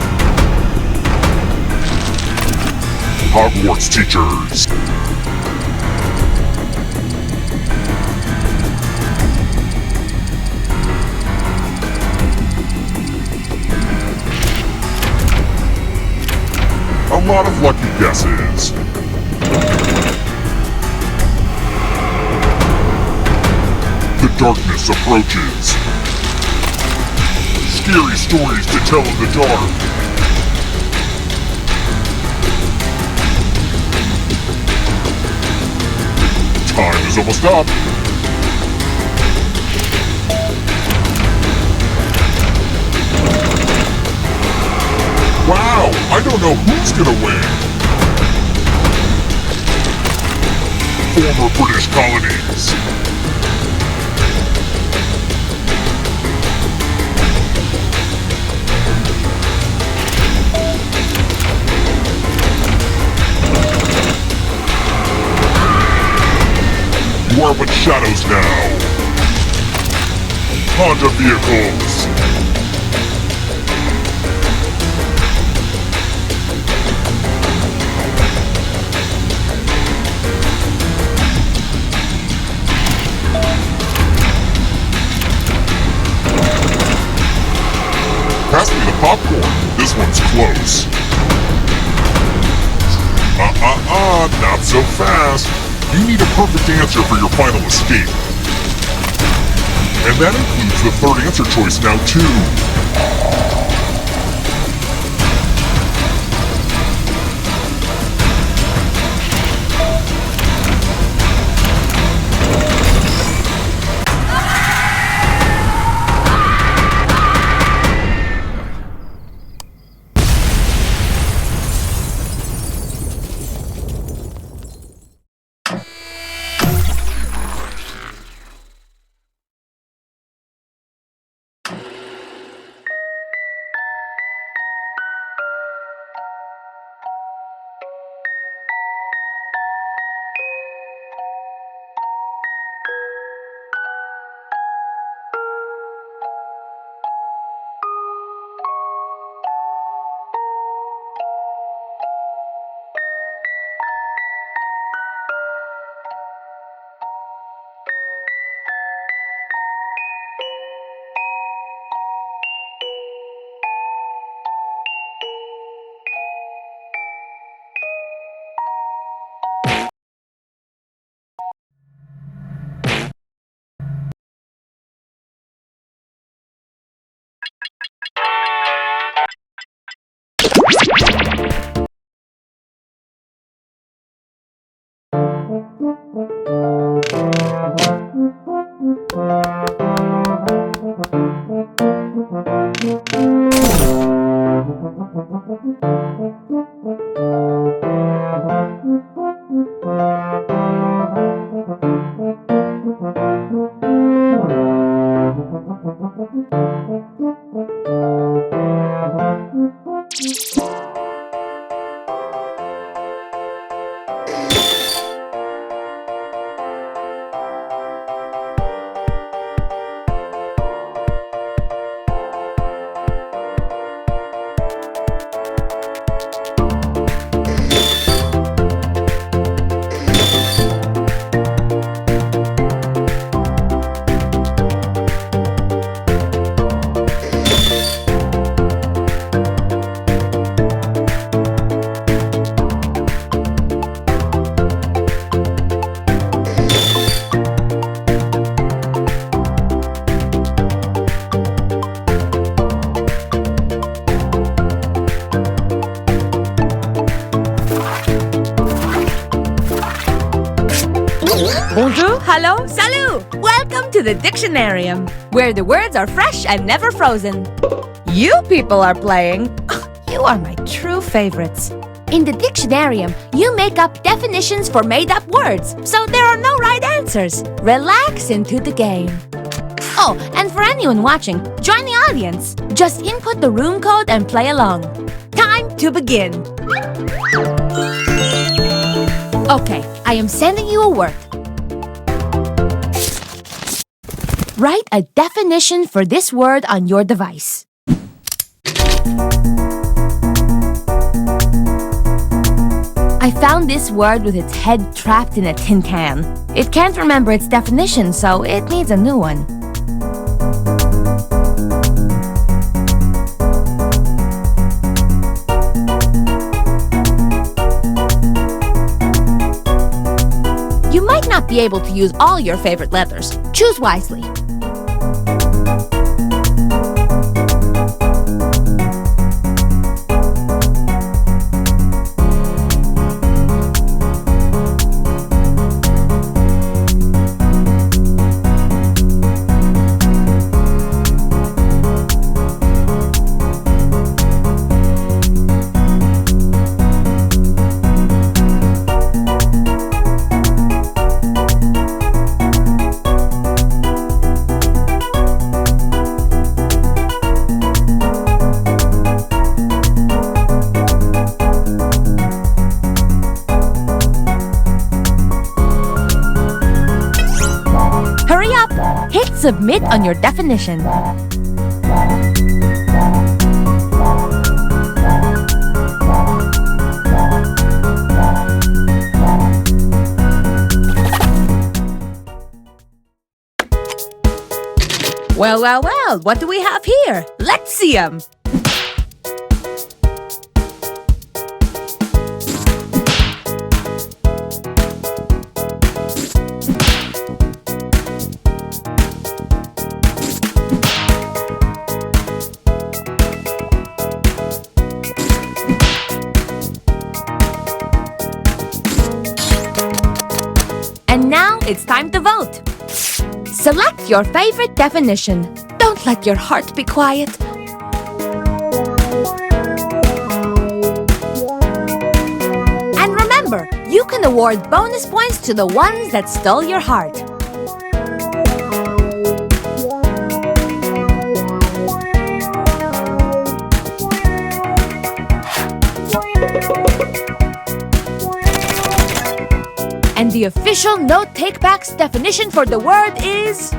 Hogwarts teachers. A lot of lucky guesses. The darkness approaches. Scary stories to tell in the dark. Time is almost up. Wow, I don't know who's gonna win. Former British colonies. You are but shadows now. Honda vehicles. Pass me the popcorn. This one's close. Not so fast. You need a perfect answer for your final escape. And that includes the third answer choice now too. Bonjour, hello, salut! Welcome to the Dictionarium, where the words are fresh and never frozen. You people are playing. You are my true favorites. In the Dictionarium, you make up definitions for made-up words, so there are no right answers. Relax into the game. Oh, and for anyone watching, join the audience. Just input the room code and play along. Time to begin. Okay, I am sending you a word. Write a definition for this word on your device. I found this word with its head trapped in a tin can. It can't remember its definition, so it needs a new one. You might not be able to use all your favorite letters. Choose wisely. Hurry up! Hit submit on your definition. Well, well, well, what do we have here? Let's see 'em. And now it's time to vote. Select your favorite definition. Don't let your heart be quiet. And remember, you can award bonus points to the ones that stole your heart. And the official No Takebacks definition for the word is...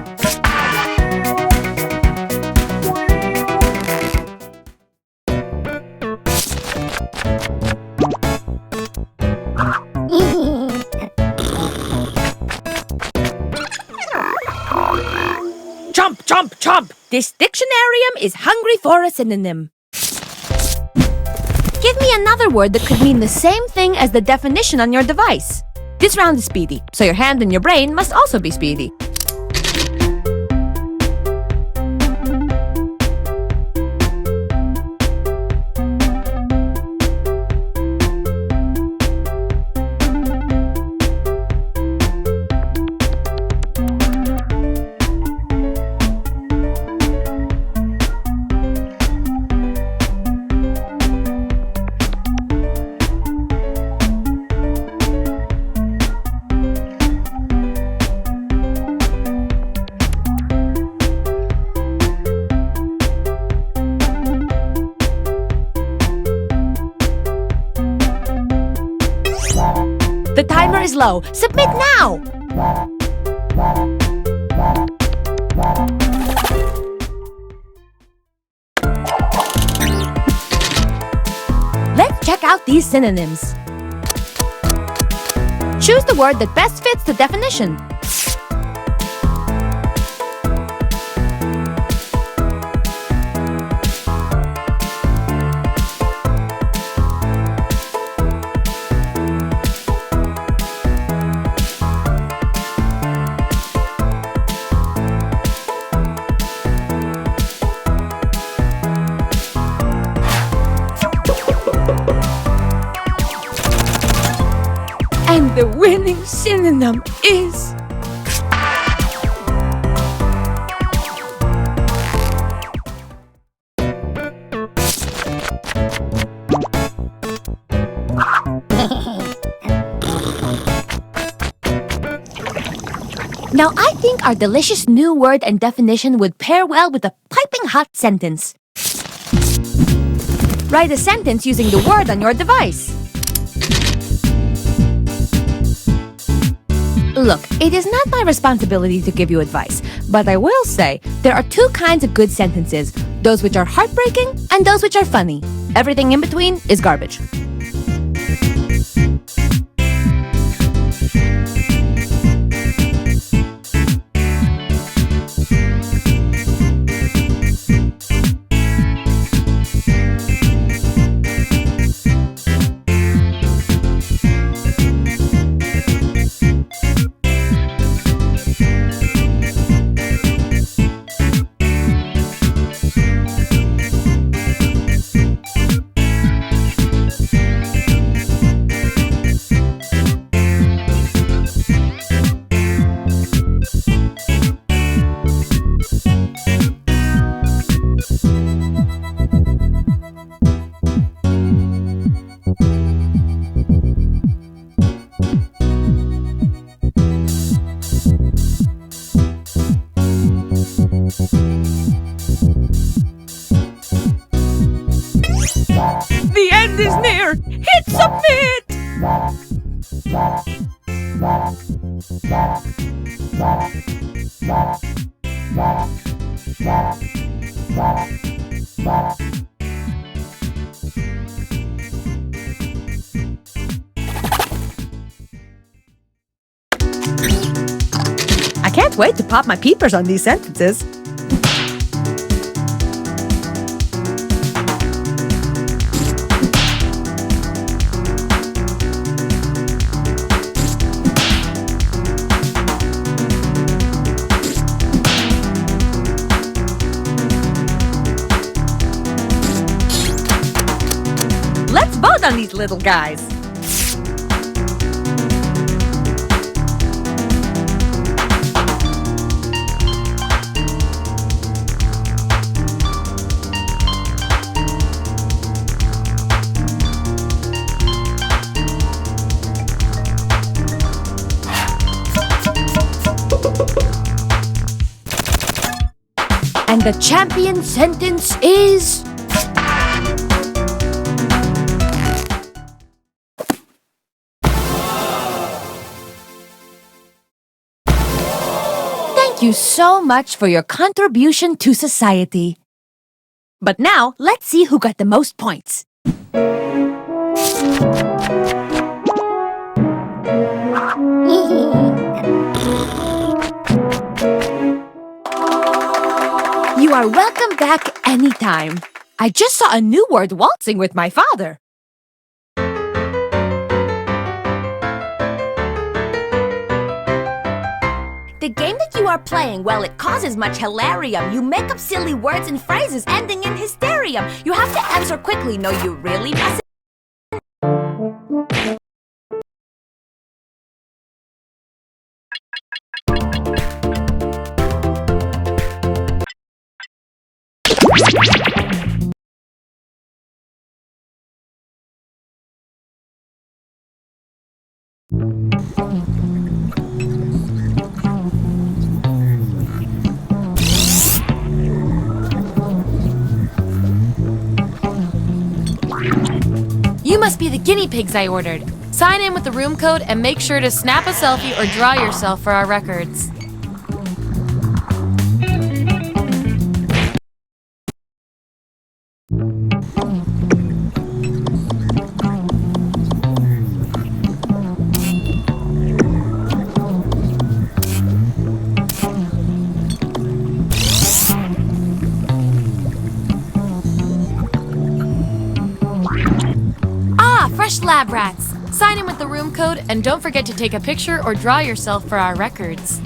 Chomp, chomp, chomp! This dictionarium is hungry for a synonym. Give me another word that could mean the same thing as the definition on your device. This round is speedy, so your hand and your brain must also be speedy. number is low. Submit now! Let's check out these synonyms. Choose the word that best fits the definition. And the winning synonym is... Now I think our delicious new word and definition would pair well with a piping hot sentence. Write a sentence using the word on your device. Look, it is not my responsibility to give you advice, but I will say there are two kinds of good sentences, those which are heartbreaking and those which are funny. Everything in between is garbage. The end is near! Hit submit! I can't wait to pop my peepers on these sentences. Let's vote on these little guys. And the champion sentence is... Thank you so much for your contribution to society. But now, let's see who got the most points. You are welcome back anytime. I just saw a new word waltzing with my father. The game that you are playing, well, it causes much hilarium. You make up silly words and phrases ending in hysterium. You have to answer quickly. No, you really mustn't. You must be the guinea pigs I ordered. Sign in with the room code and make sure to snap a selfie or draw yourself for our records. Fresh lab rats! Sign in with the room code and don't forget to take a picture or draw yourself for our records.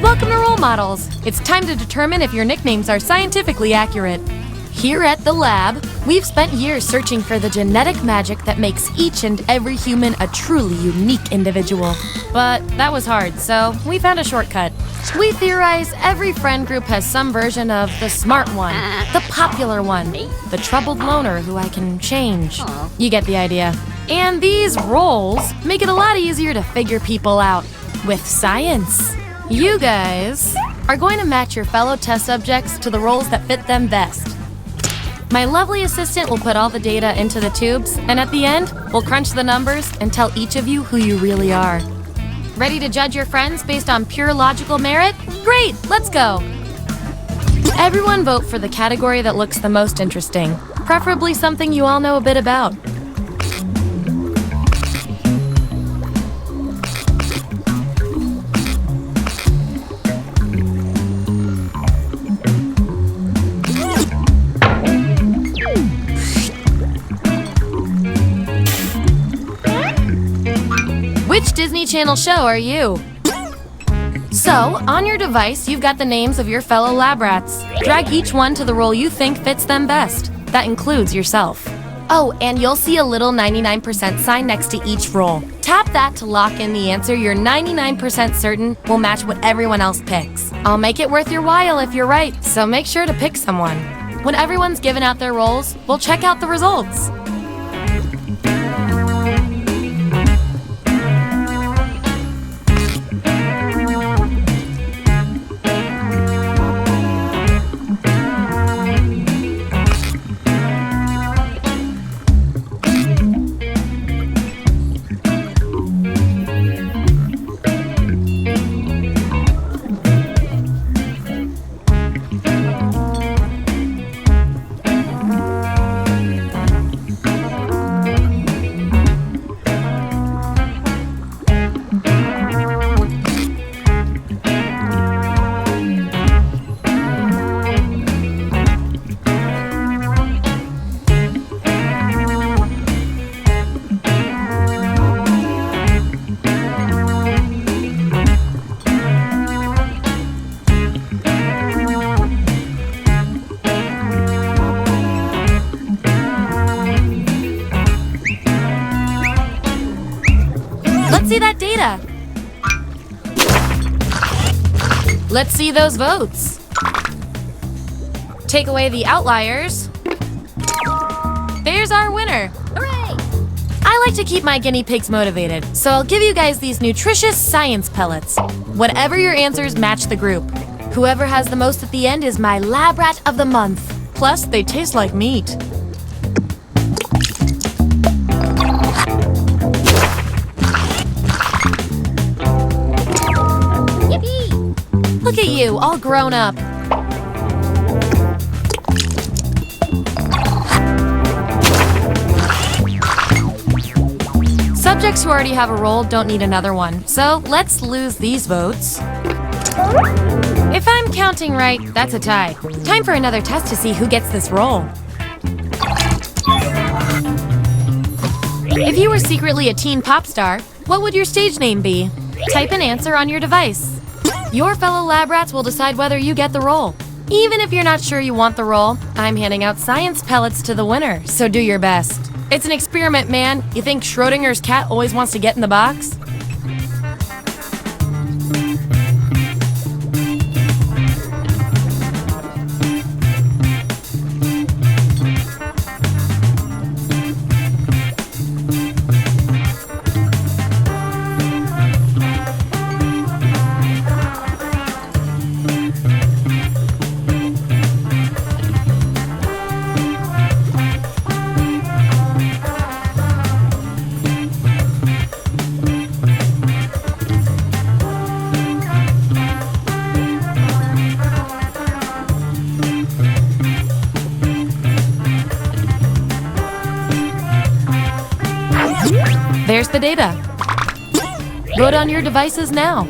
Welcome to Role Models. It's time to determine if your nicknames are scientifically accurate. Here at the lab, we've spent years searching for the genetic magic that makes each and every human a truly unique individual. But that was hard, so we found a shortcut. We theorize every friend group has some version of the smart one, the popular one, the troubled loner who I can change. You get the idea. And these roles make it a lot easier to figure people out with science. You guys are going to match your fellow test subjects to the roles that fit them best. My lovely assistant will put all the data into the tubes, and at the end, we'll crunch the numbers and tell each of you who you really are. Ready to judge your friends based on pure logical merit? Great, let's go! Everyone vote for the category that looks the most interesting, preferably something you all know a bit about. Which Disney Channel show are you? So, on your device, you've got the names of your fellow lab rats. Drag each one to the role you think fits them best. That includes yourself. Oh, and you'll see a little 99% sign next to each role. Tap that to lock in the answer you're 99% certain will match what everyone else picks. I'll make it worth your while if you're right, so make sure to pick someone. When everyone's given out their roles, we'll check out the results. Let's see those votes. Take away the outliers. There's our winner. Hooray! I like to keep my guinea pigs motivated, so I'll give you guys these nutritious science pellets. Whatever your answers match the group. Whoever has the most at the end is my lab rat of the month. Plus, they taste like meat. Yippee! Look at you, all grown up. Subjects who already have a role don't need another one, so let's lose these votes. If I'm counting right, that's a tie. Time for another test to see who gets this role. If you were secretly a teen pop star, what would your stage name be? Type an answer on your device. Your fellow lab rats will decide whether you get the role. Even if you're not sure you want the role, I'm handing out science pellets to the winner, so do your best. It's an experiment, man. You think Schrodinger's cat always wants to get in the box? There's the data. Vote on your devices now.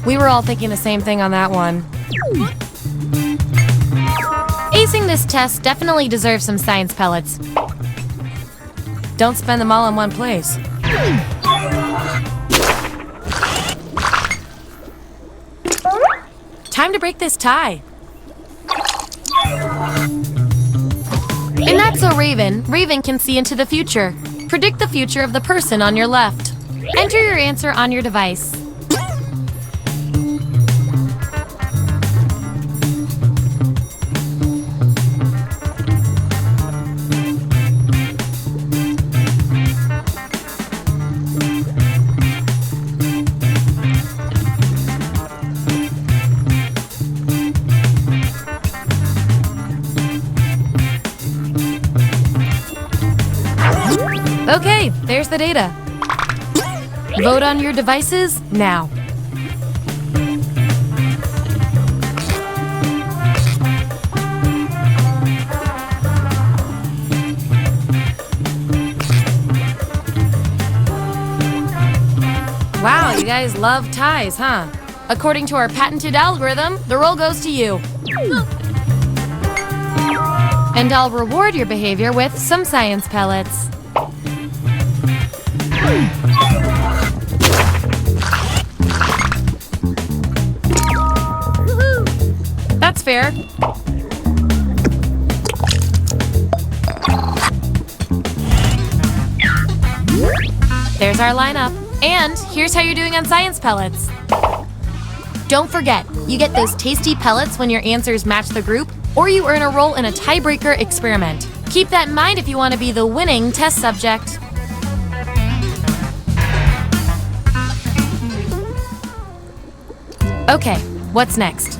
We were all thinking the same thing on that one. Acing this test definitely deserves some science pellets. Don't spend them all in one place. Time to break this tie. In That's So Raven, Raven can see into the future. Predict the future of the person on your left. Enter your answer on your device. Okay, there's the data. Vote on your devices now. Wow, you guys love ties, huh? According to our patented algorithm, the role goes to you. And I'll reward your behavior with some science pellets. That's fair. There's our lineup. And here's how you're doing on science pellets. Don't forget, you get those tasty pellets when your answers match the group, or you earn a role in a tiebreaker experiment. Keep that in mind if you want to be the winning test subject. Okay, what's next?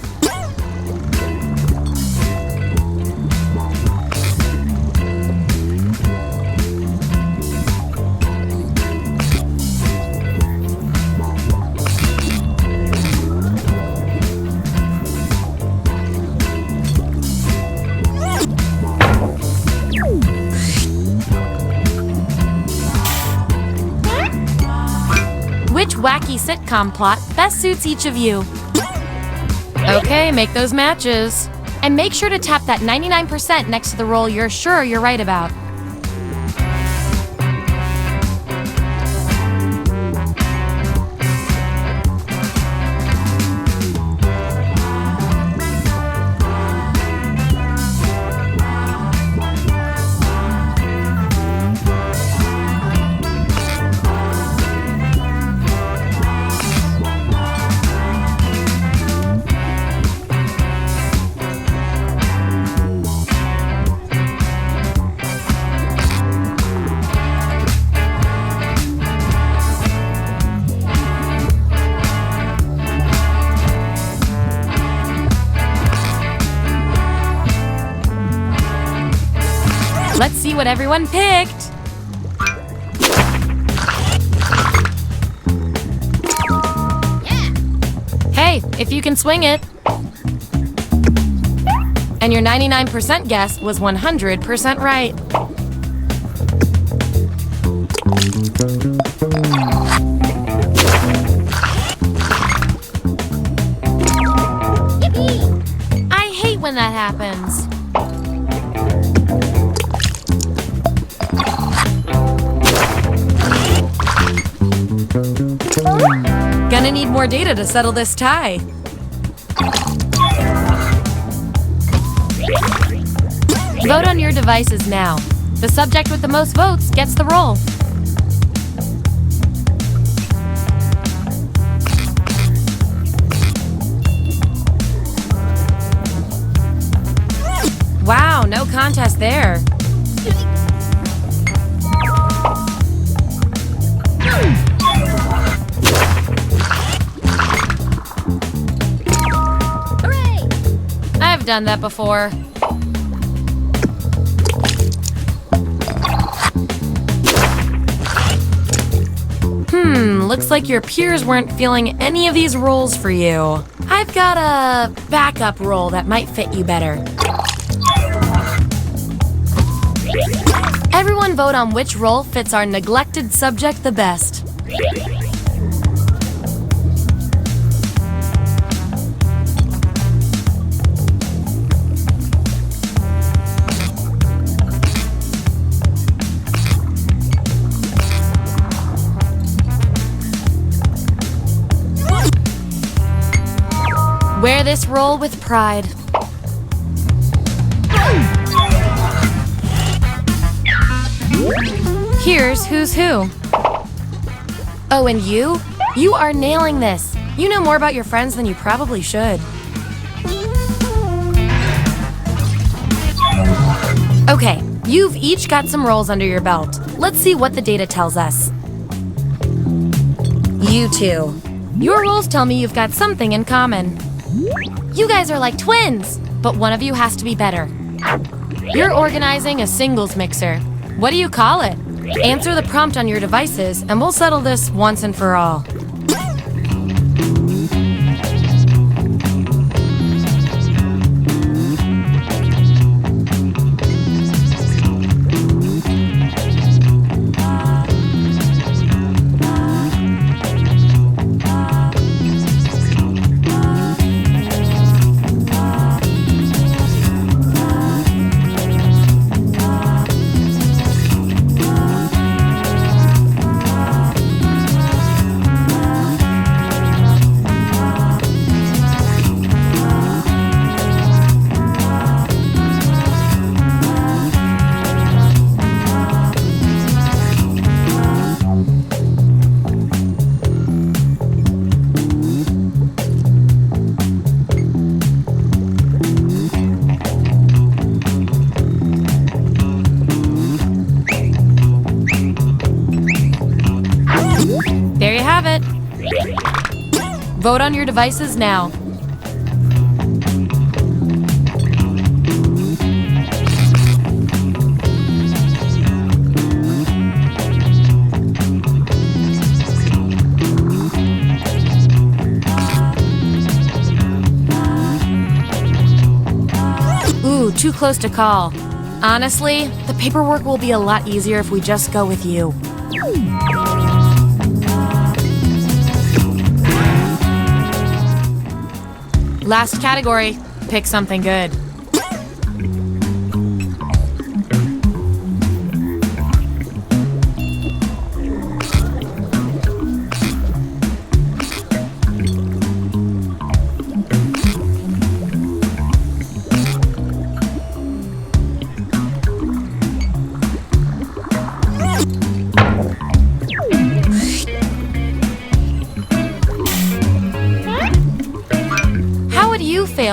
Which wacky sitcom plot best suits each of you? Okay, make those matches. And make sure to tap that 99% next to the roll you're sure you're right about. Let's see what everyone picked. Hey, if you can swing it. And your 99% guess was 100% right. Yippee! I hate when that happens. Gonna need more data to settle this tie. Vote on your devices now. The subject with the most votes gets the roll. Wow, no contest there. I've done that before. Looks like your peers weren't feeling any of these rolls for you. I've got a backup roll that might fit you better. Everyone vote on which roll fits our neglected subject the best. Wear this role with pride. Here's who's who. Oh, and you? You are nailing this. You know more about your friends than you probably should. Okay, you've each got some roles under your belt. Let's see what the data tells us. You two. Your roles tell me you've got something in common. You guys are like twins, but one of you has to be better. You're organizing a singles mixer. What do you call it? Answer the prompt on your devices, and we'll settle this once and for all. There you have it. Vote on your devices now. Ooh, too close to call. Honestly, the paperwork will be a lot easier if we just go with you. Last category. Pick something good.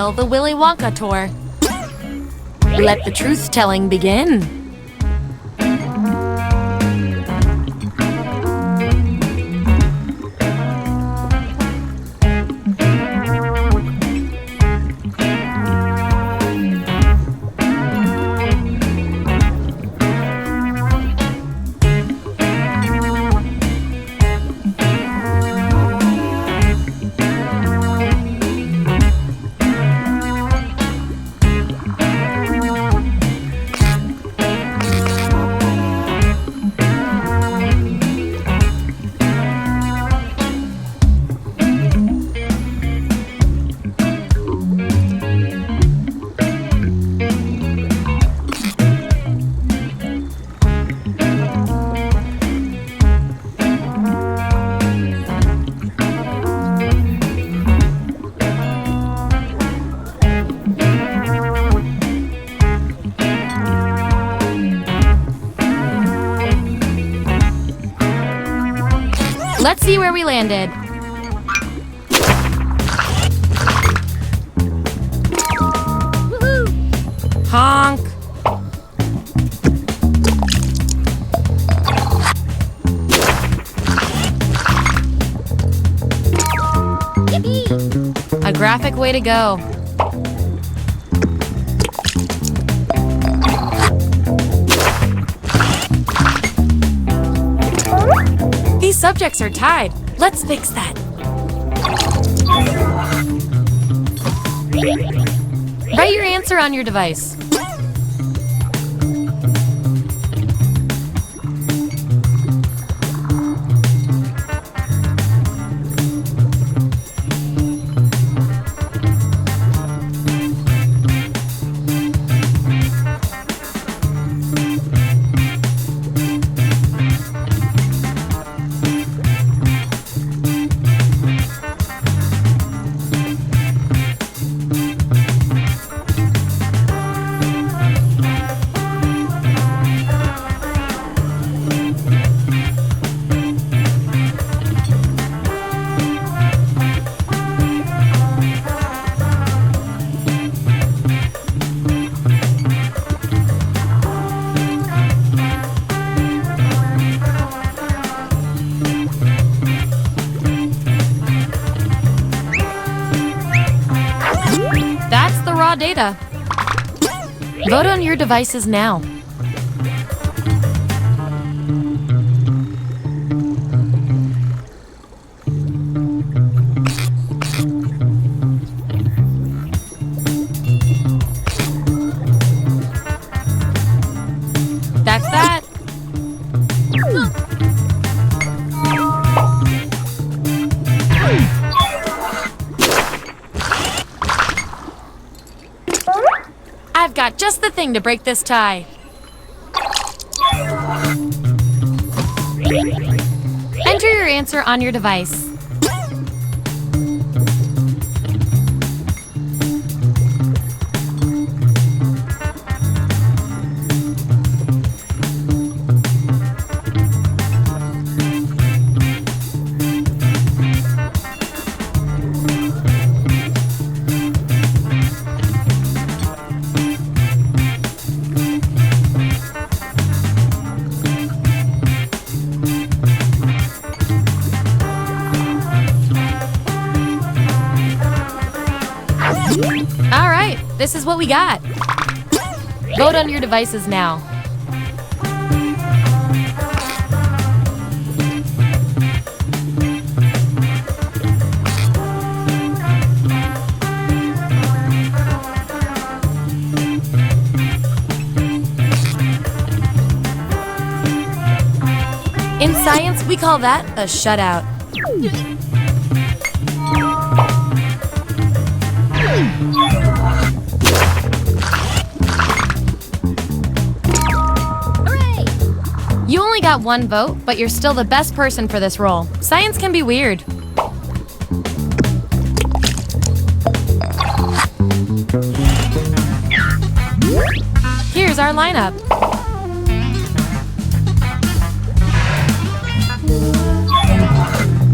hail the Willy Wonka tour. Let the truth-telling begin. Let's see where we landed. Honk. Yippee! A graphic way to go. These subjects are tied. Let's fix that. Write your answer on your device. Data. Vote on your devices now. That's that. I've got just the thing to break this tie. Enter your answer on your device. All right, this is what we got. Vote on your devices now. In science, we call that a shutout. You only got one vote, but you're still the best person for this role. Science can be weird. Here's our lineup.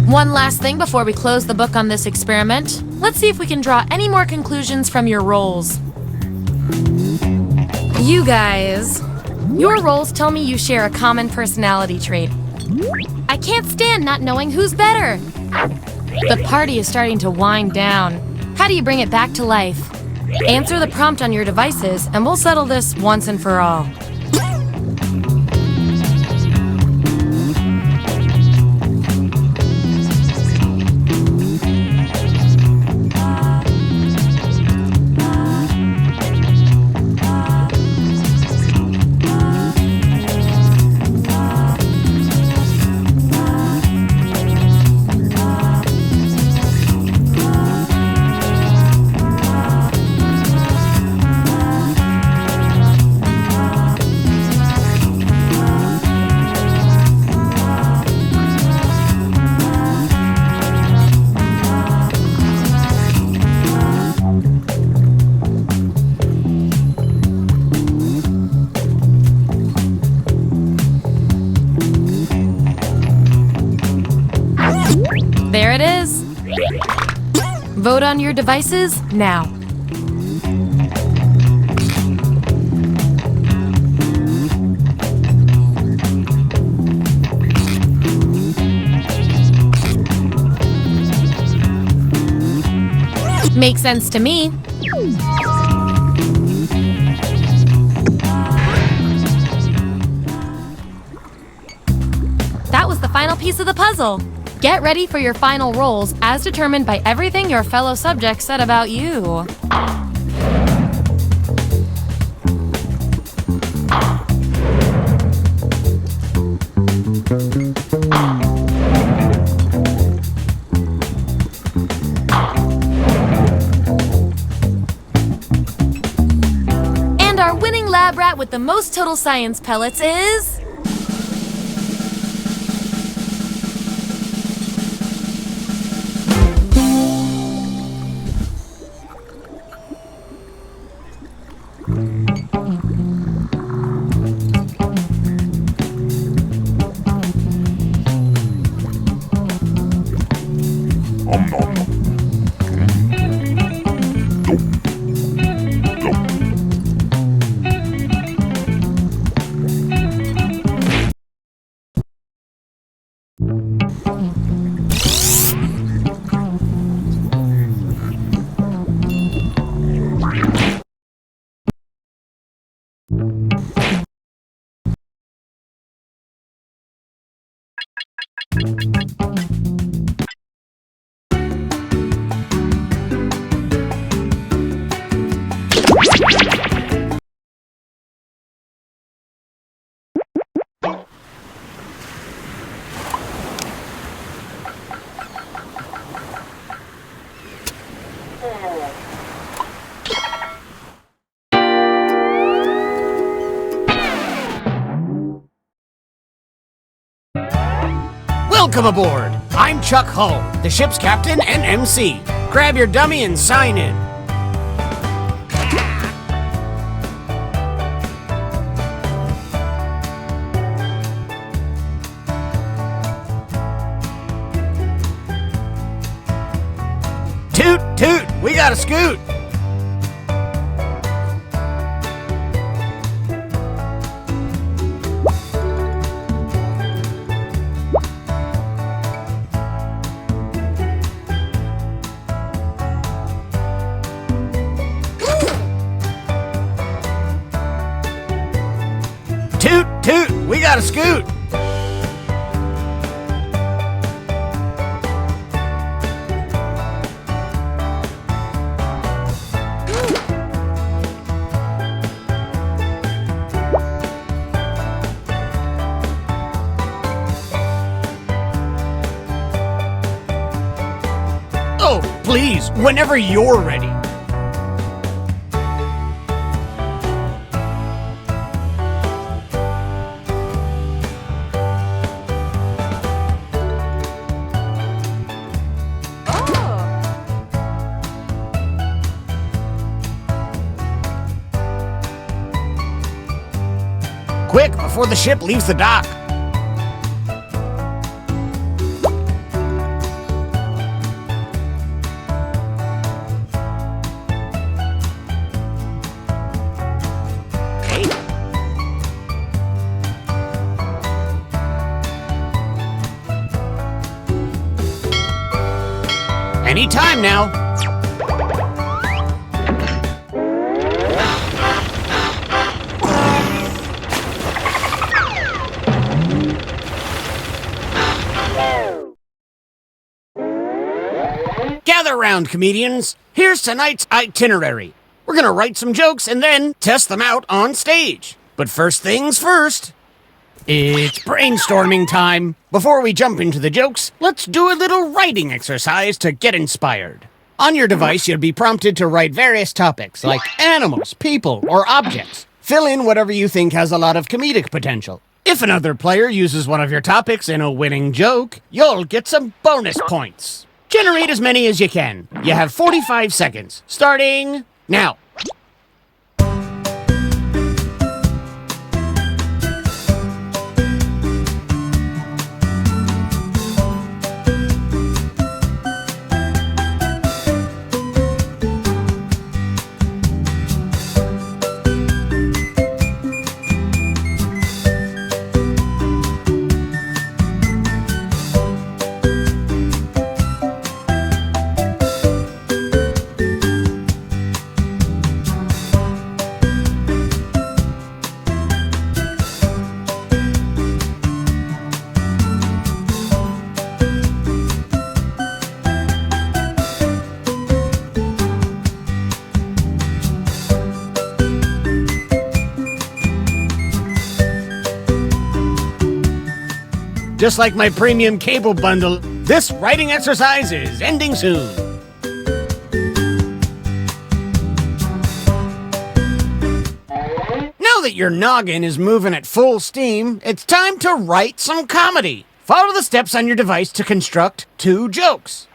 One last thing before we close the book on this experiment. Let's see if we can draw any more conclusions from your roles. You guys, your roles tell me you share a common personality trait. I can't stand not knowing who's better. The party is starting to wind down. How do you bring it back to life? Answer the prompt on your devices and we'll settle this once and for all. There it is. Vote on your devices now. Makes sense to me. That was the final piece of the puzzle. Get ready for your final roles as determined by everything your fellow subjects said about you. And our winning lab rat with the most total science pellets is... Welcome aboard! I'm Chuck Hull, the ship's captain and MC. Grab your dummy and sign in. Toot, toot, we got a scoot! Toot, toot, we got a scoot! Oh, please, whenever you're ready. Quick, before the ship leaves the dock. Any time now. Gather round, comedians. Here's tonight's itinerary. We're gonna write some jokes and then test them out on stage. But first things first, it's brainstorming time. Before we jump into the jokes, let's do a little writing exercise to get inspired. On your device, you'll be prompted to write various topics like animals, people, or objects. Fill in whatever you think has a lot of comedic potential. If another player uses one of your topics in a winning joke, you'll get some bonus points. Generate as many as you can. You have 45 seconds, starting now. Just like my premium cable bundle, this writing exercise is ending soon. Now that your noggin is moving at full steam, it's time to write some comedy. Follow the steps on your device to construct 2 jokes.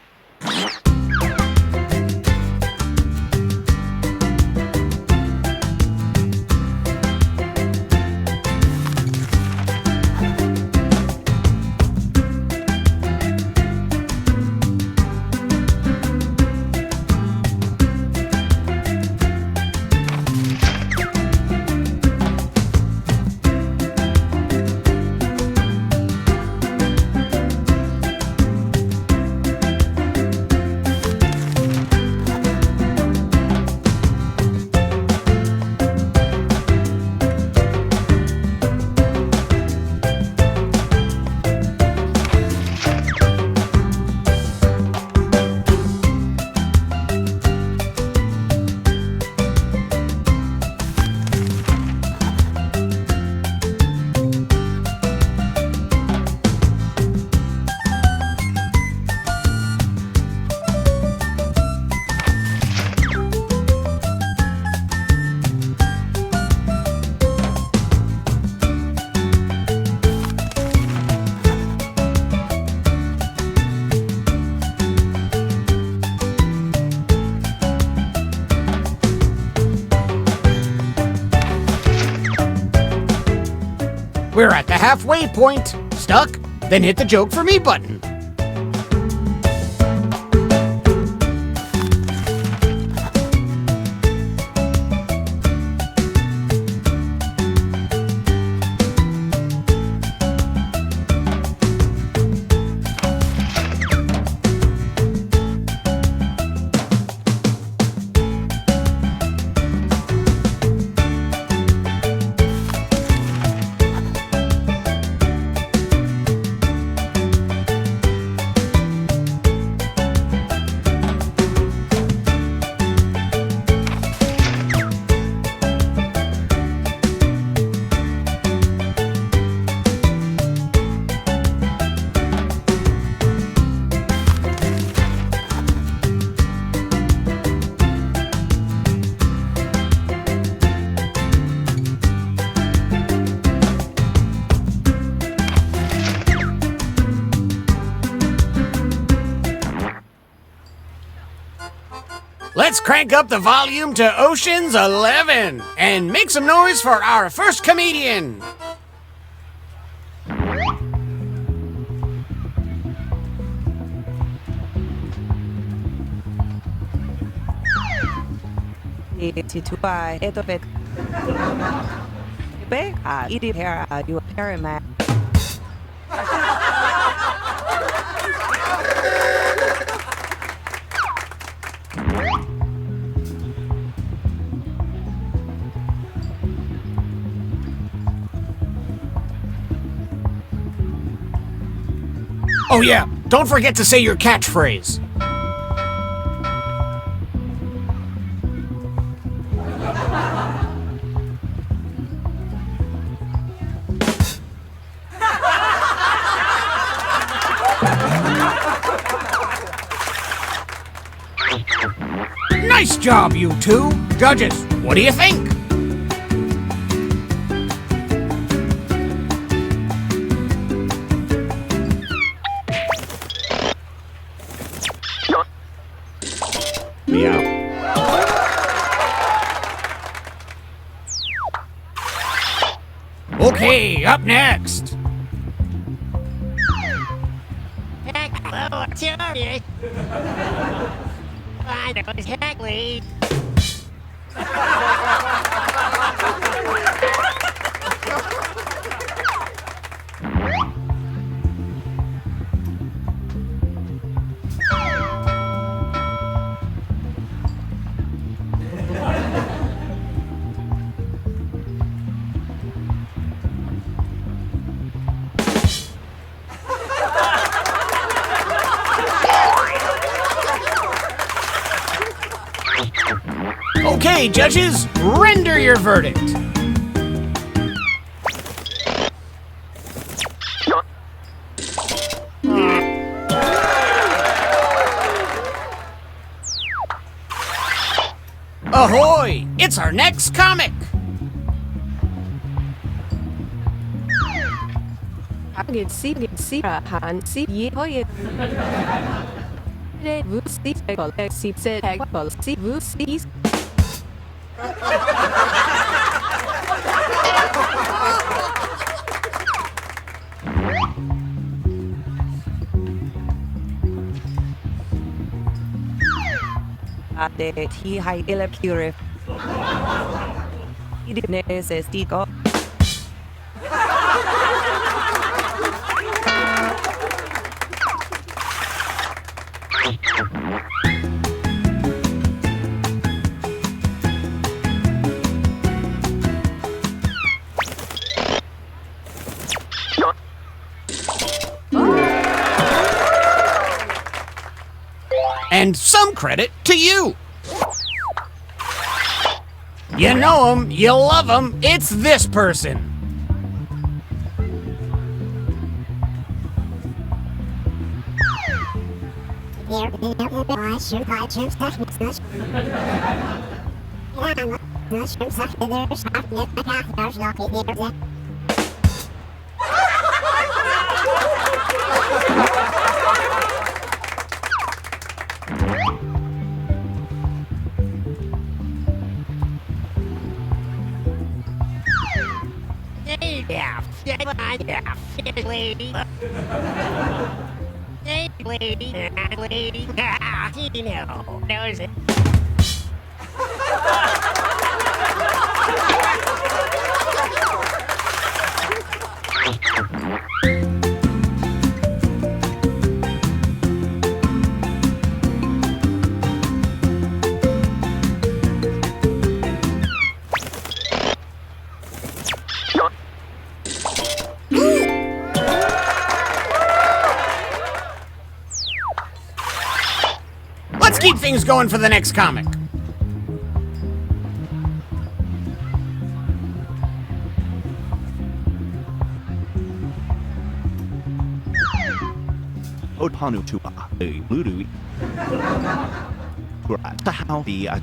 We're at the halfway point. Stuck? Then hit the joke for me button. Let's crank up the volume to Ocean's 11 and make some noise for our first comedian. Oh yeah, don't forget to say your catchphrase. Nice job, you two. Judges, what do you think? Meow. Okay, up next. Hello, Terry. I know exactly. Okay, judges, render your verdict. Ahoy! It's our next comic!ที่ให้เอลคิวเรฟที่ดิเนเซสติโก And some credit to you. You know him, you love him, it's this person. Let's keep things going for the next comic. Odhanu to a Ludu. To how be a.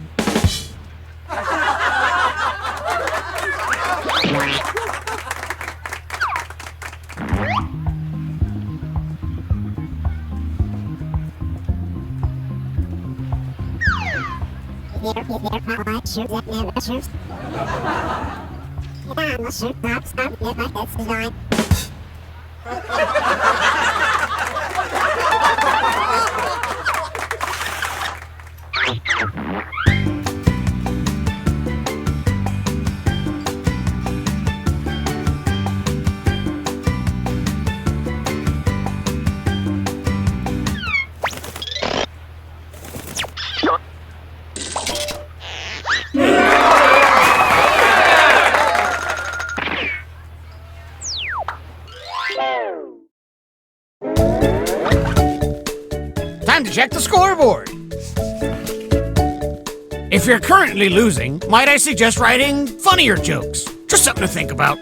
to check the scoreboard. If you're currently losing, might I suggest writing funnier jokes? Just something to think about.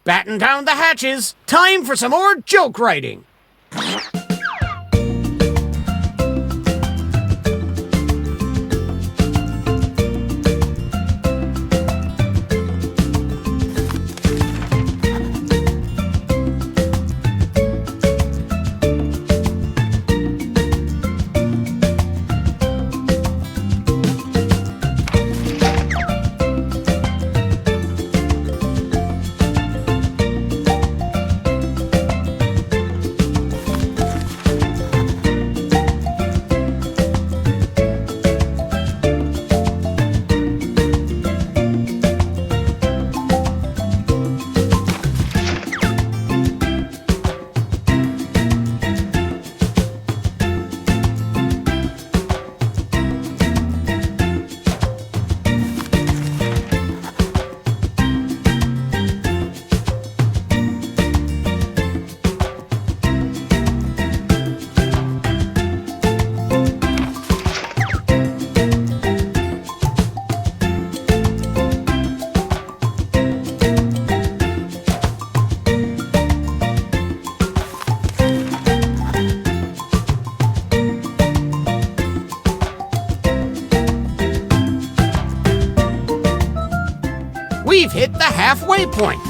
Batten down the hatches. Time for some more joke writing. We've hit the halfway point.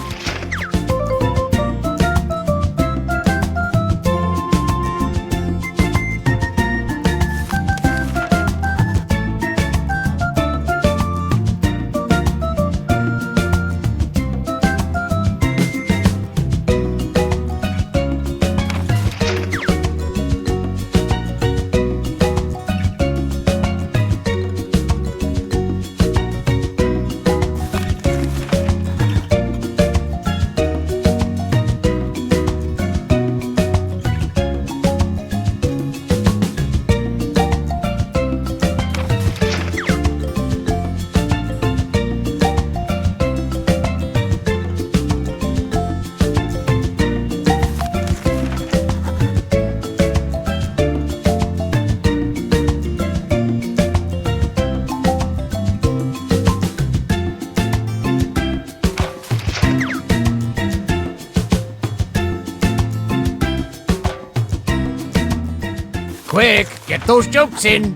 Quick, get those jokes in.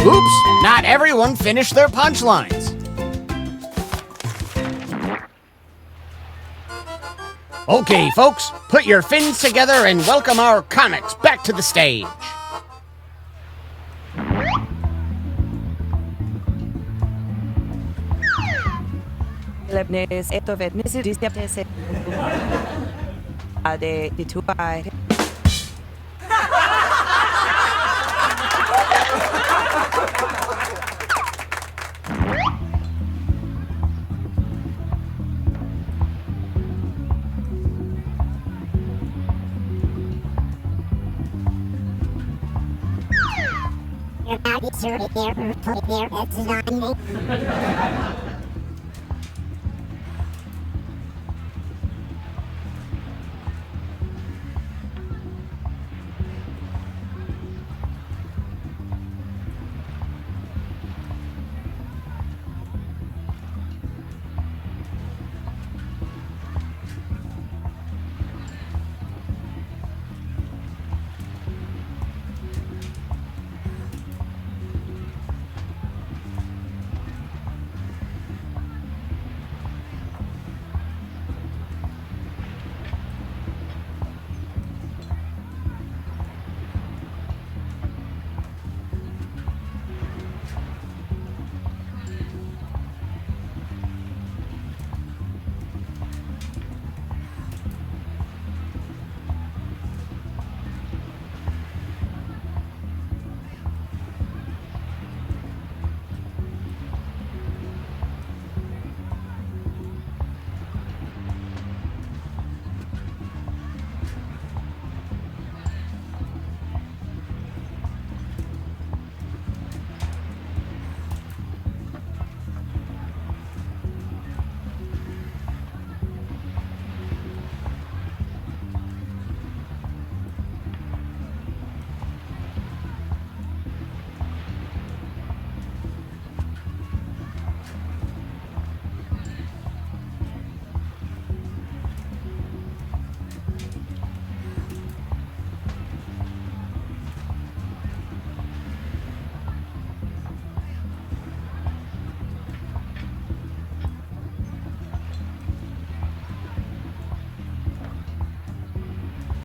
Oops, not everyone finished their punchlines. Okay, folks, put your fins together and welcome our comics back to the stage. You're not